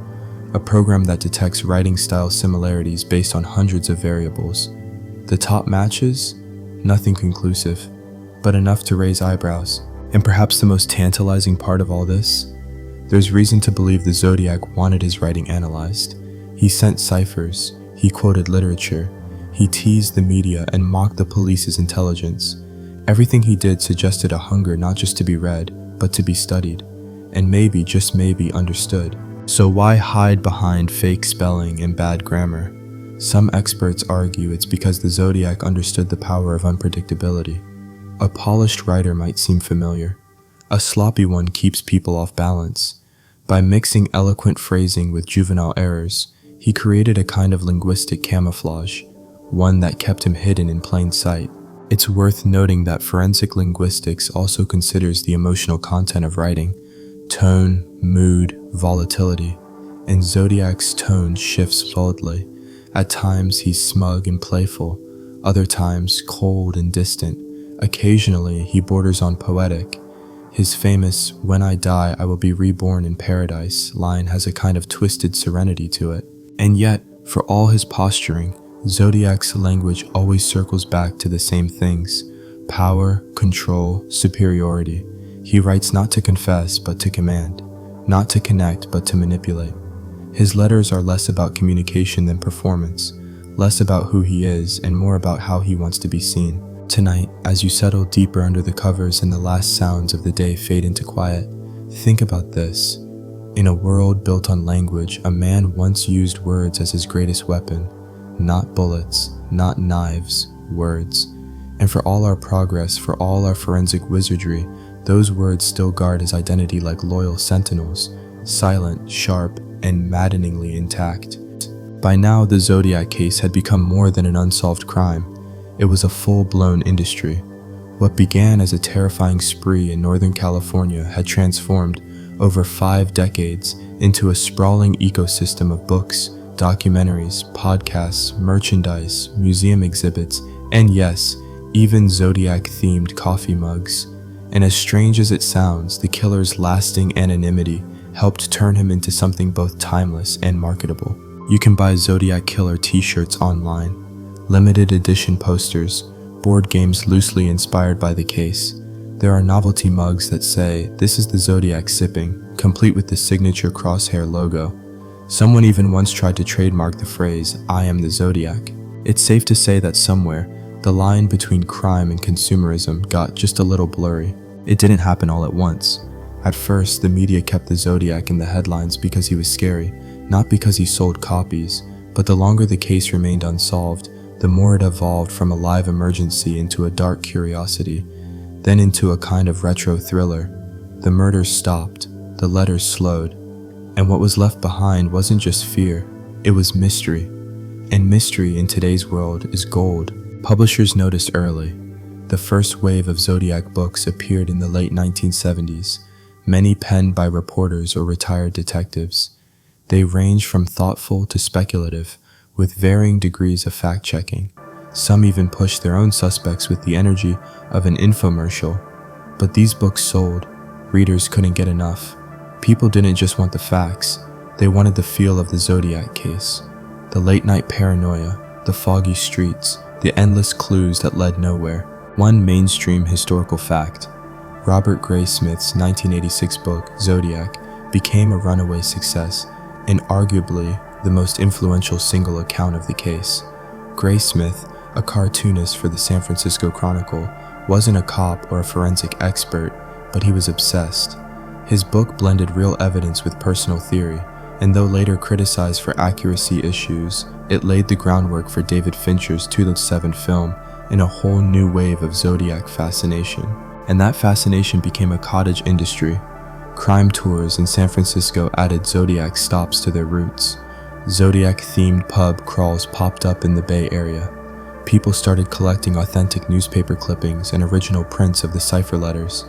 a program that detects writing style similarities based on hundreds of variables. The top matches? Nothing conclusive, but enough to raise eyebrows. And perhaps the most tantalizing part of all this? There's reason to believe the Zodiac wanted his writing analyzed. He sent ciphers, he quoted literature, he teased the media and mocked the police's intelligence. Everything he did suggested a hunger not just to be read, but to be studied, and maybe, just maybe, understood. So why hide behind fake spelling and bad grammar? Some experts argue it's because the Zodiac understood the power of unpredictability. A polished writer might seem familiar. A sloppy one keeps people off balance. By mixing eloquent phrasing with juvenile errors, he created a kind of linguistic camouflage, one that kept him hidden in plain sight. It's worth noting that forensic linguistics also considers the emotional content of writing, tone, mood, volatility, and Zodiac's tone shifts boldly. At times he's smug and playful, other times cold and distant. Occasionally he borders on poetic. His famous "When I die, I will be reborn in paradise" line has a kind of twisted serenity to it. And yet, for all his posturing, Zodiac's language always circles back to the same things: power, control, superiority. He writes not to confess, but to command. Not to connect, but to manipulate. His letters are less about communication than performance, less about who he is and more about how he wants to be seen. Tonight, as you settle deeper under the covers and the last sounds of the day fade into quiet, think about this. In a world built on language, a man once used words as his greatest weapon. Not bullets, not knives, words. And for all our progress, for all our forensic wizardry, those words still guard his identity like loyal sentinels, silent, sharp, and maddeningly intact. By now, the Zodiac case had become more than an unsolved crime. It was a full-blown industry. What began as a terrifying spree in Northern California had transformed over 5 decades into a sprawling ecosystem of books, documentaries, podcasts, merchandise, museum exhibits, and yes, even Zodiac-themed coffee mugs. And as strange as it sounds, the killer's lasting anonymity helped turn him into something both timeless and marketable. You can buy Zodiac Killer t-shirts online, limited edition posters, board games loosely inspired by the case. There are novelty mugs that say, "This is the Zodiac sipping," complete with the signature crosshair logo. Someone even once tried to trademark the phrase, "I am the Zodiac." It's safe to say that somewhere, the line between crime and consumerism got just a little blurry. It didn't happen all at once. At first, the media kept the Zodiac in the headlines because he was scary, not because he sold copies, but the longer the case remained unsolved, the more it evolved from a live emergency into a dark curiosity, then into a kind of retro thriller. The murders stopped, the letters slowed, and what was left behind wasn't just fear, it was mystery. And mystery in today's world is gold. Publishers noticed early. The first wave of Zodiac books appeared in the late 1970s, many penned by reporters or retired detectives. They range from thoughtful to speculative, with varying degrees of fact-checking. Some even pushed their own suspects with the energy of an infomercial. But these books sold. Readers couldn't get enough. People didn't just want the facts. They wanted the feel of the Zodiac case. The late-night paranoia, the foggy streets, the endless clues that led nowhere. One mainstream historical fact: Robert Graysmith's 1986 book, Zodiac, became a runaway success and arguably the most influential single account of the case. Graysmith, a cartoonist for the San Francisco Chronicle, wasn't a cop or a forensic expert, but he was obsessed. His book blended real evidence with personal theory, and though later criticized for accuracy issues, it laid the groundwork for David Fincher's 2007 film and a whole new wave of Zodiac fascination. And that fascination became a cottage industry. Crime tours in San Francisco added Zodiac stops to their routes. Zodiac-themed pub crawls popped up in the Bay Area. People started collecting authentic newspaper clippings and original prints of the cipher letters.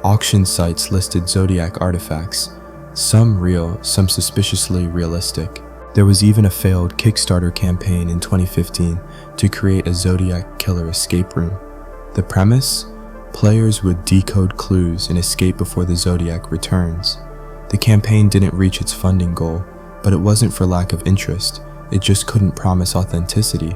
Auction sites listed Zodiac artifacts, some real, some suspiciously realistic. There was even a failed Kickstarter campaign in 2015 to create a Zodiac Killer escape room. The premise? Players would decode clues and escape before the Zodiac returns. The campaign didn't reach its funding goal, but it wasn't for lack of interest. It just couldn't promise authenticity,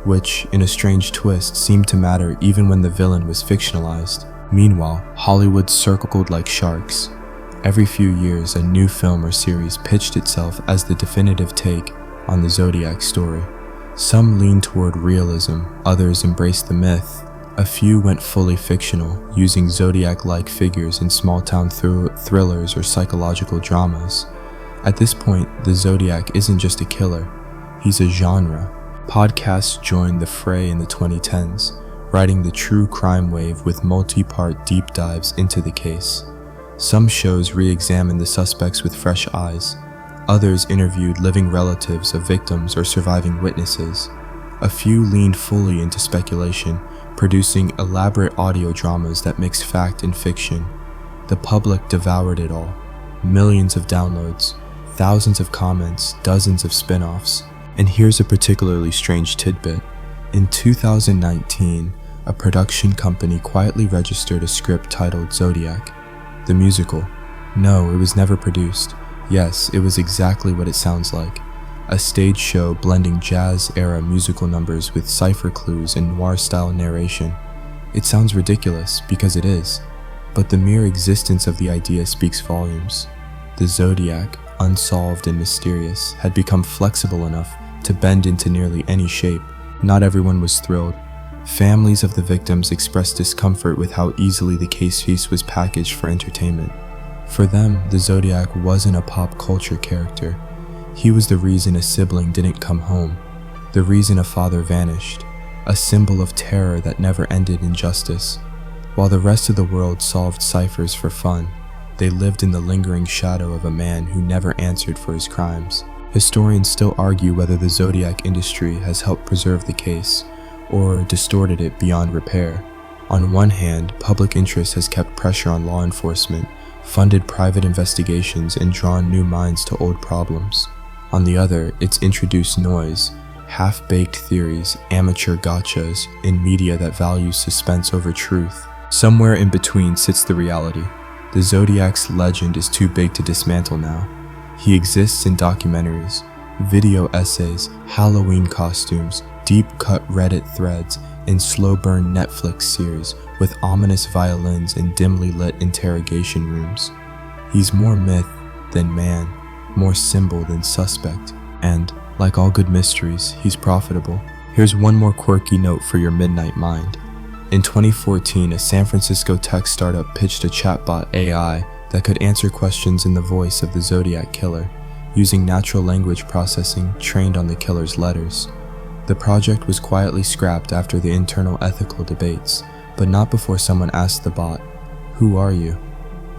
which, in a strange twist, seemed to matter even when the villain was fictionalized. Meanwhile, Hollywood circled like sharks. Every few years, a new film or series pitched itself as the definitive take on the Zodiac story. Some leaned toward realism, others embraced the myth. A few went fully fictional, using Zodiac-like figures in small-town thrillers or psychological dramas. At this point, the Zodiac isn't just a killer, he's a genre. Podcasts joined the fray in the 2010s, riding the true crime wave with multi-part deep dives into the case. Some shows re-examined the suspects with fresh eyes. Others interviewed living relatives of victims or surviving witnesses. A few leaned fully into speculation, producing elaborate audio dramas that mix fact and fiction. The public devoured it all. Millions of downloads, thousands of comments, dozens of spin-offs. And here's a particularly strange tidbit. In 2019, a production company quietly registered a script titled Zodiac, the musical. No, it was never produced. Yes, it was exactly what it sounds like. A stage show blending jazz-era musical numbers with cipher clues and noir-style narration. It sounds ridiculous, because it is, but the mere existence of the idea speaks volumes. The Zodiac, unsolved and mysterious, had become flexible enough to bend into nearly any shape. Not everyone was thrilled. Families of the victims expressed discomfort with how easily the case piece was packaged for entertainment. For them, the Zodiac wasn't a pop culture character. He was the reason a sibling didn't come home, the reason a father vanished, a symbol of terror that never ended in justice. While the rest of the world solved ciphers for fun, they lived in the lingering shadow of a man who never answered for his crimes. Historians still argue whether the Zodiac industry has helped preserve the case, or distorted it beyond repair. On one hand, public interest has kept pressure on law enforcement, funded private investigations, and drawn new minds to old problems. On the other, it's introduced noise, half-baked theories, amateur gotchas, in media that values suspense over truth. Somewhere in between sits the reality. The Zodiac's legend is too big to dismantle now. He exists in documentaries, video essays, Halloween costumes, deep-cut Reddit threads, and slow-burn Netflix series with ominous violins and dimly lit interrogation rooms. He's more myth than man, more symbol than suspect, and, like all good mysteries, he's profitable. Here's one more quirky note for your midnight mind. In 2014, a San Francisco tech startup pitched a chatbot AI that could answer questions in the voice of the Zodiac Killer, using natural language processing trained on the killer's letters. The project was quietly scrapped after the internal ethical debates, but not before someone asked the bot, "Who are you?"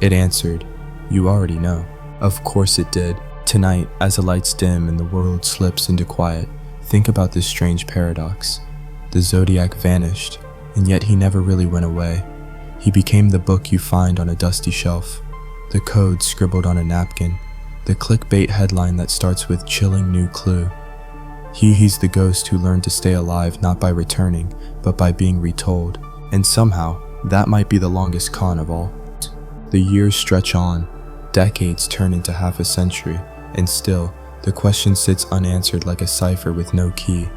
It answered, "You already know." Of course it did. Tonight, as the lights dim and the world slips into quiet, think about this strange paradox. The Zodiac vanished, and yet he never really went away. He became the book you find on a dusty shelf, the code scribbled on a napkin, the clickbait headline that starts with "chilling new clue." He's the ghost who learned to stay alive not by returning, but by being retold. And somehow, that might be the longest con of all. The years stretch on, decades turn into half a century, and still, the question sits unanswered like a cipher with no key.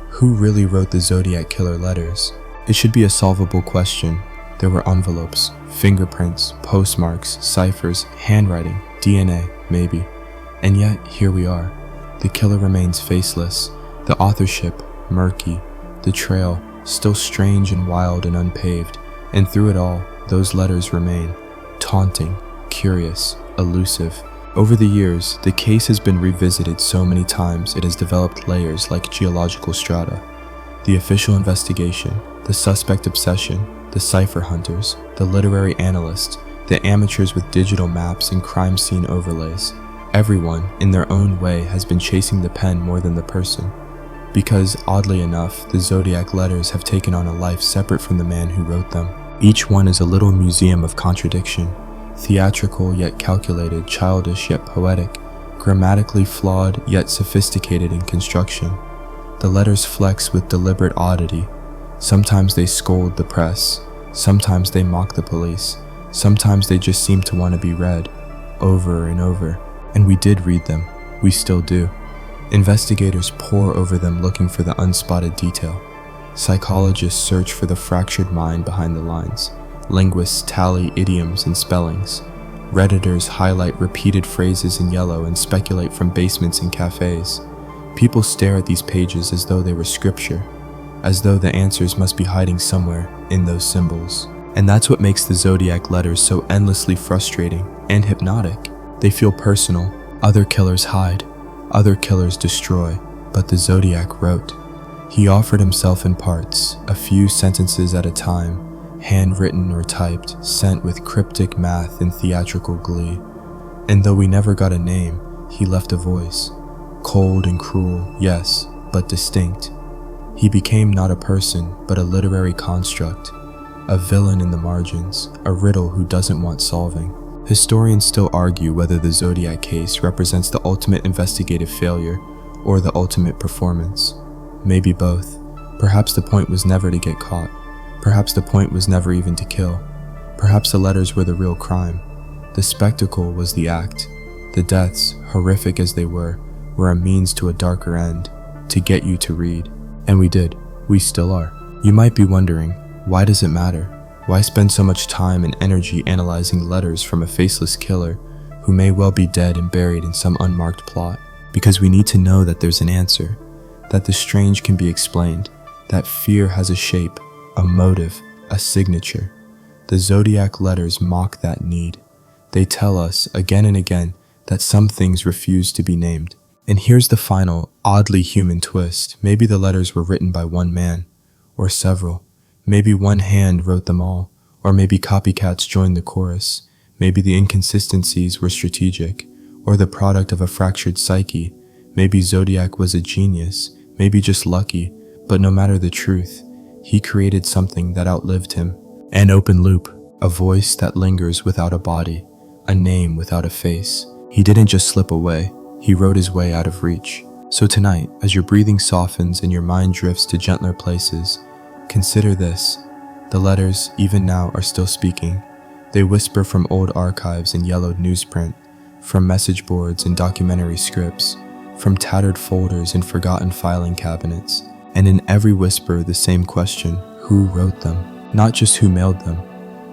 Who really wrote the Zodiac Killer letters? It should be a solvable question. There were envelopes, fingerprints, postmarks, ciphers, handwriting, DNA, maybe. And yet, here we are. The killer remains faceless, the authorship murky, the trail still strange and wild and unpaved, and through it all, those letters remain, taunting, curious, elusive. Over the years, the case has been revisited so many times it has developed layers like geological strata. The official investigation, the suspect obsession, the cipher hunters, the literary analysts, the amateurs with digital maps and crime scene overlays. Everyone, in their own way, has been chasing the pen more than the person. Because, oddly enough, the Zodiac letters have taken on a life separate from the man who wrote them. Each one is a little museum of contradiction. Theatrical yet calculated, childish yet poetic, grammatically flawed yet sophisticated in construction. The letters flex with deliberate oddity. Sometimes they scold the press, sometimes they mock the police, sometimes they just seem to want to be read, over and over. And we did read them, we still do. Investigators pore over them looking for the unspotted detail. Psychologists search for the fractured mind behind the lines. Linguists tally idioms and spellings. Redditors highlight repeated phrases in yellow and speculate from basements and cafes. People stare at these pages as though they were scripture, as though the answers must be hiding somewhere in those symbols. And that's what makes the Zodiac letters so endlessly frustrating and hypnotic. They feel personal. Other killers hide. Other killers destroy. But the Zodiac wrote. He offered himself in parts, a few sentences at a time, handwritten or typed, sent with cryptic math and theatrical glee. And though we never got a name, he left a voice. Cold and cruel, yes, but distinct. He became not a person, but a literary construct. A villain in the margins, a riddle who doesn't want solving. Historians still argue whether the Zodiac case represents the ultimate investigative failure or the ultimate performance. Maybe both. Perhaps the point was never to get caught. Perhaps the point was never even to kill. Perhaps the letters were the real crime. The spectacle was the act. The deaths, horrific as they were a means to a darker end, to get you to read. And we did. We still are. You might be wondering, why does it matter? Why spend so much time and energy analyzing letters from a faceless killer who may well be dead and buried in some unmarked plot? Because we need to know that there's an answer, that the strange can be explained, that fear has a shape, a motive, a signature. The Zodiac letters mock that need. They tell us again and again that some things refuse to be named. And here's the final, oddly human twist. Maybe the letters were written by one man, or several. Maybe one hand wrote them all, or maybe copycats joined the chorus. Maybe the inconsistencies were strategic, or the product of a fractured psyche. Maybe Zodiac was a genius, maybe just lucky, but no matter the truth, he created something that outlived him. An open loop, a voice that lingers without a body, a name without a face. He didn't just slip away, he wrote his way out of reach. So tonight, as your breathing softens and your mind drifts to gentler places, consider this. The letters, even now, are still speaking. They whisper from old archives and yellowed newsprint, from message boards and documentary scripts, from tattered folders and forgotten filing cabinets. And in every whisper, the same question: who wrote them? Not just who mailed them,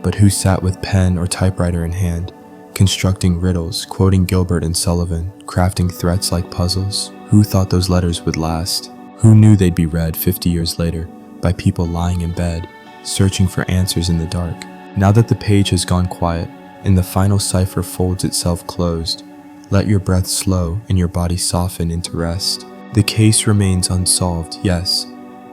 but who sat with pen or typewriter in hand, constructing riddles, quoting Gilbert and Sullivan, crafting threats like puzzles. Who thought those letters would last? Who knew they'd be read 50 years later by people lying in bed, searching for answers in the dark? Now that the page has gone quiet and the final cipher folds itself closed, let your breath slow and your body soften into rest. The case remains unsolved, yes,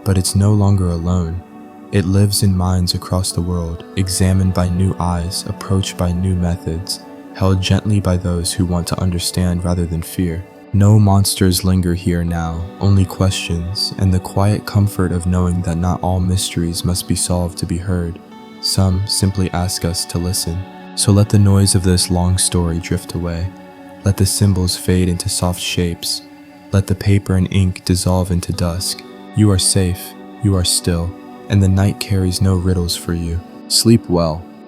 but it's no longer alone. It lives in minds across the world, examined by new eyes, approached by new methods, held gently by those who want to understand rather than fear. No monsters linger here now, only questions, and the quiet comfort of knowing that not all mysteries must be solved to be heard. Some simply ask us to listen. So let the noise of this long story drift away. Let the symbols fade into soft shapes. Let the paper and ink dissolve into dusk. You are safe, you are still, and the night carries no riddles for you. Sleep well,